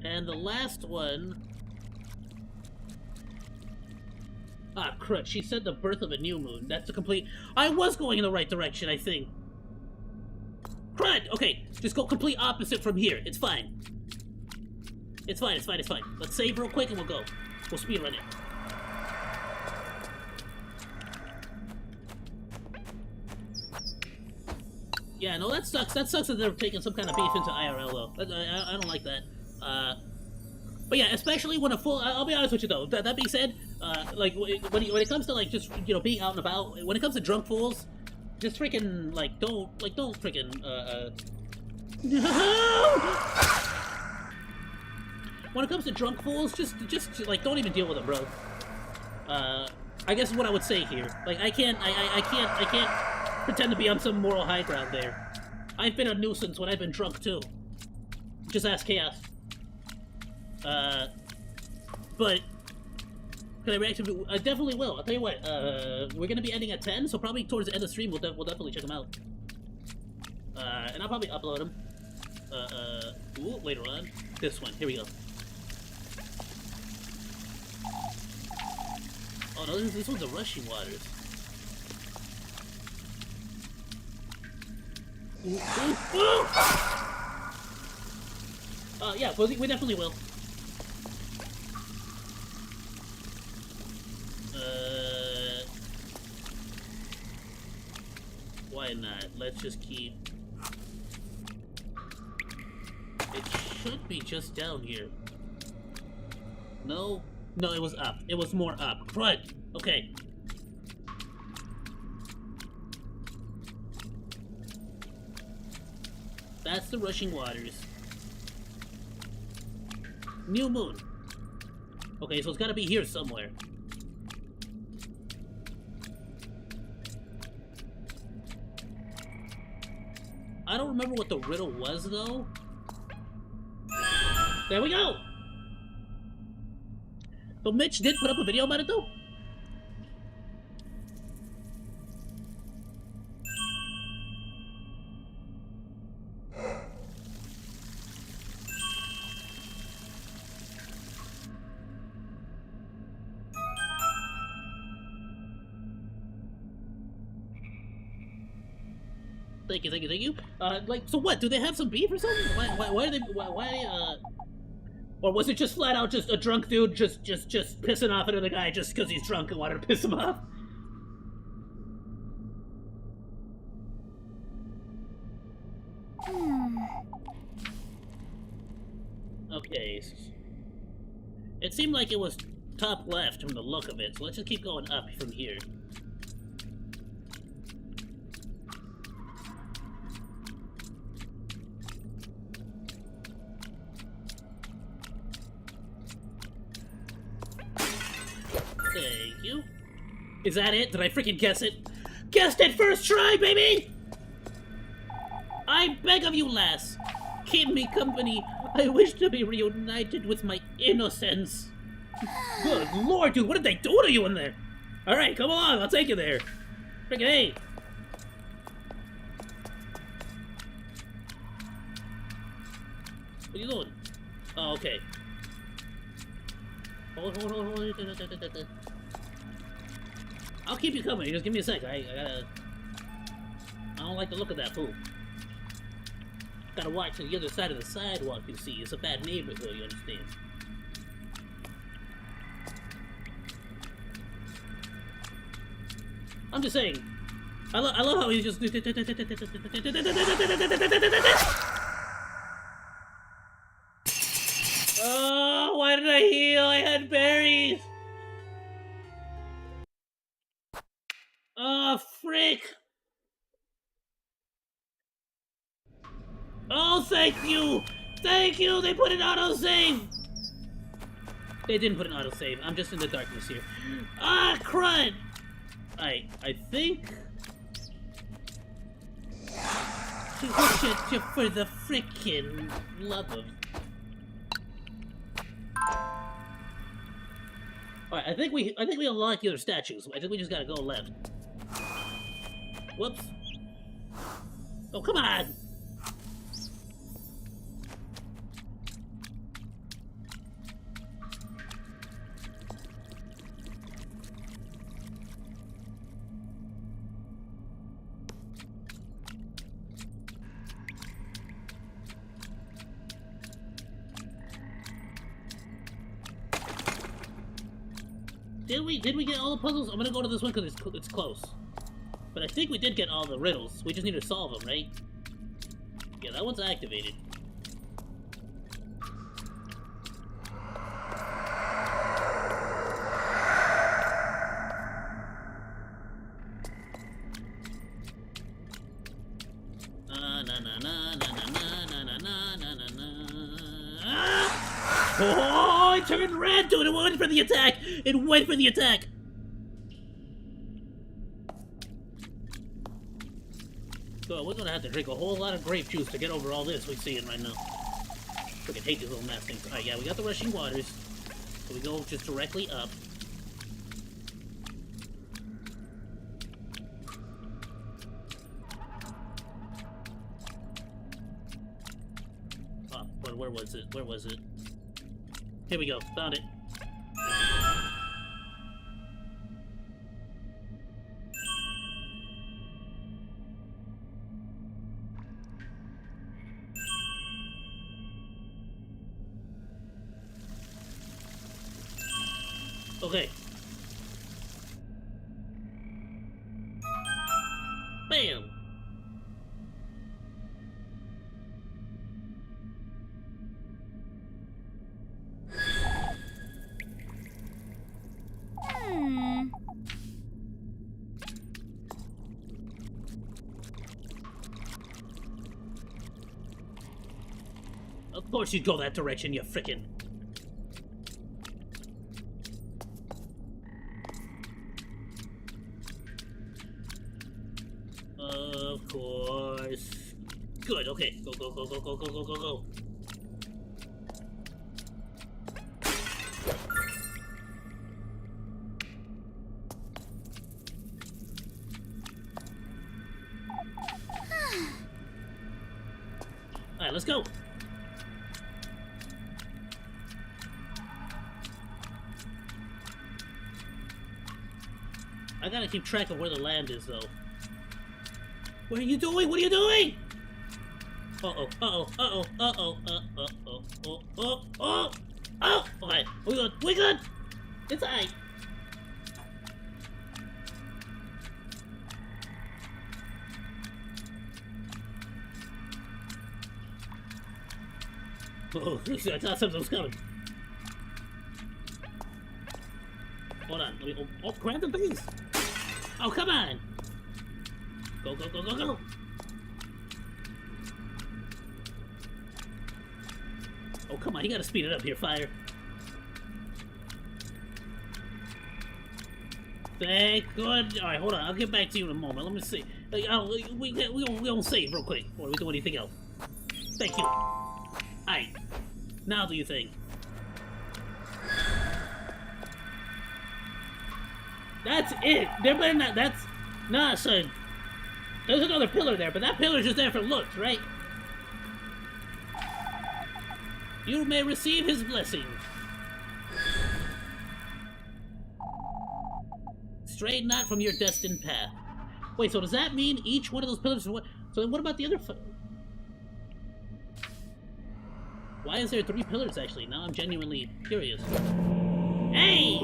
And the last one... Ah, crud. She said the birth of a new moon. That's a complete... I was going in the right direction, I think. Crud! Okay, just go complete opposite from here. It's fine. It's fine. Let's save real quick and we'll go. We'll speedrun it. Yeah, no, that sucks. That sucks that they're taking some kind of beef into IRL, though. I don't like that. But yeah, especially when a full... I'll be honest with you, though. That being said, like, when it comes to, like, just, you know, being out and about, when it comes to drunk fools, just freaking, like, don't freaking, When it comes to drunk fools, just, like, don't even deal with them, bro. I guess what I would say here. Like, I can't pretend to be on some moral high ground there. I've been a nuisance when I've been drunk, too. Just ask Chaos. But... Can I react to... I definitely will. I'll tell you what, we're gonna be ending at 10, so probably towards the end of the stream we'll definitely check them out. And I'll probably upload them. Later on. This one. Here we go. Oh no, this one's the Rushing Waters. Yeah, we definitely will. Why not? Let's just keep... It should be just down here. No? No, it was up. It was more up. Right. Okay. That's the Rushing Waters. New moon. Okay, so it's gotta be here somewhere. I don't remember what the riddle was, though. There we go! So Mitch did put up a video about it, though? Thank you. Like, so what? Do they have some beef or something? Why are they? Or was it just flat out just a drunk dude just pissing off another guy just because he's drunk and wanted to piss him off? Okay. It seemed like it was top left from the look of it, so let's just keep going up from here. Thank you. Is that it? Did I freaking guess it? Guessed it first try, baby! I beg of you, lass. Keep me company. I wish to be reunited with my innocence. Good lord, dude, what did they do to you in there? Alright, come along, I'll take you there. Freaking hey. What are you doing? Oh, okay. Hold. I'll keep you company. Just give me a sec. I don't like the look of that fool. Gotta watch to the other side of the sidewalk, you see. It's a bad neighborhood, you understand? I'm just saying. I love how he's just... Oh, why did I heal? I had berries! Oh, frick! Oh, thank you! Thank you! They put an autosave! They didn't put an autosave. I'm just in the darkness here. Ah, crud! I think... For the frickin' love of... Alright, I think we unlocked the other statues. I think we just gotta go left. Whoops. Oh, come on! Did we get all the puzzles? I'm gonna go to this one because it's close. But I think we did get all the riddles. We just need to solve them, right? Yeah, that one's activated. Oh, it turned red, dude! It went for the attack! It went for the attack! So we're gonna have to drink a whole lot of grape juice to get over all this we're seeing right now. Freaking hate these little math things. Alright, yeah, we got the rushing waters. So we go just directly up. Oh, but where was it? Where was it? Here we go. Found it. Okay. Bam! Of course you'd go that direction, you frickin'... Of course. Good, okay. Go, go, go, go, go, go, go, go, go. Alright, let's go. I gotta keep track of where the land is, though. What are you doing? What are you doing? Uh-oh, uh-oh, uh-oh, uh-oh, uh-oh, oh, oh, okay, we good, we good! It's alright. Oh, I thought something was coming. Hold on, let me, oh, grab the base! Oh, come on! Go, go, go, go, go! Oh, come on, you gotta speed it up here, Fire. Thank God. Alright, hold on, I'll get back to you in a moment. Let me see. We don't save real quick before we do anything else. Thank you. Alright. Now do you think? That's it! There better not, that's... Nah, son. There's another pillar there, but that pillar's just there for looks, right? You may receive his blessing. Stray not from your destined path. Wait, so does that mean each one of those pillars is what? So then what about the other... Why is there 3 pillars, actually? Now I'm genuinely curious. Hey!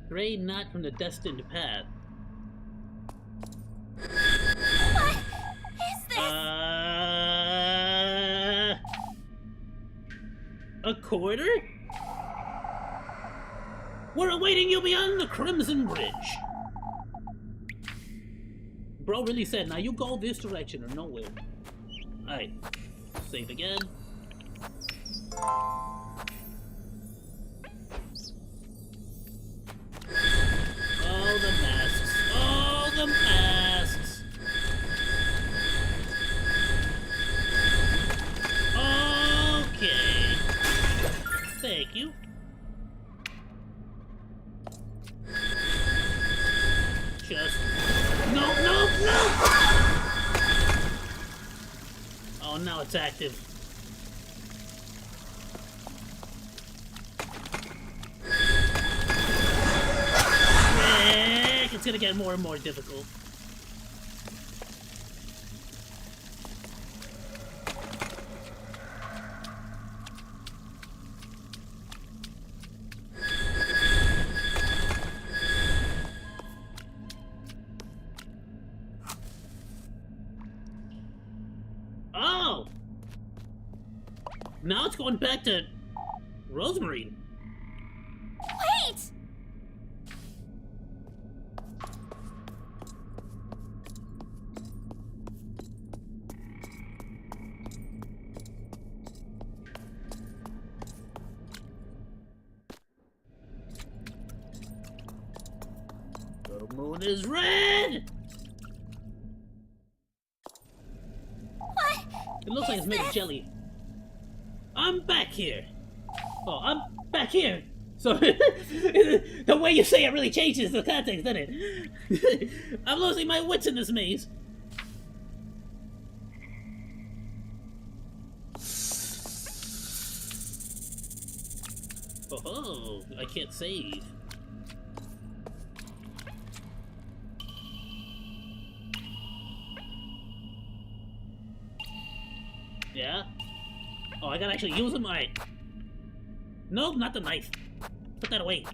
Gray knot from the destined path. What is this? A quarter? We're awaiting you beyond the Crimson Bridge. Bro really said, now you go this direction or nowhere. Alright. Save again. Oh, the masks. Oh, the masks. Okay. Thank you. Just... No! Oh, now it's active. It's gonna get more and more difficult. Oh! Now it's going back to Rosemary. Wait! The moon is red! What? It looks like it's made of jelly. I'm back here. Oh, I'm back here. So, the way you say it really changes the context, doesn't it? I'm losing my wits in this maze. Oh, I can't save. Yeah? Oh, I gotta actually use them? Alright. Nope, not the knife. Put that away.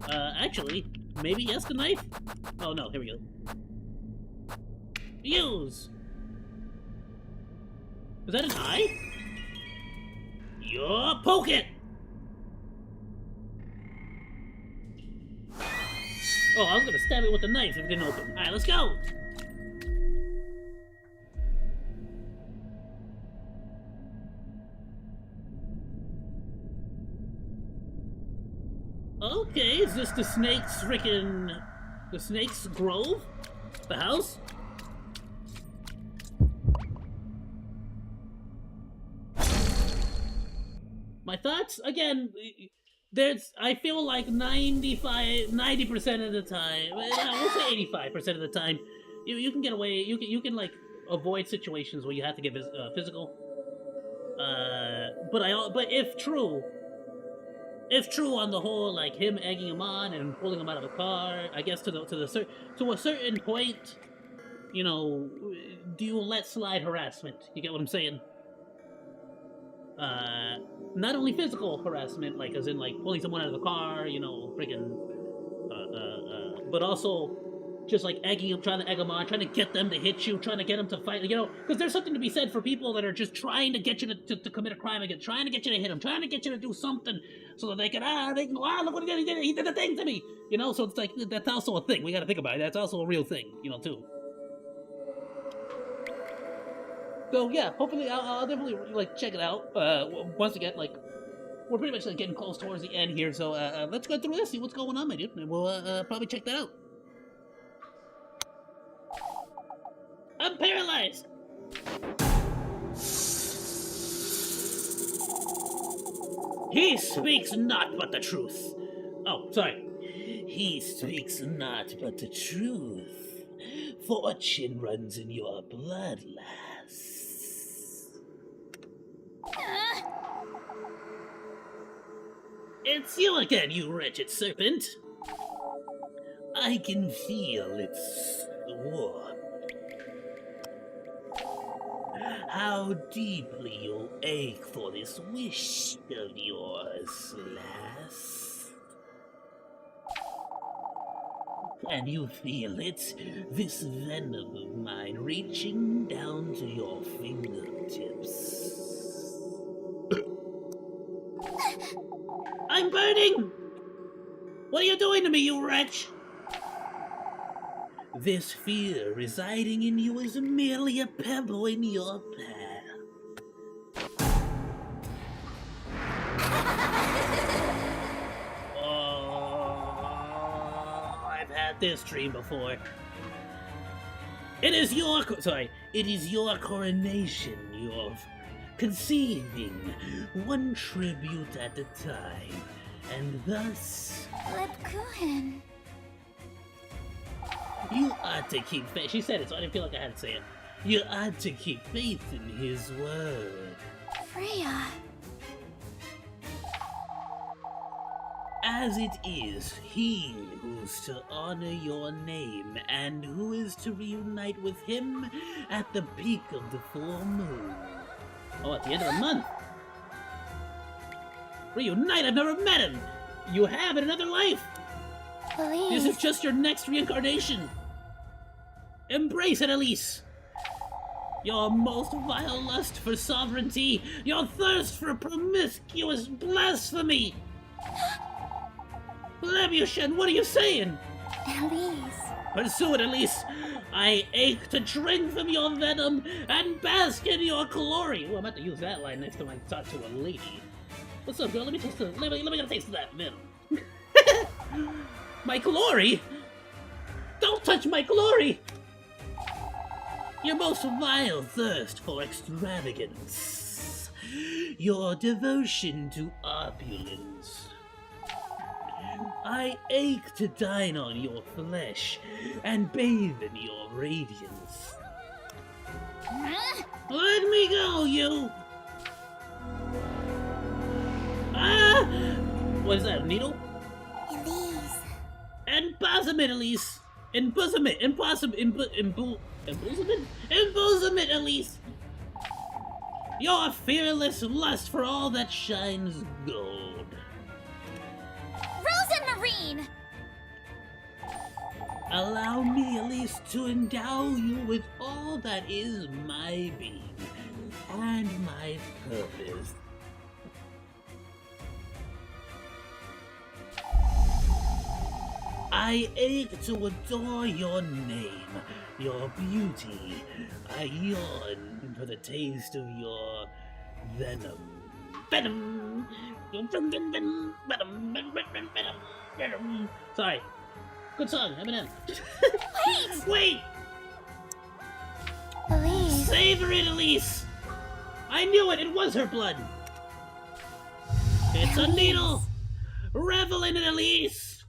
Actually, maybe yes, the knife? Oh no, here we go. Use! Is that an eye? You're poke it! Oh, I was gonna stab it with the knife if it didn't open. Alright, let's go! Okay, is this the snake's the snake's grove? The house? My thoughts? Again, I feel like 90% of the time, we'll say 85% of the time, you can get away, you can like avoid situations where you have to get physical. But if true on the whole, like him egging him on and pulling him out of the car, I guess to a certain point, you know, do you let slide harassment? You get what I'm saying? Not only physical harassment, like as in like pulling someone out of the car, you know, freaking, but also just like egging them, trying to egg them on, trying to get them to hit you, trying to get them to fight, you know, because there's something to be said for people that are just trying to get you to commit a crime again, trying to get you to hit them, trying to get you to do something so that they can go, look what he did, he did the thing to me, you know. So it's like that's also a thing we got to think about it. That's also a real thing, you know, too. So yeah, hopefully I'll definitely like check it out. Once again, like we're pretty much like getting close towards the end here, so let's go through this, see what's going on, my dude, and we'll probably check that out. I'm paralyzed. He speaks not but the truth. Oh, sorry. He speaks not but the truth. Fortune runs in your blood, lass. It's you again, you wretched serpent. I can feel its warmth. How deeply you ache for this wish of yours, lass. Can you feel it? This venom of mine reaching down to your fingertips. I'm burning! What are you doing to me, you wretch? This fear residing in you is merely a pebble in your path. Oh, I've had this dream before. It is your coronation you're conceiving, one tribute at a time, and thus Lebkuchen. you ought to keep faith. She said it, so I didn't feel like I had to say it. You ought to keep faith in his word. Freya. As it is he who's to honor your name and who is to reunite with him at the peak of the full moon. Oh, at the end of the month. Reunite? I've never met him. You have in another life. Please. This is just your next reincarnation. Embrace it, Elise. Your most vile lust for sovereignty, your thirst for promiscuous blasphemy. Lebution, what are you saying? Elise. Pursue it, Elise. I ache to drink from your venom and bask in your glory. Oh, I'm about to use that line next time I talk to a lady. What's up, girl? Let me taste let me get a taste of that venom. My glory? Don't touch my glory! Your most vile thirst for extravagance. Your devotion to opulence. I ache to dine on your flesh and bathe in your radiance. Huh? Let me go, you! Ah! What is that, a needle? Elise. Embosom it, Elise! Embosom it! Embosom it, Elise! Your fearless lust for all that shines gold. Rosemarine. Allow me, Elise, to endow you with all that is my being and my purpose. I ache to adore your name, your beauty. I yearn for the taste of your venom. Venom! Venom! Venom! Sorry. Good song, Eminem. Wait! Wait! Elise. Savor it, Elise! I knew it! It was her blood! It's a needle! Revel in it, Elise!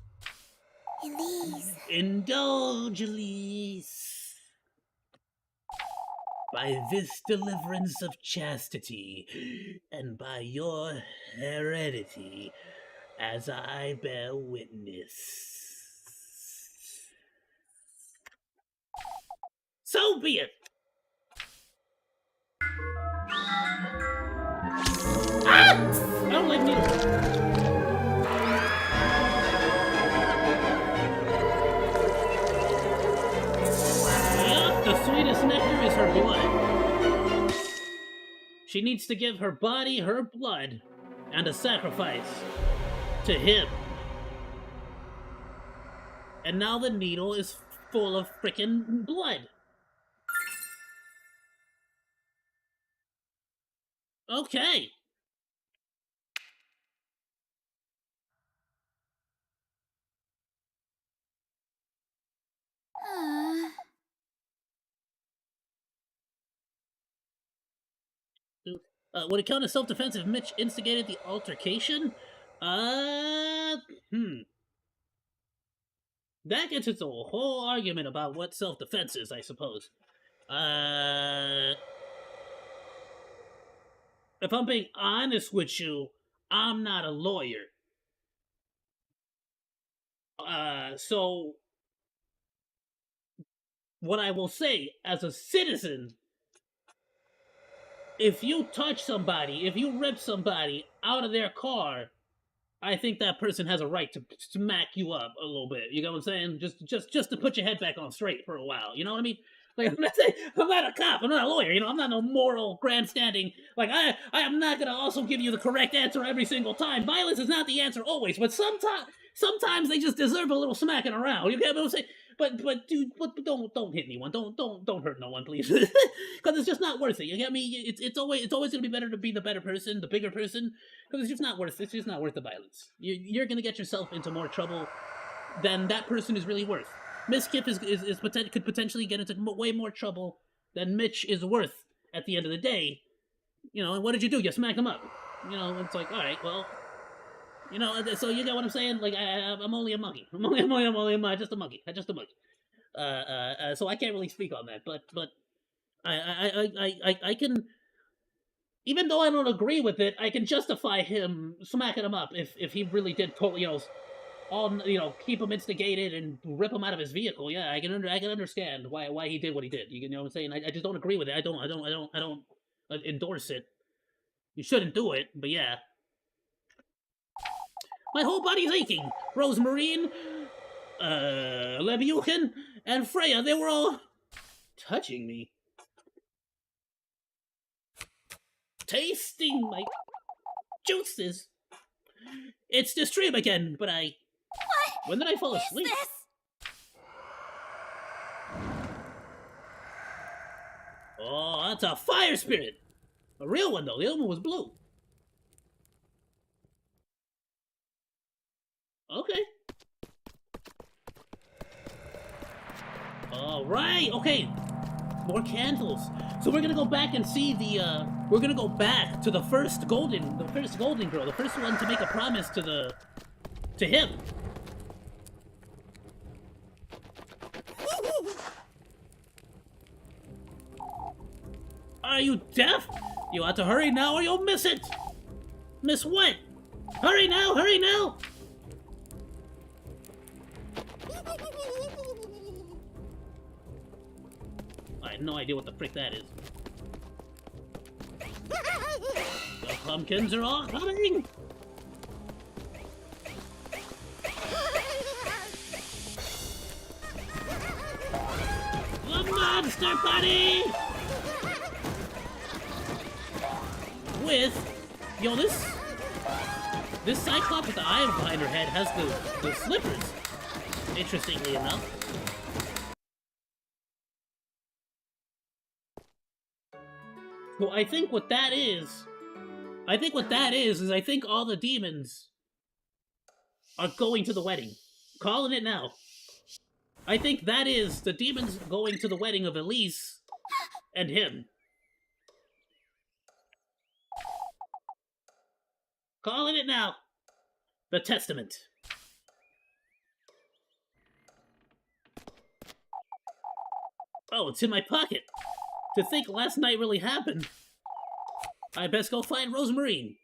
Elise. Indulge, Elise. By this deliverance of chastity, and by your heredity, as I bear witness. So be it! Ah! I don't like needles. The sweetest nectar is her blood. She needs to give her body her blood and a sacrifice to him. And now the needle is full of frickin' blood. Okay. Would it count as self-defense if Mitch instigated the altercation? That gets into a whole argument about what self-defense is, I suppose. If I'm being honest with you, I'm not a lawyer. So what I will say as a citizen, if you touch somebody, if you rip somebody out of their car, I think that person has a right to smack you up a little bit. You know what I'm saying? Just to put your head back on straight for a while. You know what I mean? Like, I'm not saying, I'm not a cop. I'm not a lawyer. You know, I'm not no moral grandstanding. Like, I am not gonna also give you the correct answer every single time. Violence is not the answer always, but sometimes they just deserve a little smacking around. You get what I'm saying? But dude, but don't hit anyone. Don't hurt no one, please. Because it's just not worth it. You get me? It's always gonna be better to be the better person, the bigger person. Because it's just not worth. It's just not worth the violence. You're gonna get yourself into more trouble than that person is really worth. Miss Kip could potentially get into way more trouble than Mitch is worth at the end of the day. You know, and what did you do? You smacked him up. You know, it's like, all right, well, you know, so you get what I'm saying? Like, I'm only a monkey. I'm just a monkey. I'm just a monkey. So I can't really speak on that, but I can, even though I don't agree with it, I can justify him smacking him up if he really did, you know, keep him instigated and rip him out of his vehicle. Yeah, I can understand why he did what he did. You know what I'm saying? I just don't agree with it. I don't endorse it. You shouldn't do it, but yeah. My whole body's aching. Rosemarine, Lebuchen, and Freya, they were all touching me. Tasting my juices. It's the stream again, but What? when did I fall asleep? Is this? Oh, that's a fire spirit. A real one, though. The other one was blue. Okay. Alright, okay. More candles. So we're gonna go back and see the, we're gonna go back to the first golden girl, the first one to make a promise to him. Are you deaf? You ought to hurry now or you'll miss it! Miss what? Hurry now! Hurry now! I have no idea what the frick that is. The pumpkins are all coming! The monster party! With, yo, this Cyclops with the eye behind her head has the slippers. Interestingly enough. Well, I think what that is I think all the demons are going to the wedding. Calling it now. I think that is the demons going to the wedding of Elise and him. Calling it now. The Testament. Oh, it's in my pocket. To think last night really happened. I best go find Rosemarine.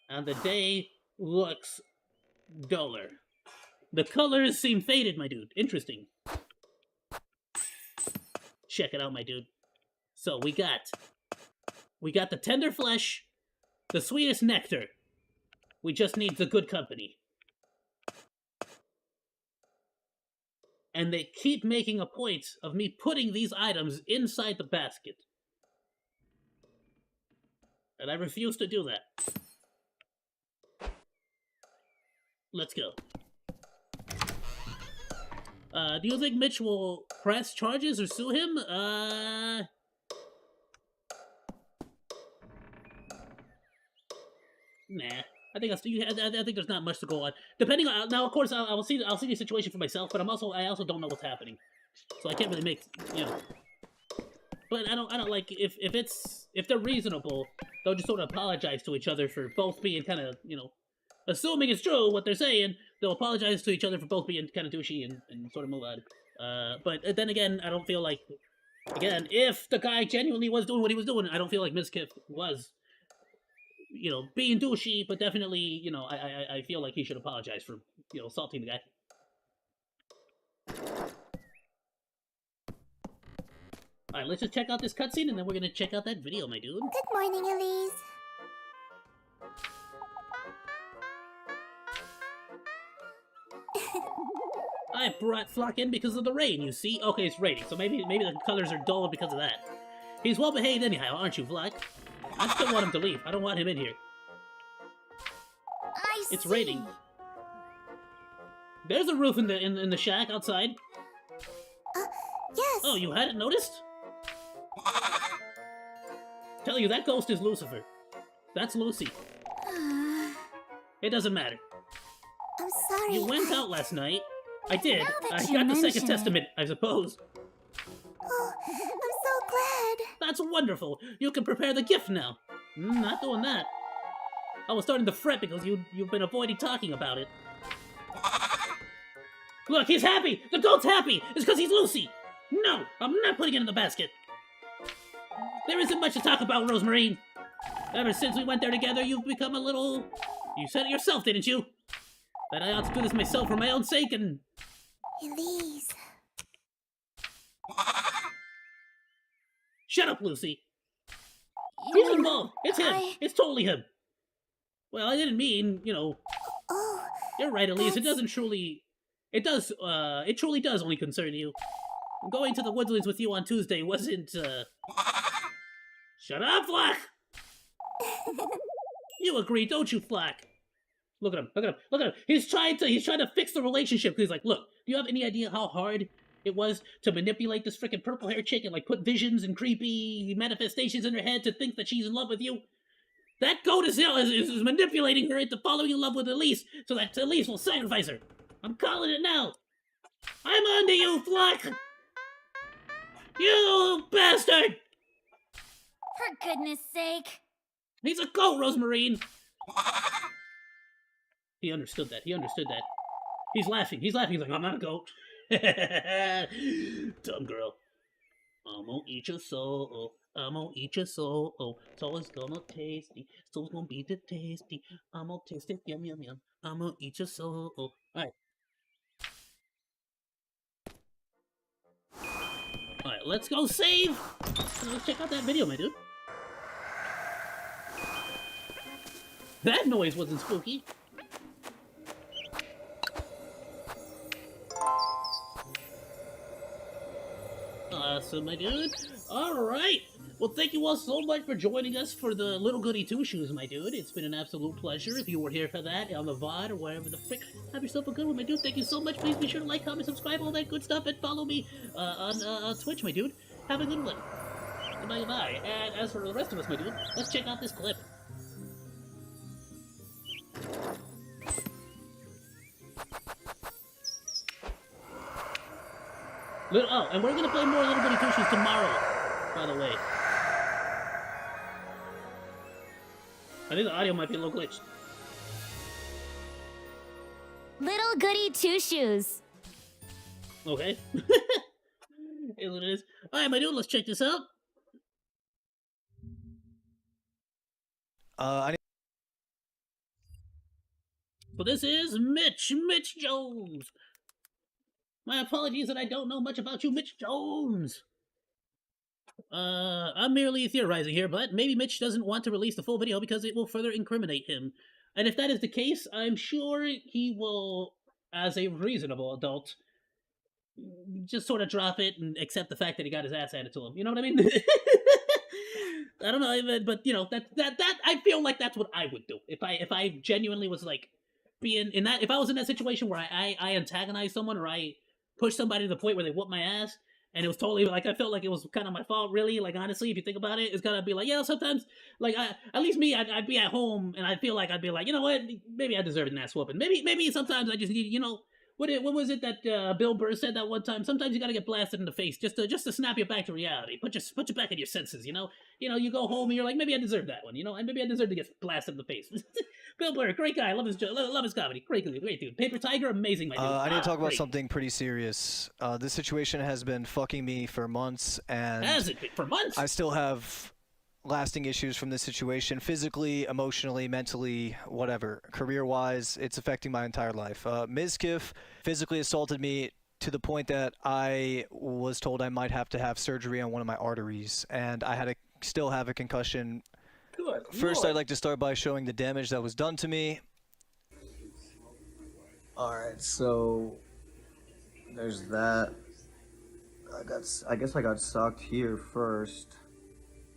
And the day looks duller. The colors seem faded, my dude. Interesting. Check it out, my dude. So we got the tender flesh, the sweetest nectar. We just need the good company. And they keep making a point of me putting these items inside the basket. And I refuse to do that. Let's go. Do you think Mitch will press charges or sue him? Nah. I think there's not much to go on. Depending on now, of course, I'll see the situation for myself, but I also don't know what's happening, so I can't really make, you know. But I don't like if they're reasonable, they'll just sort of apologize to each other for both being kind of, you know, assuming it's true what they're saying. They'll apologize to each other for both being kind of douchey and sort of move on. But then again, I don't feel like, again, if the guy genuinely was doing what he was doing, I don't feel like Ms. Kip was, you know, being douchey, but definitely, you know, I feel like he should apologize for, you know, assaulting the guy. Alright, let's just check out this cutscene and then we're gonna check out that video, my dude. Good morning, Elise. I brought Flock in because of the rain, you see? Okay, it's raining, so maybe the colors are dull because of that. He's well behaved anyhow, aren't you, Flock? I still want him to leave. I don't want him in here. It's raining. There's a roof in the shack outside. Yes. Oh, you hadn't noticed? Tell you, that ghost is Lucifer. That's Lucy. It doesn't matter. I'm sorry. You went out last night. I did. Now that I you got the mention second it. testament, I suppose. Oh, I'm so glad. That's wonderful. You can prepare the gift now. Not doing that. I was starting to fret because you've been avoiding talking about it. Look, he's happy! The goat's happy! It's because he's Lucy! No, I'm not putting it in the basket. There isn't much to talk about, Rosemary. Ever since we went there together, you've become a little... You said it yourself, didn't you? That I ought to do this myself for my own sake and... Elise. Shut up, Lucy. He's involved. It's him. It's totally him. Well, I didn't mean, you know... Oh. You're right, Elise. It doesn't truly... It does, it truly does only concern you. Going to the woodlands with you on Tuesday wasn't, Shut up, Flack! You agree, don't you, Flack? Look at him, look at him, look at him. He's trying to fix the relationship. He's like, look, do you have any idea how hard it was to manipulate this frickin' purple-haired chick and, like, put visions and creepy manifestations in her head to think that she's in love with you? That goat is manipulating her into falling in love with Elise so that Elise will sacrifice her. I'm calling it now. I'm onto you, Flack! You bastard! For goodness sake. He's a goat, Rosemarine! He understood that. He understood that. He's laughing. He's laughing. He's like, I'm not a goat. Dumb girl. I'm gonna eat your soul. I'm gonna eat your soul. So it's gonna tasty. So it's gonna be the tasty. I'm gonna taste it. Yum, yum, yum. I'm gonna eat your soul. Alright. Alright, let's go save! Let's check out that video, my dude. That noise wasn't spooky. Awesome, my dude. Alright. Well, thank you all so much for joining us for the Little Goody Two Shoes, my dude. It's been an absolute pleasure. If you were here for that, on the VOD or wherever the frick, have yourself a good one, my dude. Thank you so much. Please be sure to like, comment, subscribe, all that good stuff, and follow me on Twitch, my dude. Have a good one. Goodbye, goodbye. And as for the rest of us, my dude, let's check out this clip. Oh, and we're gonna play more Little Goody Two Shoes tomorrow, by the way. I think the audio might be a little glitched. Little Goody Two Shoes. Okay. Is what it is. Alright, my dude, let's check this out. So this is Mitch Jones. My apologies that I don't know much about you, Mitch Jones. I'm merely theorizing here, but maybe Mitch doesn't want to release the full video because it will further incriminate him. And if that is the case, I'm sure he will, as a reasonable adult, just sort of drop it and accept the fact that he got his ass handed to him. You know what I mean? I don't know, but you know, that I feel like that's what I would do if I genuinely was like being in that. If I was in that situation where I antagonize someone or I push somebody to the point where they whoop my ass, and it was totally like I felt like it was kind of my fault. Really, like honestly, if you think about it, it's gotta be like, yeah. Sometimes, like at least me, I'd be at home and I feel like I'd be like, you know what, maybe I deserve an ass whooping. Maybe sometimes I just need, you know. What was it that Bill Burr said that one time? Sometimes you gotta get blasted in the face just to snap you back to reality. Put you back in your senses. You know. You go home and you're like, maybe I deserve that one. You know, and maybe I deserve to get blasted in the face. Bill Burr, great guy. Love his comedy. Great dude. Paper Tiger, amazing, my dude. I need to talk about something pretty serious. This situation has been fucking me for months, and has it been for months? I still have lasting issues from this situation, physically, emotionally, mentally, whatever. Career-wise, it's affecting my entire life. Ms. Kiff physically assaulted me to the point that I was told I might have to have surgery on one of my arteries, and I had to still have a concussion. Good. First, Lord. I'd like to start by showing the damage that was done to me. Alright, so there's that. I guess I got socked here first.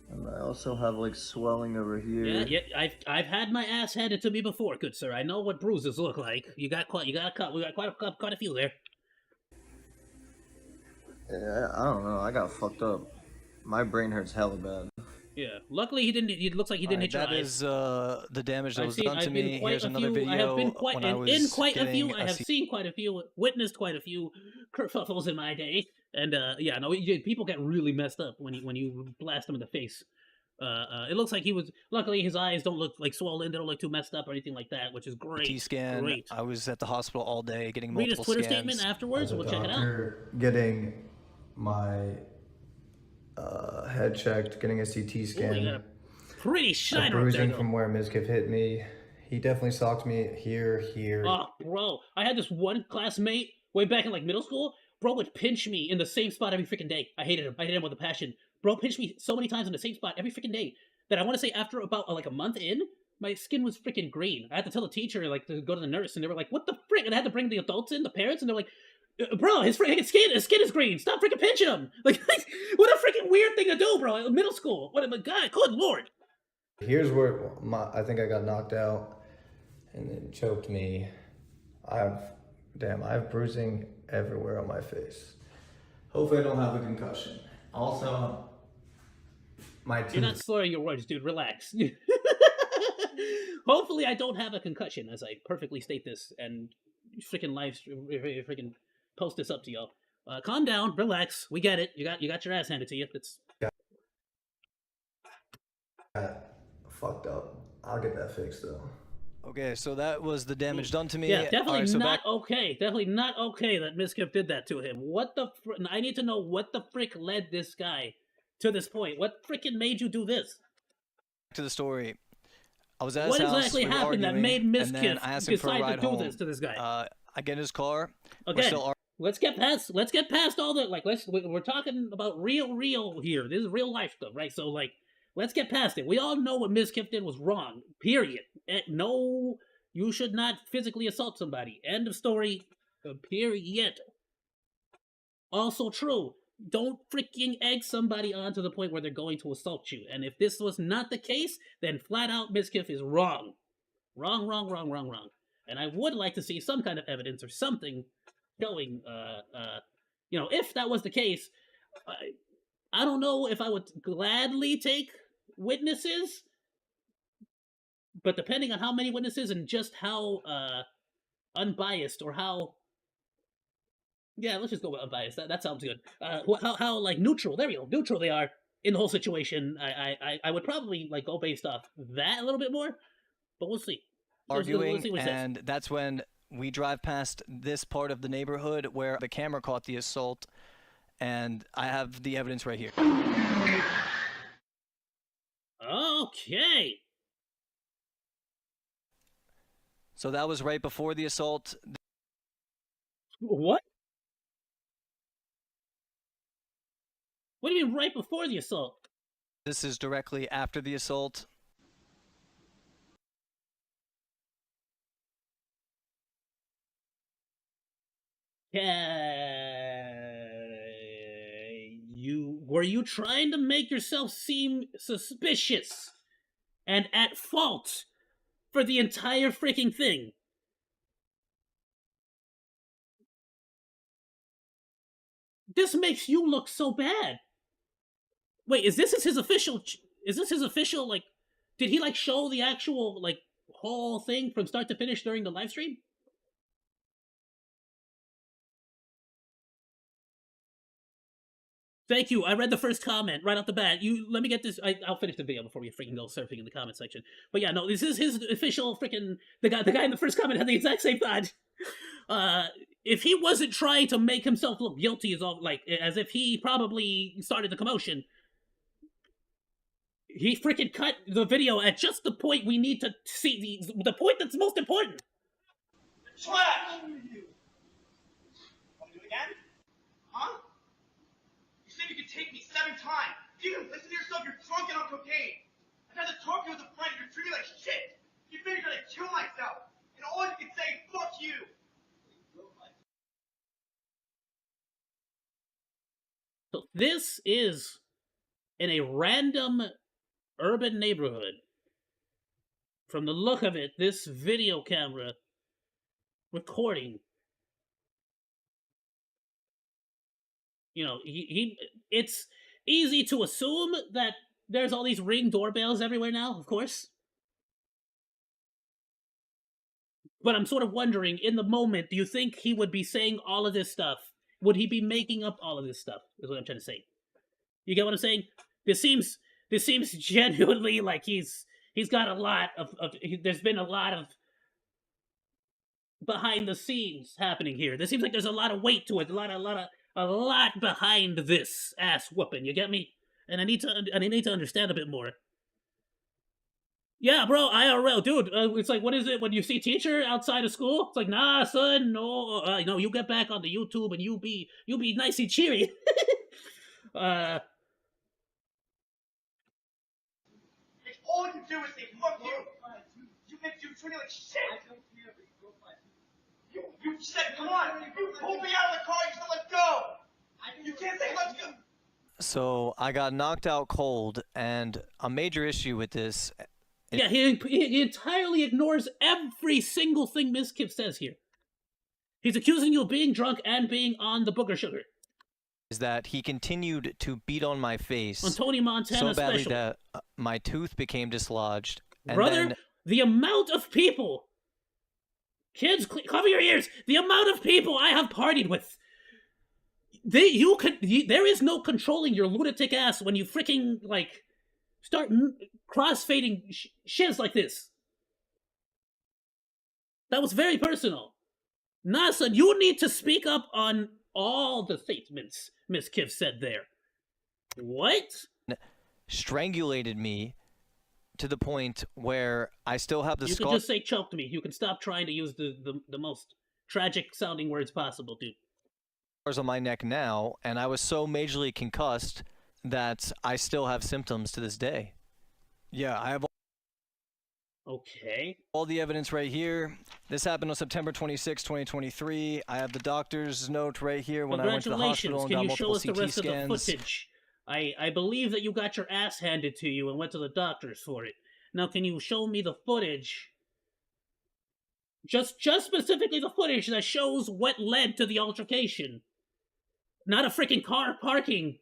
And I also have like swelling over here. Yeah, I've had my ass handed to me before, good sir. I know what bruises look like. We got quite a few there. Yeah, I don't know. I got fucked up. My brain hurts hella bad. Yeah. Luckily, he didn't. It looks like he didn't hit your that eyes. is the damage that was done to me. Here's another video. I have been quite when I was in quite a few. getting I have seen quite a few, witnessed quite a few kerfuffles in my day, and yeah, no, people get really messed up when you blast them in the face. It looks like he was. Luckily, his eyes don't look like swollen. They don't look too messed up or anything like that, which is great. T-scan. Great. I was at the hospital all day getting Read multiple his Twitter scans. statement afterwards. We'll check it out. Getting my head checked, getting a CT Ooh, you scan. got a pretty A shiner up there, bruising though. from where Mizkif hit me. He definitely socked me here. Oh, bro, I had this one classmate way back in like middle school. Bro would pinch me in the same spot every freaking day. I hated him. I hated him with a passion. Bro pinched me so many times in the same spot every freaking day that I want to say after about like a month in, my skin was freaking green. I had to tell the teacher like to go to the nurse, and they were like, "What the frick?" And I had to bring the adults in, the parents, and they're like, "Bro, his skin is green. Stop freaking pinching him!" Like, what a freaking weird thing to do, bro. Middle school. What a god, good lord. Here's where I think I got knocked out and it choked me. I have bruising everywhere on my face. Hopefully I don't have a concussion. Also, my You're not slurring your words, dude. Relax. Hopefully, I don't have a concussion, as I perfectly state this and freaking post this up to y'all. Calm down, relax. We get it. You got your ass handed to you. It's fucked up. I'll get that fixed though. Okay, so that was the damage done to me. yeah, definitely Alright, so not okay. Definitely not okay that Mizkif did that to him. What the? I need to know what the frick led this guy to this point. What frickin' made you do this? back to the story. I was at his What house. exactly we were happened that arguing, made and then Mizkif I asked him for a decide ride to do home. this to this guy? I get in his car. We're Okay. still Let's get past all the like. We're talking about real here. This is real life stuff, right? So like, let's get past it. We all know what Mizkif did was wrong. Period. No, you should not physically assault somebody. End of story. Period. Also true. Don't freaking egg somebody on to the point where they're going to assault you. And if this was not the case, then flat out Mizkif is wrong. Wrong. And I would like to see some kind of evidence or something showing, if that was the case, I don't know if I would gladly take witnesses, but depending on how many witnesses and just how unbiased or how, yeah, let's just go with unbiased. That sounds good. How like neutral? There we go. Neutral they are in the whole situation. I would probably like go based off that a little bit more, but we'll see. arguing, We'll see what he says. and that's when we drive past this part of the neighborhood where the camera caught the assault, and I have the evidence right here. Okay. So that was right before the assault. What? What do you mean right before the assault? This is directly after the assault. Were you trying to make yourself seem suspicious and at fault for the entire freaking thing? This makes you look so bad. Wait, is this his official? Is this his official? Like, did he like show the actual like whole thing from start to finish during the live stream? Thank you. I read the first comment right off the bat. Let me get this. I'll finish the video before we freaking go surfing in the comment section. But yeah, no, this is his official freaking. The guy in the first comment had the exact same thought. If he wasn't trying to make himself look guilty as if he probably started the commotion, he freaking cut the video at just the point we need to see the point that's most important. Slash! again? Huh? You said you could take me 7 times. If you didn't listen to yourself, you're drunk and on cocaine. I tried to talk to you as a friend, you're treating me like shit. You figured I'd kill myself. And all you could say, fuck you. So this is in a random urban neighborhood. From the look of it, this video camera recording, you know, it's easy to assume that there's all these Ring doorbells everywhere now, of course. But I'm sort of wondering, in the moment, do you think he would be saying all of this stuff? Would he be making up all of this stuff? Is what I'm trying to say. You get what I'm saying? This seems genuinely like he's got a lot of there's been a lot of behind the scenes happening here. There seems like there's a lot of weight to it, a lot behind this ass whooping. You get me? And I need to understand a bit more. Yeah, bro, IRL, dude. It's like, what is it when you see teacher outside of school? It's like, nah, son, no, no, you get back on the YouTube and you be nice and cheery. It's all you do is say, fuck you. You treat me like shit. You said, come on. You pulled me out of the car, you said, let's go. You can't say, let's go. So I got knocked out cold, and a major issue with this. Yeah, he entirely ignores every single thing Ms. Kip says here. He's accusing you of being drunk and being on the booger sugar. Is that he continued to beat on my face on Tony Montana so badly special. that my tooth became dislodged. And Brother, then, the amount of people, kids, cover your ears. The amount of people I have partied with. There is no controlling your lunatic ass when you freaking like start crossfading shiz like this. That was very personal. Nah, son, you need to speak up on all the statements Miss Kiff said there. What? Strangulated me to the point where I still have the You scar. can just say choked me. You can stop trying to use the most tragic sounding words possible, dude. On my neck now, and I was so majorly concussed that I still have symptoms to this day. Yeah, I have all the evidence right here. This happened on September 26, 2023. I have the doctor's note right here when I went to the hospital and got multiple CT scans. Can you show us the rest of the footage? I believe that you got your ass handed to you and went to the doctors for it. Now, can you show me the footage? Just specifically the footage that shows what led to the altercation. Not a freaking car parking.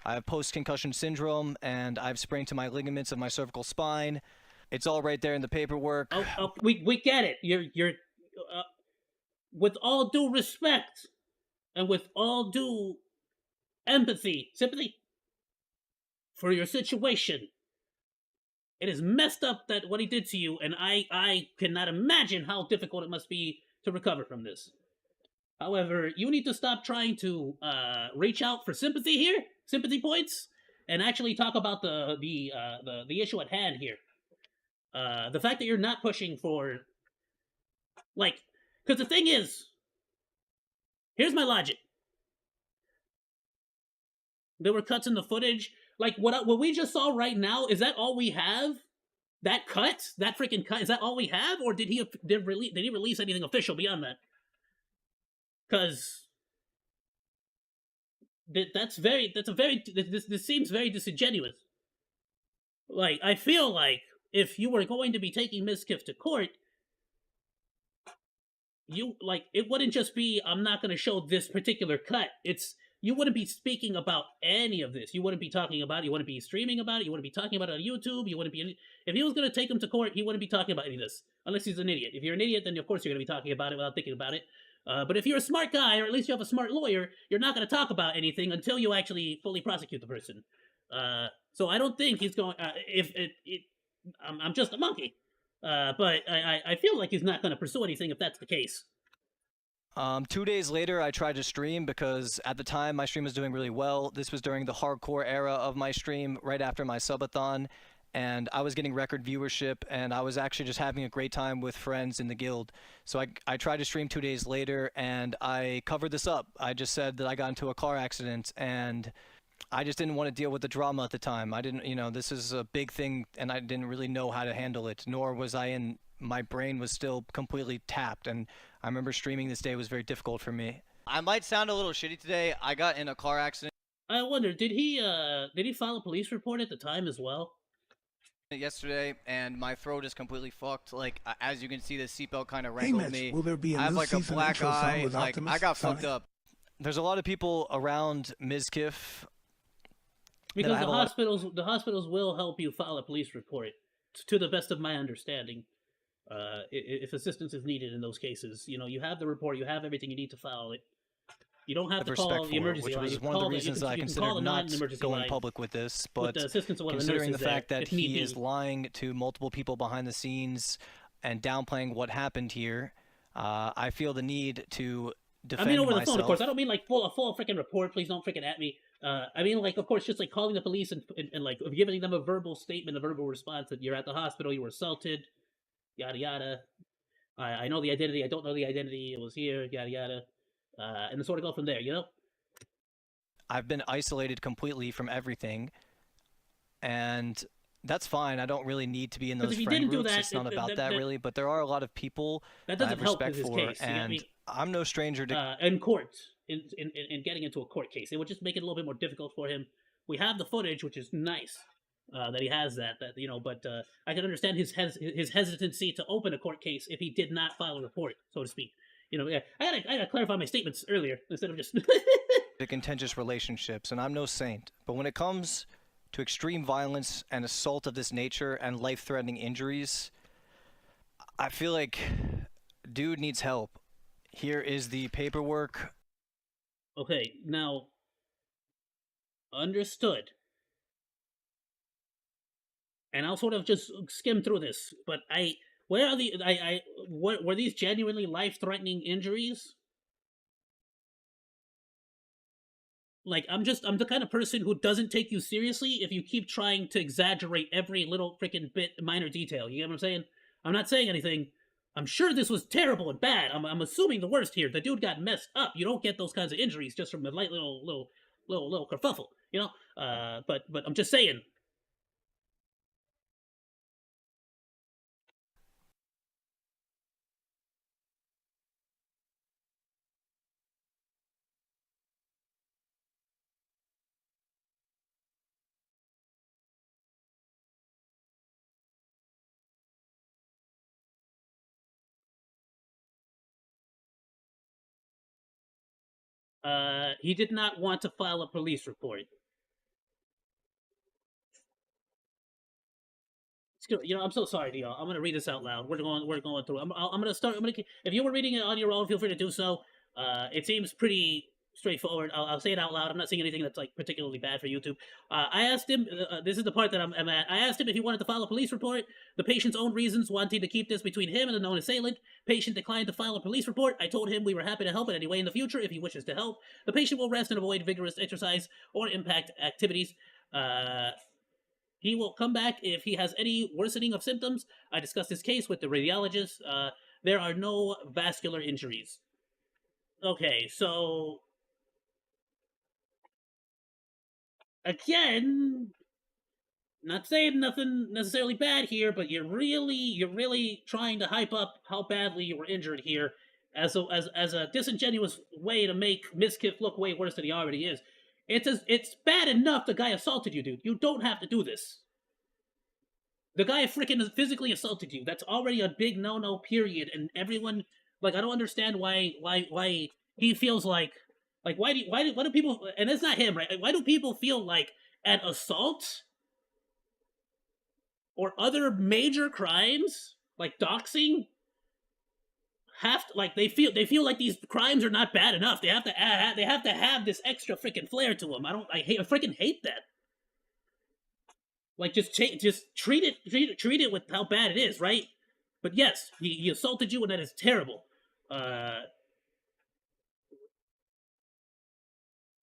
I have post-concussion syndrome, and I've sprained to my ligaments of my cervical spine. It's all right there in the paperwork. Oh, we get it. You're with all due respect, and with all due sympathy for your situation. It is messed up that what he did to you, and I cannot imagine how difficult it must be to recover from this. However, you need to stop trying to reach out for sympathy points, and actually talk about the issue at hand here. The fact that you're not pushing for, like, because the thing is, here's my logic. There were cuts in the footage. Like, what we just saw right now, is that all we have? That cut? That freaking cut? Is that all we have? Or did he release anything official beyond that? Because this seems very disingenuous. Like, I feel like if you were going to be taking Ms. Kiff to court, it wouldn't just be, I'm not going to show this particular cut. You wouldn't be speaking about any of this. You wouldn't be talking about it. You wouldn't be streaming about it. You wouldn't be talking about it on YouTube. If he was going to take him to court, he wouldn't be talking about any of this. Unless he's an idiot. If you're an idiot, then of course you're going to be talking about it without thinking about it. But if you're a smart guy, or at least you have a smart lawyer, you're not going to talk about anything until you actually fully prosecute the person. So I don't think he's going. I'm just a monkey. But I feel like he's not going to pursue anything if that's the case. 2 days later, I tried to stream because at the time my stream was doing really well. This was during the hardcore era of my stream, right after my subathon. and I was getting record viewership, and I was actually just having a great time with friends in the guild. So I tried to stream 2 days later, and I covered this up. I just said that I got into a car accident, and I just didn't want to deal with the drama at the time. I didn't, this is a big thing, and I didn't really know how to handle it, nor was my brain was still completely tapped, and I remember streaming this day was very difficult for me. I might sound a little shitty today. I got in a car accident I wonder, did he file a police report at the time as well? yesterday, and my throat is completely fucked. Like, as you can see, the seatbelt kind of wrangled me. Will there be a I have new like a season black intro song eye. with Like, Optimus? I got Sonic? fucked up. There's a lot of people around Mizkif. Because the hospitals will help you file a police report, to the best of my understanding. If assistance is needed in those cases, you have the report, you have everything you need to file it. You don't have to call the emergency line. Which was one of the reasons that I considered not going public with this. But the assistance of one of the considering the nurses fact there, that if need he be. is lying to multiple people behind the scenes and downplaying what happened here, I feel the need to defend I mean, over the myself. phone, of course. I don't mean like a full freaking report. Please don't freaking at me. I mean, like, of course, just like calling the police and like giving them a verbal statement, a verbal response that you're at the hospital, you were assaulted, yada yada. I know the identity. I don't know the identity. It was here, yada yada, and then sort of go from there. I've been isolated completely from everything, and that's fine. I don't really need to be in those friend groups. It's not about that really, but there are a lot of people that I have doesn't help respect in for, his case. and I'm no stranger to in court, in getting into a court case. It would just make it a little bit more difficult for him. We have the footage, which is nice that he has that but I can understand his hesitancy to open a court case if he did not file a report, so to speak. I gotta clarify my statements earlier instead of just to contentious relationships, and I'm no saint. But when it comes to extreme violence and assault of this nature and life-threatening injuries, I feel like dude needs help. Here is the paperwork. Okay, now understood. And I'll sort of just skim through this, but where are were these genuinely life-threatening injuries? Like, I'm the kind of person who doesn't take you seriously if you keep trying to exaggerate every little freaking bit, minor detail. You get what I'm saying? I'm not saying anything. I'm sure this was terrible and bad. I'm assuming the worst here. The dude got messed up. You don't get those kinds of injuries just from a light little kerfuffle, But I'm just saying. He did not want to file a police report. I'm so sorry to y'all. I'm gonna read this out loud. We're going through. I'm gonna start. If you were reading it on your own, feel free to do so. It seems pretty straightforward. I'll say it out loud. I'm not saying anything that's like particularly bad for YouTube. I asked him. This is the part that I'm at. I asked him if he wanted to file a police report. The patient's own reasons wanting to keep this between him and the known assailant. Patient declined to file a police report. I told him we were happy to help in any way in the future if he wishes to help. The patient will rest and avoid vigorous exercise or impact activities. He will come back if he has any worsening of symptoms. I discussed his case with the radiologist. There are no vascular injuries. Okay, so again, not saying nothing necessarily bad here, but you're really trying to hype up how badly you were injured here as a disingenuous way to make Mizkif look way worse than he already is. It's bad enough the guy assaulted you, dude. You don't have to do this. The guy freaking physically assaulted you. That's already a big no-no, period. And everyone, like, I don't understand why he feels like why do people, and it's not him, right? Why do people feel like an assault or other major crimes like doxing they feel like these crimes are not bad enough. They have to have this extra freaking flair to them. I freaking hate that. Like, just treat it with how bad it is, right? But yes, he assaulted you, and that is terrible.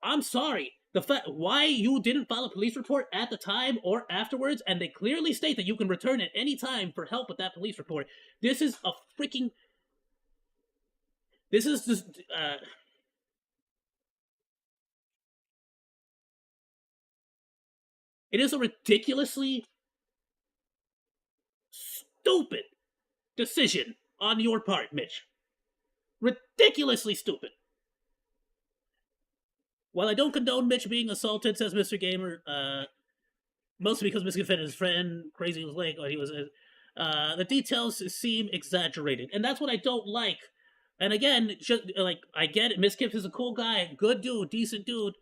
I'm sorry. the fact why you didn't file a police report at the time or afterwards, and they clearly state that you can return at any time for help with that police report. This is a freaking. This is just. It is a ridiculously stupid decision on your part, Mitch. Ridiculously stupid. While I don't condone Mitch being assaulted, says Mr. Gamer, mostly because Mr. Fed, his friend, crazy was like, he was, the details seem exaggerated, and that's what I don't like. And again, just, like, I get it, Miss Kiff is a cool guy, good dude, decent dude.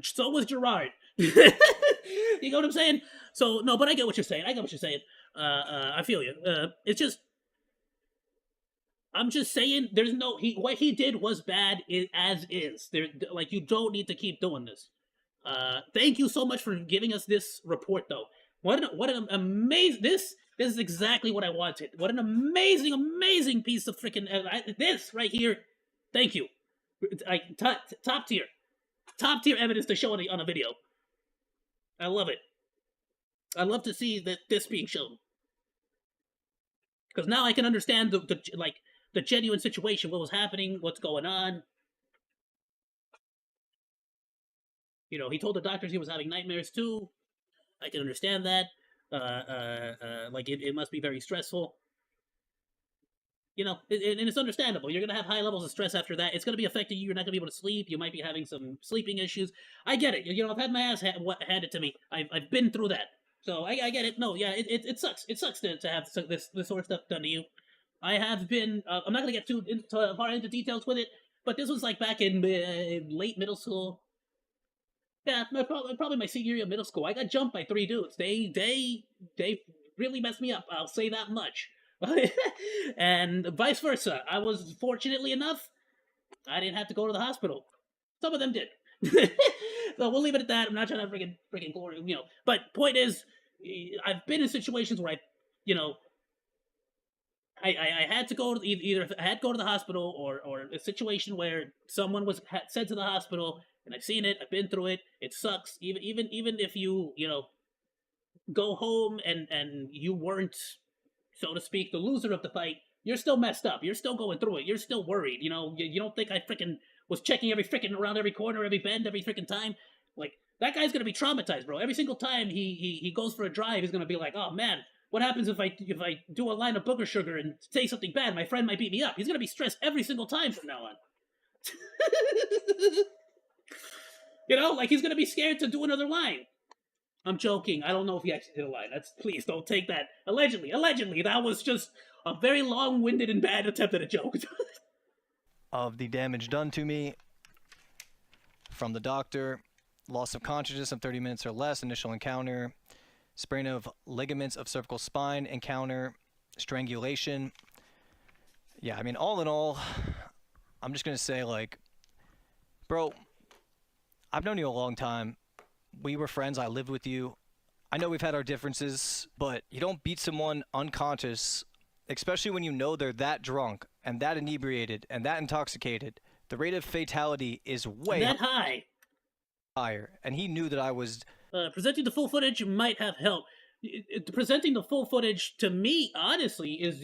So was Gerard. You know what I'm saying? So, no, but I get what you're saying. I feel you. It's just, I'm just saying, there's no, what he did was bad as is. Like, you don't need to keep doing this. Thank you so much for giving us this report, though. What an amazing, this is exactly what I wanted. What an amazing piece of freaking, this right here, thank you. Top tier evidence to show on a video. I love it. I love to see this being shown. Because now I can understand the genuine situation, what was happening, what's going on. You know, he told the doctors he was having nightmares too. I can understand that. Like, it must be very stressful. You know, and it's understandable. You're going to have high levels of stress after that. It's going to be affecting you. You're not going to be able to sleep. You might be having some sleeping issues. I get it. You know, I've had my ass handed to me. I've been through that. So I get it. No, yeah, it sucks. It sucks to have this sort of stuff done to you. I have been, I'm not going to get too far into details with it, but this was like back in late middle school. Yeah, probably my senior year of middle school. I got jumped by 3 dudes. They really messed me up. I'll say that much. And vice versa. I was fortunately enough, I didn't have to go to the hospital. Some of them did. So we'll leave it at that. I'm not trying to freaking glory, you know. But point is, I've been in situations where I had to go to either I had to go to the hospital or a situation where someone was sent to the hospital, and I've seen it. I've been through it. It sucks. Even if you go home and you weren't, so to speak, the loser of the fight, you're still messed up. You're still going through it. You're still worried. You know, you don't think I freaking was checking every freaking around every corner, every bend, every freaking time. Like, that guy's gonna be traumatized, bro. Every single time he goes for a drive, he's gonna be like, oh man, what happens if I do a line of booger sugar and say something bad? My friend might beat me up. He's gonna be stressed every single time from now on. You know, like, he's gonna be scared to do another line. I'm joking. I don't know if he actually did a line. Please don't take that. Allegedly, that was just a very long-winded and bad attempt at a joke. Of the damage done to me from the doctor, loss of consciousness of 30 minutes or less, initial encounter, sprain of ligaments of cervical spine encounter, strangulation. Yeah, I mean, all in all, I'm just gonna say, like, bro, I've known you a long time. We were friends. I lived with you. I know we've had our differences, but you don't beat someone unconscious, especially when you know they're that drunk and that inebriated and that intoxicated. The rate of fatality is way that high. Higher. And he knew that I was... presenting the full footage might have helped. Presenting the full footage, to me, honestly, is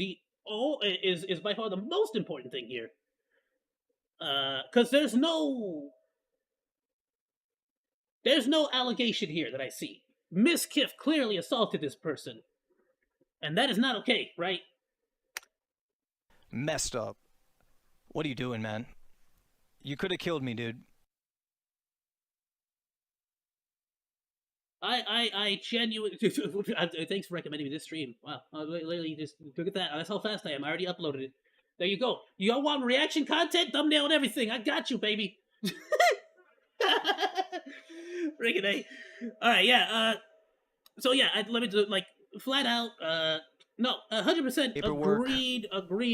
by far the most important thing here. Because there's no allegation here that I see. Miss Kiff clearly assaulted this person. And that is not okay, right? Messed up. What are you doing, man? You could have killed me, dude. I genuinely... Thanks for recommending me this stream. Wow. Literally, just look at that. That's how fast I am. I already uploaded it. There you go. You all want reaction content? Thumbnail and everything. I got you, baby. Freaking A. Alright, yeah, so yeah, let me do, like, flat out, no, 100% agreed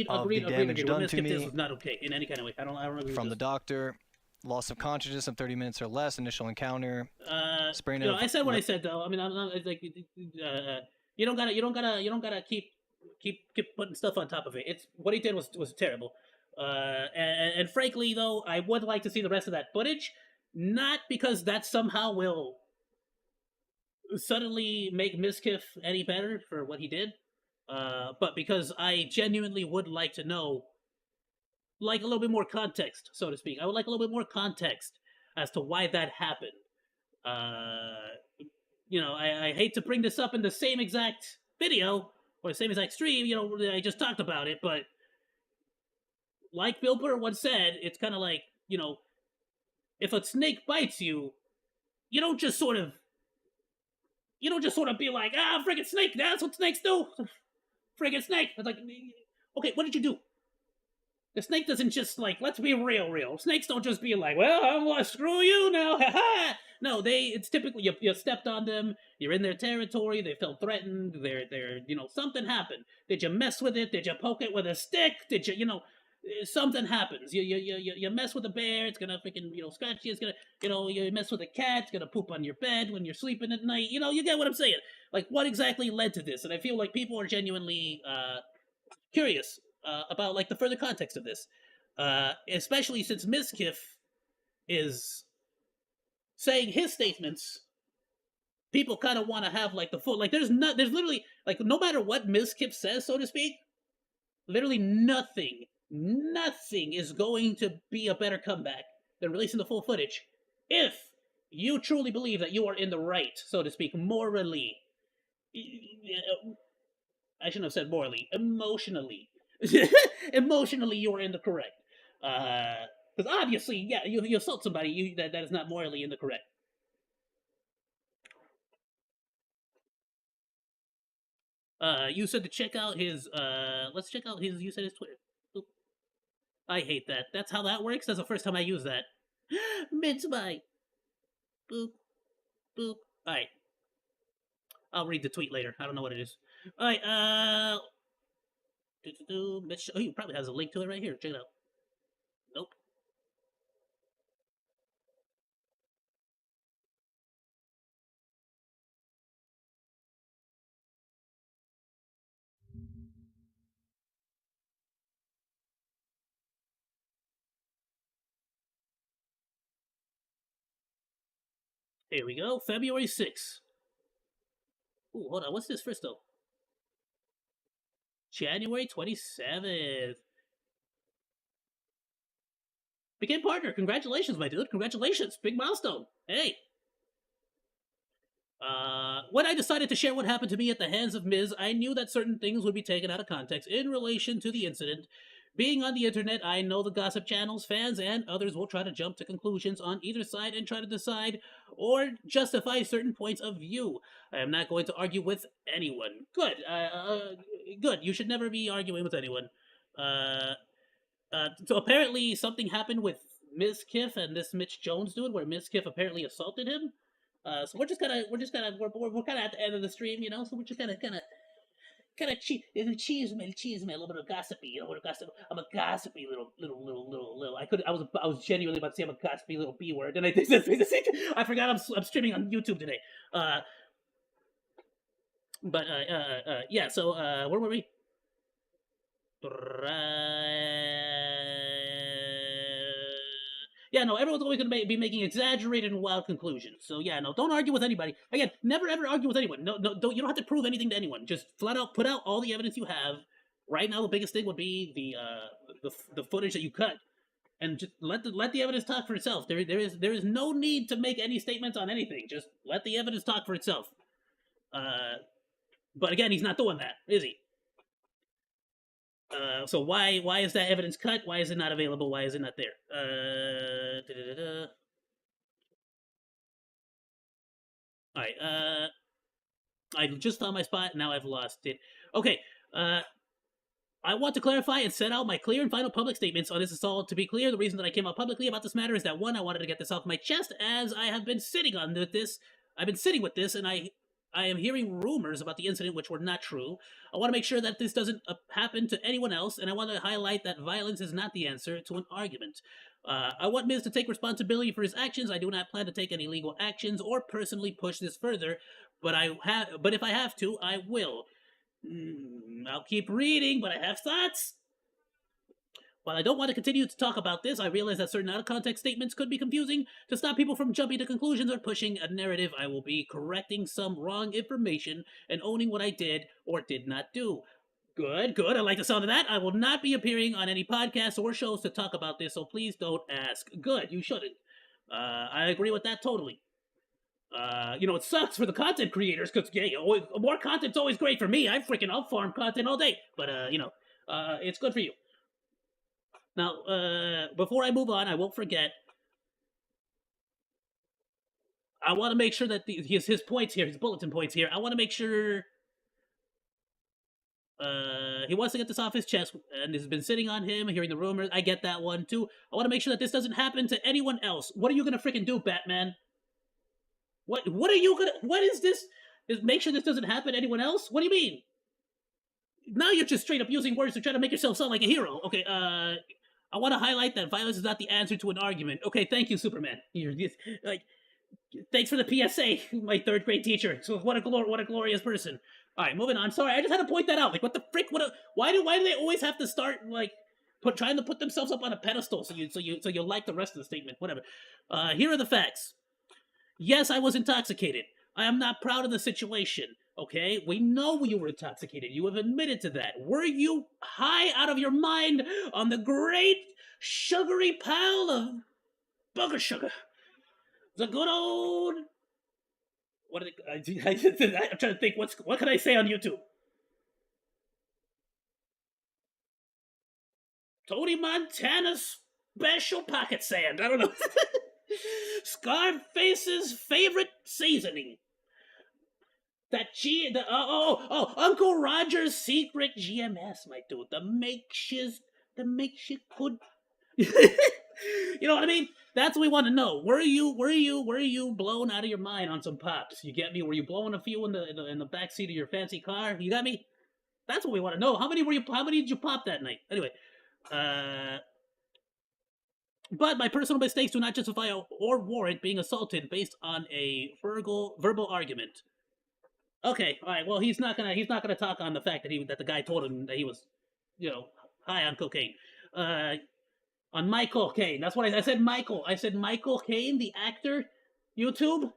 Damage done to me. This was not okay in any kind of way. I don't agree from with the doctor, loss of consciousness of 30 minutes or less, initial encounter, sprain of... I said what I said, though. I mean, I'm not, like, you don't gotta keep putting stuff on top of it. It's, what he did was terrible. And frankly, though, I would like to see the rest of that footage. Not because that somehow will suddenly make Mizkif any better for what he did, but because I genuinely would like to know, like, a little bit more context, so to speak. I would like a little bit more context as to why that happened. I hate to bring this up in the same exact video or the same exact stream. I just talked about it, but like Bill Burr once said, it's kind of like, if a snake bites you, you don't just sort of be like, friggin' snake, that's what snakes do. Friggin' snake. It's like, okay, what did you do? The snake doesn't just, like, let's be real. Snakes don't just be like, well, I'm gonna screw you now, ha. No, it's typically, you stepped on them, you're in their territory, they felt threatened, they're, something happened. Did you mess with it? Did you poke it with a stick? Did you, something happens. You mess with a bear, it's gonna freaking, scratch you, it's gonna, you mess with a cat, it's gonna poop on your bed when you're sleeping at night, you get what I'm saying. Like, what exactly led to this? And I feel like people are genuinely, curious about, like, the further context of this, especially since Mizkif is saying his statements. People kind of want to have, like, the full, like, there's literally, like, no matter what Mizkif says, so to speak, literally nothing is going to be a better comeback than releasing the full footage if you truly believe that you are in the right, so to speak, morally. I shouldn't have said morally, emotionally. Emotionally, you are in the correct. Because obviously, yeah, you assault somebody, that is not morally in the correct. You said to check out his, let's check out his, you said his Twitter. Boop. I hate that. That's how that works? That's the first time I use that. Mid-spy. Boop. Boop. Alright. I'll read the tweet later. I don't know what it is. Alright, oh, he probably has a link to it right here. Check it out. Nope. Here we go. February 6th. Ooh, hold on. What's this first, though? January 27th. Became partner. Congratulations, my dude. Congratulations. Big milestone. Hey. When I decided to share what happened to me at the hands of Miz, I knew that certain things would be taken out of context in relation to the incident. Being on the internet, I know the gossip channels, fans, and others will try to jump to conclusions on either side and try to decide or justify certain points of view. I am not going to argue with anyone. Good. Good. You should never be arguing with anyone. So apparently something happened with Mizkif and this Mitch Jones dude, where Mizkif apparently assaulted him. So we're kind of at the end of the stream, so we're just kind of cheese me a little bit of gossipy, gossip. I'm a gossipy little. I was genuinely about to say I'm a gossipy little B word, and I forgot I'm streaming on YouTube today. Yeah. So where were we? Yeah, no, everyone's always going to be making exaggerated and wild conclusions. So yeah, no, don't argue with anybody. Again, never ever argue with anyone. No, you don't have to prove anything to anyone. Just flat out put out all the evidence you have. Right now, the biggest thing would be the footage that you cut, and just let the evidence talk for itself. There is no need to make any statements on anything. Just let the evidence talk for itself. But again, he's not doing that, is he? So why is that evidence cut? Why is it not available? Why is it not there? Alright, I just found my spot, now I've lost it. Okay, I want to clarify and set out my clear and final public statements on this assault. To be clear, the reason that I came out publicly about this matter is that, one, I wanted to get this off my chest, as I have been sitting on this. I've been sitting with this, and I am hearing rumors about the incident which were not true. I want to make sure that this doesn't happen to anyone else, and I want to highlight that violence is not the answer to an argument. I want Miz to take responsibility for his actions. I do not plan to take any legal actions or personally push this further, but if I have to, I will. I'll keep reading, but I have thoughts. While I don't want to continue to talk about this, I realize that certain out-of-context statements could be confusing. To stop people from jumping to conclusions or pushing a narrative, I will be correcting some wrong information and owning what I did or did not do. Good, good. I like the sound of that. I will not be appearing on any podcasts or shows to talk about this, so please don't ask. Good, you shouldn't. I agree with that totally. It sucks for the content creators, because, more content's always great for me. I'll farm content all day. But, it's good for you. Now, before I move on, I won't forget. I want to make sure that his points here, his bulletin points here, I want to make sure he wants to get this off his chest, and this has been sitting on him, hearing the rumors. I get that one, too. I want to make sure that this doesn't happen to anyone else. What are you gonna freaking do, Batman? What are you gonna... What is this? Is make sure this doesn't happen to anyone else? What do you mean? Now you're just straight up using words to try to make yourself sound like a hero. Okay, I want to highlight that violence is not the answer to an argument. Okay, thank you, Superman. Thanks for the PSA, my third grade teacher. So what a glorious person. All right, moving on. Sorry, I just had to point that out. Like, what the frick? Why do they always have to start trying to put themselves up on a pedestal so you like the rest of the statement? Whatever. Here are the facts. Yes, I was intoxicated. I am not proud of the situation. Okay, we know you were intoxicated. You have admitted to that. Were you high out of your mind on the great sugary pile of booger sugar? The good old... I'm trying to think, what can I say on YouTube? Tony Montana's special pocket sand. I don't know. Scarface's favorite seasoning. Uncle Roger's secret GMS, my dude. The makeshift good. You know what I mean? That's what we want to know. Were you blown out of your mind on some pops? You get me? Were you blowing a few in the back seat of your fancy car? You got me? That's what we want to know. How many did you pop that night? Anyway, but my personal mistakes do not justify or warrant being assaulted based on a verbal argument. Okay, all right. Well, he's not gonna talk on the fact that the guy told him that he was, high on cocaine. On Michael Caine. That's what I said. Michael. I said Michael Caine, the actor. YouTube.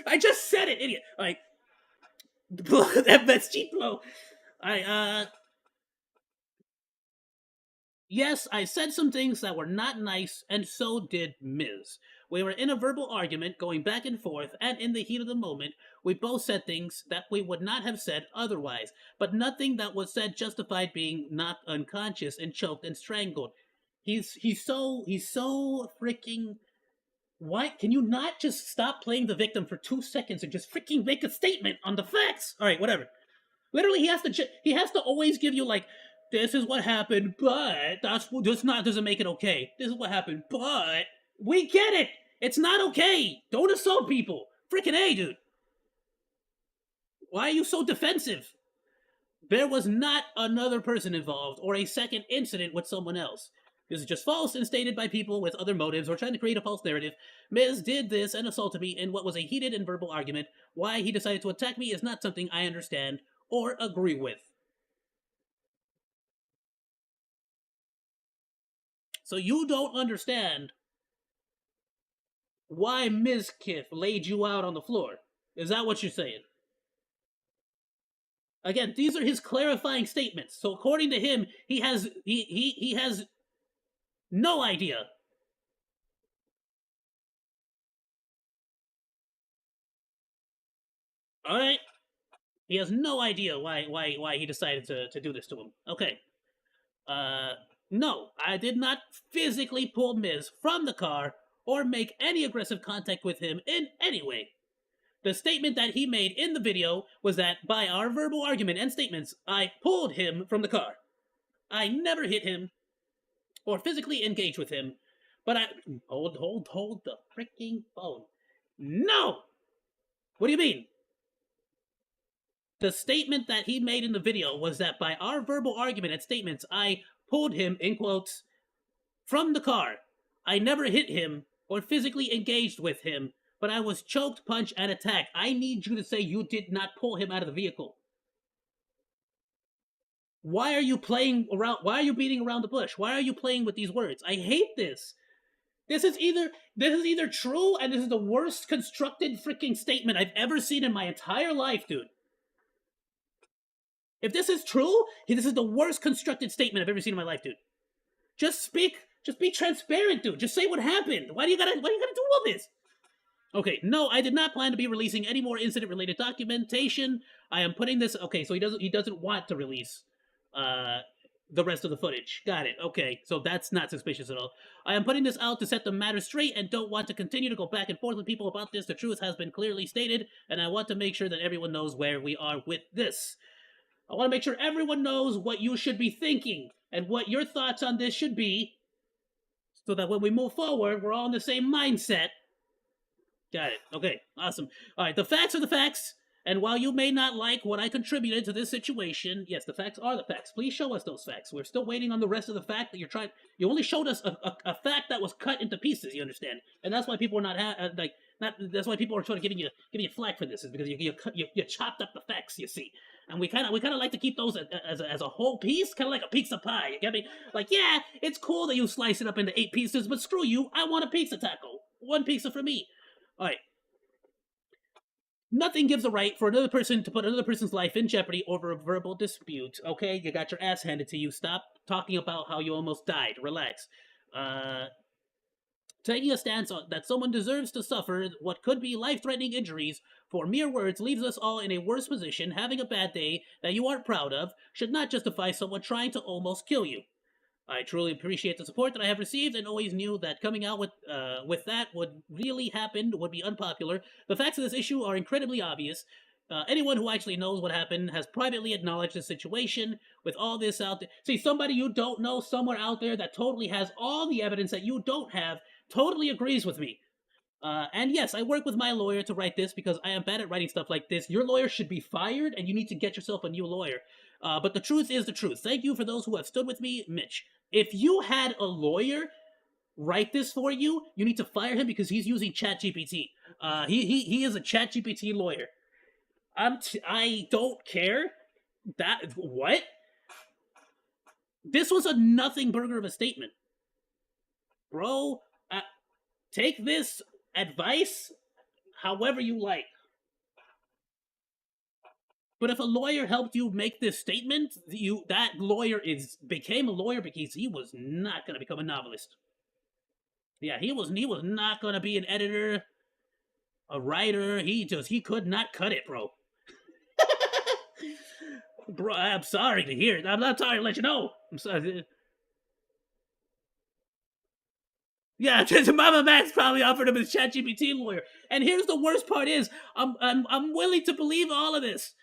I just said it, idiot. All right. That's cheap blow. Yes, I said some things that were not nice, and so did Ms. We were in a verbal argument, going back and forth, and in the heat of the moment, we both said things that we would not have said otherwise, but nothing that was said justified being knocked unconscious and choked and strangled. He's so freaking... Why can you not just stop playing the victim for 2 seconds and just freaking make a statement on the facts? All right, whatever. Literally, he has to always give you this is what happened, but doesn't make it okay. This is what happened, but we get it. It's not okay. Don't assault people. Freaking A, dude. Why are you so defensive? There was not another person involved or a second incident with someone else. This is just false and stated by people with other motives or trying to create a false narrative. Ms. did this and assaulted me in what was a heated and verbal argument. Why he decided to attack me is not something I understand or agree with. So you don't understand why Ms. Kiff laid you out on the floor. Is that what you're saying? Again, these are his clarifying statements. So according to him, he has no idea. All right? He has no idea why he decided to do this to him. Okay. No, I did not physically pull Ms. from the car or make any aggressive contact with him in any way. The statement that he made in the video was that by our verbal argument and statements, I pulled him from the car. I never hit him or physically engaged with him, but I... Hold the freaking phone. No! What do you mean? The statement that he made in the video was that by our verbal argument and statements, I pulled him, in quotes, from the car. I never hit him or physically engaged with him, but I was choked, punched, and attacked. I need you to say you did not pull him out of the vehicle. Why are you playing around? Why are you beating around the bush? Why are you playing with these words? I hate this. This is either true, and this is the worst constructed freaking statement I've ever seen in my entire life, dude. If this is true, this is the worst constructed statement I've ever seen in my life, dude. Just be transparent, dude. Just say what happened. Why do you gotta do all this? Okay, no, I did not plan to be releasing any more incident-related documentation. I am putting this. Okay, so he doesn't want to release the rest of the footage. Got it. Okay, so that's not suspicious at all. I am putting this out to set the matter straight and don't want to continue to go back and forth with people about this. The truth has been clearly stated, and I want to make sure that everyone knows where we are with this. I want to make sure everyone knows what you should be thinking and what your thoughts on this should be, so that when we move forward, we're all in the same mindset. Got it. Okay, awesome. All right, the facts are the facts. And while you may not like what I contributed to this situation, yes, the facts are the facts. Please show us those facts. We're still waiting on the rest of the fact that you're trying. You only showed us a fact that was cut into pieces. You understand? And that's why people are not That's why people are sort of giving you flack for this, is because you chopped up the facts. You see, and we kind of like to keep those as a whole piece, kind of like a pizza pie. You get me? Like, yeah, it's cool that you slice it up into 8 pieces, but screw you. I want a pizza taco. 1 pizza for me. All right. Nothing gives a right for another person to put another person's life in jeopardy over a verbal dispute. Okay, you got your ass handed to you. Stop talking about how you almost died. Relax. Taking a stance on that someone deserves to suffer what could be life-threatening injuries for mere words leaves us all in a worse position. Having a bad day that you aren't proud of should not justify someone trying to almost kill you. I truly appreciate the support that I have received and always knew that coming out with that would really happen would be unpopular. The facts of this issue are incredibly obvious. Anyone who actually knows what happened has privately acknowledged the situation. With all this out there, see, somebody you don't know somewhere out there that totally has all the evidence that you don't have totally agrees with me. And yes, I work with my lawyer to write this because I am bad at writing stuff like this. Your lawyer should be fired, and you need to get yourself a new lawyer. But the truth is the truth. Thank you for those who have stood with me, Mitch. If you had a lawyer write this for you, you need to fire him because he's using ChatGPT. He is a ChatGPT lawyer. I don't care. What? This was a nothing burger of a statement, bro. Take this advice however you like. But if a lawyer helped you make this statement, that lawyer became a lawyer because he was not going to become a novelist. Yeah, he was not going to be an editor, a writer. He could not cut it, bro. Bro, I'm sorry to hear it. I'm not sorry to let you know. I'm sorry. Yeah, Mama Max probably offered him his ChatGPT lawyer. And here's the worst part is, I'm willing to believe all of this.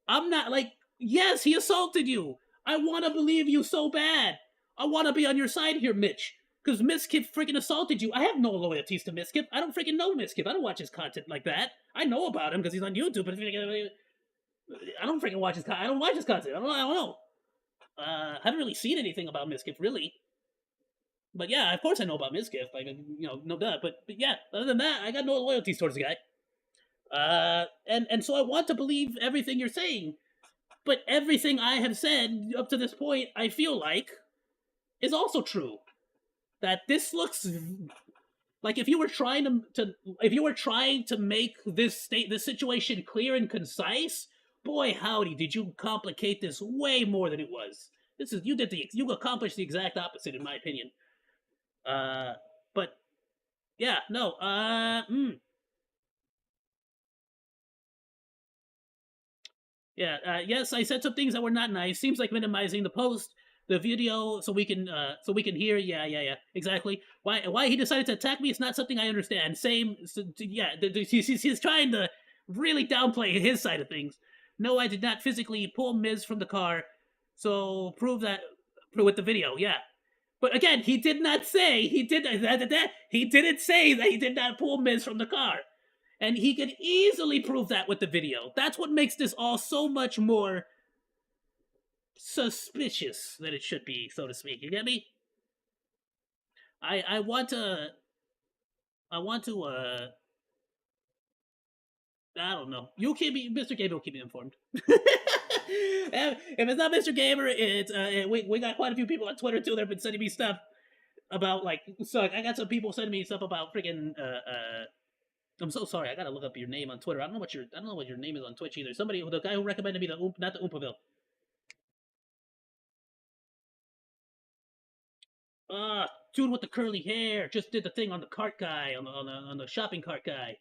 I'm not like, yes, he assaulted you. I want to believe you so bad. I want to be on your side here, Mitch. Because Miskip freaking assaulted you. I have no loyalties to Miskip. I don't freaking know Miskip. I don't watch his content like that. I know about him because he's on YouTube, but I don't freaking watch his content. I don't watch his content. I don't know. I haven't really seen anything about Miskip, really. But yeah, of course I know about Miskip. Like, no doubt. But yeah, other than that, I got no loyalties towards the guy. And so I want to believe everything you're saying, but everything I have said up to this point, I feel like, is also true. That this looks like if you were trying to make this situation clear and concise, boy howdy, did you complicate this way more than it was. You accomplished the exact opposite, in my opinion. But yeah, no, Yeah, yes, I said some things that were not nice. Seems like minimizing the video, so we can hear. Yeah, exactly. Why he decided to attack me is not something I understand. He's trying to really downplay his side of things. No, I did not physically pull Miz from the car, so prove with the video. Yeah, but again, he did not say he didn't say that he did not pull Miz from the car. And he could easily prove that with the video. That's what makes this all so much more suspicious than it should be, so to speak. You get me? I want to, I don't know. Mr. Gabe will keep me informed. If it's not Mr. Gamer, it's we got quite a few people on Twitter too that have been sending me stuff about like. So I got some people sending me stuff about freaking. I'm so sorry. I gotta look up your name on Twitter. I don't know what your name is on Twitch either. Somebody, the guy who recommended me not the Oompa Bill. Dude with the curly hair just did the thing on the cart guy on the shopping cart guy.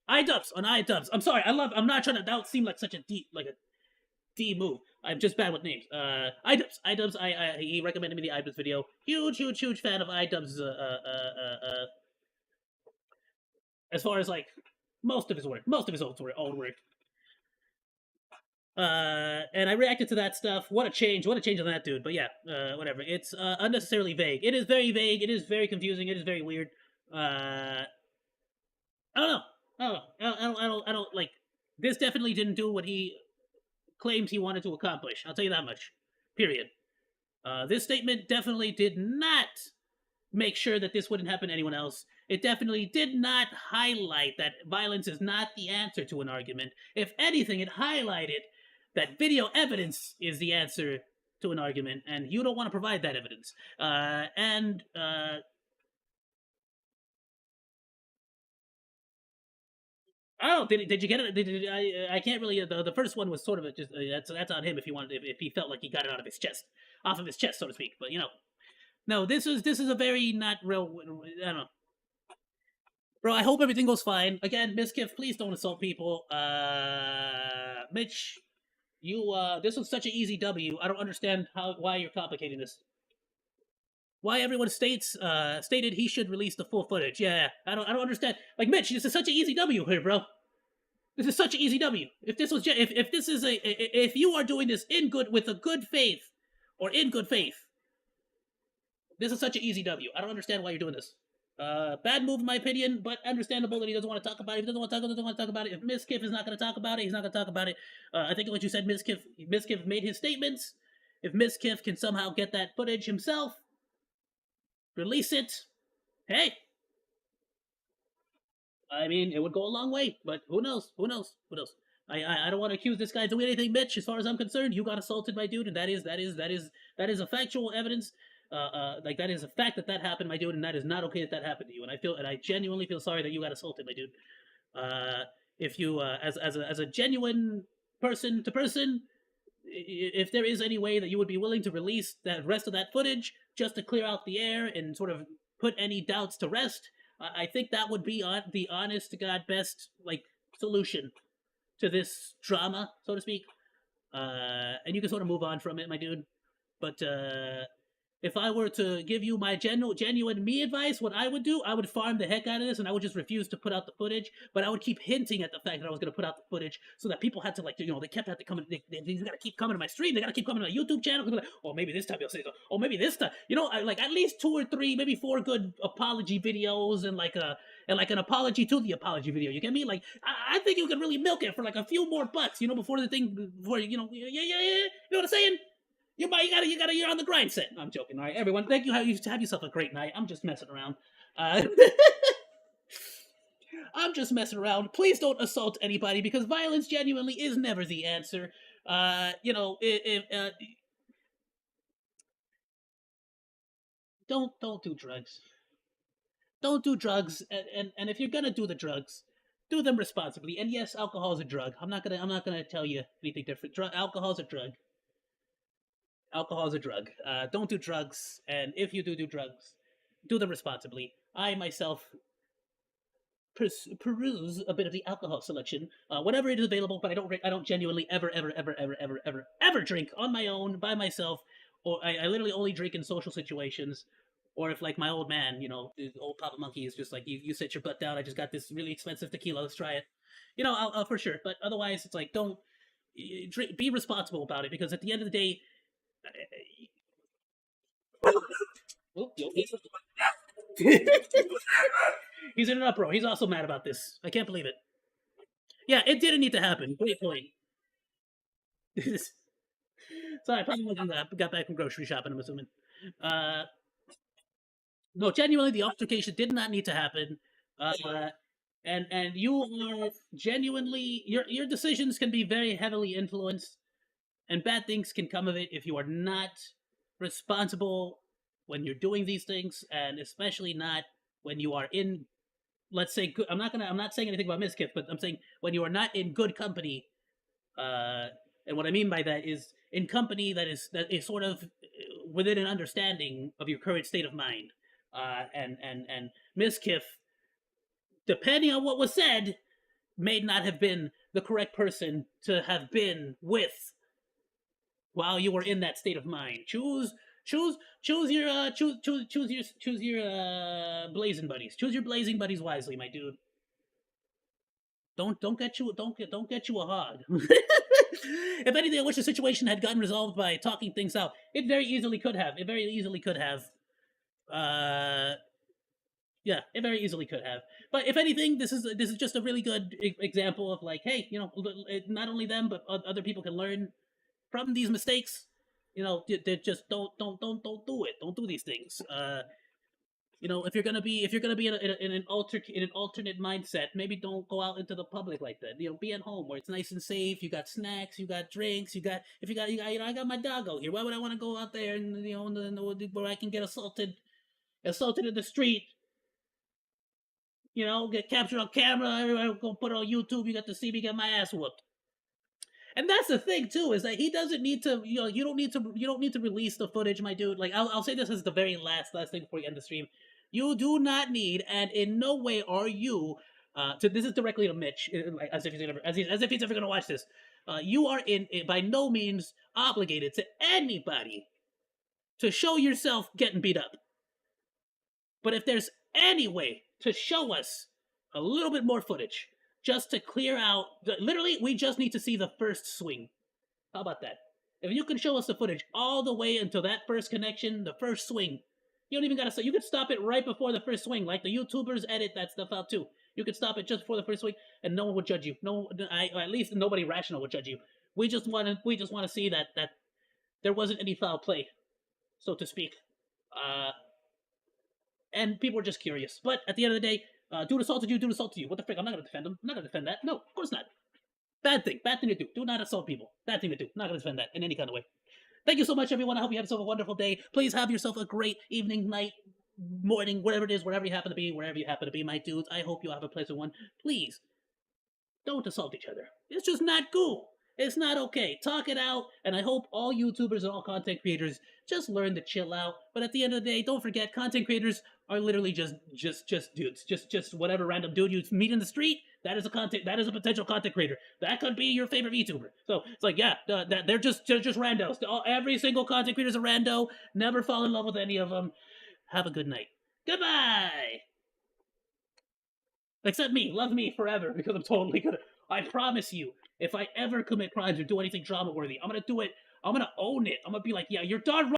iDubbbz on iDubbbz. I'm sorry. I'm not trying to. That would seem like such a D move. I'm just bad with names. iDubbbz. He recommended me the iDubbbz video. Huge fan of iDubbbz. As far as like most of his old work. And I reacted to that stuff. What a change on that dude. But yeah, whatever. It's unnecessarily vague. It is very vague. It is very confusing. It is very weird. I don't know. I don't like. This definitely didn't do what he claims he wanted to accomplish. I'll tell you that much. Period. This statement definitely did not make sure that this wouldn't happen to anyone else. It definitely did not highlight that violence is not the answer to an argument. If anything, it highlighted that video evidence is the answer to an argument, and you don't want to provide that evidence. I don't. Did you get it? I can't really. The first one was sort of just that's on him if he wanted if he felt like he got it out of his chest, off of his chest, so to speak. But no. This is a very not real. I don't know. Bro, I hope everything goes fine. Again, Miskiff, please don't assault people. Mitch, this was such an easy W. I don't understand why you're complicating this. Why everyone stated he should release the full footage. Yeah, I don't understand. Like, Mitch, this is such an easy W here, bro. This is such an easy W. If this was if this is if you are doing this with a good faith, this is such an easy W. I don't understand why you're doing this. Bad move in my opinion, but understandable that he doesn't want to talk about it. If he doesn't want to talk about it. If Miskiff is not going to talk about it, he's not going to talk about it. I think what you said, Miskiff made his statements. If Miskiff can somehow get that footage himself, release it. Hey, I mean, it would go a long way, but who knows? I don't want to accuse this guy of doing anything, Mitch. As far as I'm concerned, you got assaulted, my dude, and that is a factual evidence. Like that is a fact that happened, my dude, and that is not okay that happened to you. And I genuinely feel sorry that you got assaulted, my dude. If you, as a genuine person to person, if there is any way that you would be willing to release that rest of that footage just to clear out the air and sort of put any doubts to rest, I think that would be the honest to God best solution to this drama, so to speak. And you can sort of move on from it, my dude. But if I were to give you my genuine me advice, what I would do, I would farm the heck out of this, and I would just refuse to put out the footage. But I would keep hinting at the fact that I was going to put out the footage, so that people had to they kept having to come. They got to keep coming to my stream. They got to keep coming to my YouTube channel. Like, oh, maybe this time you'll say so. Oh, maybe this time. At least 2 or 3, maybe 4 good apology videos, and an apology to the apology video. You get me? I think you could really milk it for a few more bucks. Before the thing. Before yeah. You know what I'm saying? You're on the grind set. I'm joking. All right, everyone. Thank you. Have yourself a great night. I'm just messing around. I'm just messing around. Please don't assault anybody because violence genuinely is never the answer. Don't do drugs. Don't do drugs. And if you're gonna do the drugs, do them responsibly. And yes, alcohol is a drug. I'm not gonna tell you anything different. Alcohol is a drug. Alcohol is a drug. Don't do drugs, and if you do drugs, do them responsibly. I myself peruse a bit of the alcohol selection whenever it is available, but I don't genuinely ever drink on my own by myself, or I literally only drink in social situations, or if my old man, old Papa Monkey is just you sit your butt down. I just got this really expensive tequila. Let's try it. I'll for sure. But otherwise, it's don't drink. Be responsible about it because at the end of the day. He's in an uproar. He's also mad about this. I can't believe it. Yeah, it didn't need to happen. Great point. Sorry, I probably got back from grocery shopping, I'm assuming. No, genuinely, the altercation did not need to happen. And you are genuinely your decisions can be very heavily influenced and bad things can come of it if you are not responsible when you're doing these things, and especially not when you are in, let's say, I'm not saying anything about Miskiff, but I'm saying when you are not in good company. And what I mean by that is in company that is sort of within an understanding of your current state of mind. And Miskiff, depending on what was said, may not have been the correct person to have been with while you were in that state of mind. Choose your blazing buddies. Choose your blazing buddies wisely, my dude. Don't get you a hog. If anything, I wish the situation had gotten resolved by talking things out. It very easily could have. It very easily could have. Yeah, it very easily could have. But if anything, this is just a really good example of like, hey, not only them but other people can learn from these mistakes. They just don't do it. Don't do these things. If you're gonna be in an alternate mindset, maybe don't go out into the public like that. Be at home where it's nice and safe. You got snacks, you got drinks, I got my doggo here. Why would I want to go out there and where I can get assaulted in the street? Get captured on camera. Everybody go put it on YouTube. You got to see me get my ass whooped. And that's the thing too, is that he doesn't need to. You don't need to release the footage, my dude. Like I'll say this as the very last thing before you end the stream. You do not need, and in no way are you. This is directly to Mitch, as if he's ever going to watch this. You are by no means obligated to anybody to show yourself getting beat up. But if there's any way to show us a little bit more footage, just to clear out, literally, we just need to see the first swing. How about that? If you can show us the footage all the way until that first connection, the first swing. You don't even gotta say. You could stop it right before the first swing, like the YouTubers edit that stuff out too. You could stop it just before the first swing, and no one would judge you. At least nobody rational would judge you. We just want to see that there wasn't any foul play, so to speak. And people are just curious. But at the end of the day, dude assaulted you. What the frick? I'm not gonna defend him. I'm not gonna defend that. No, of course not. Bad thing to do. Do not assault people. Bad thing to do. Not gonna defend that in any kind of way. Thank you so much, everyone. I hope you have yourself a wonderful day. Please have yourself a great evening, night, morning, whatever it is, wherever you happen to be, my dudes. I hope you have a pleasant one. Please, don't assault each other. It's just not cool. It's not okay. Talk it out, and I hope all YouTubers and all content creators just learn to chill out. But at the end of the day, don't forget, content creators are literally just dudes. Just whatever random dude you meet in the street. That is a potential content creator. That could be your favorite VTuber. So it's like, yeah, they're just randos. Every single content creator is a rando. Never fall in love with any of them. Have a good night. Goodbye. Except me. Love me forever because I'm totally gonna. I promise you, if I ever commit crimes or do anything drama worthy, I'm gonna do it. I'm gonna own it. I'm gonna be like, yeah, you're done.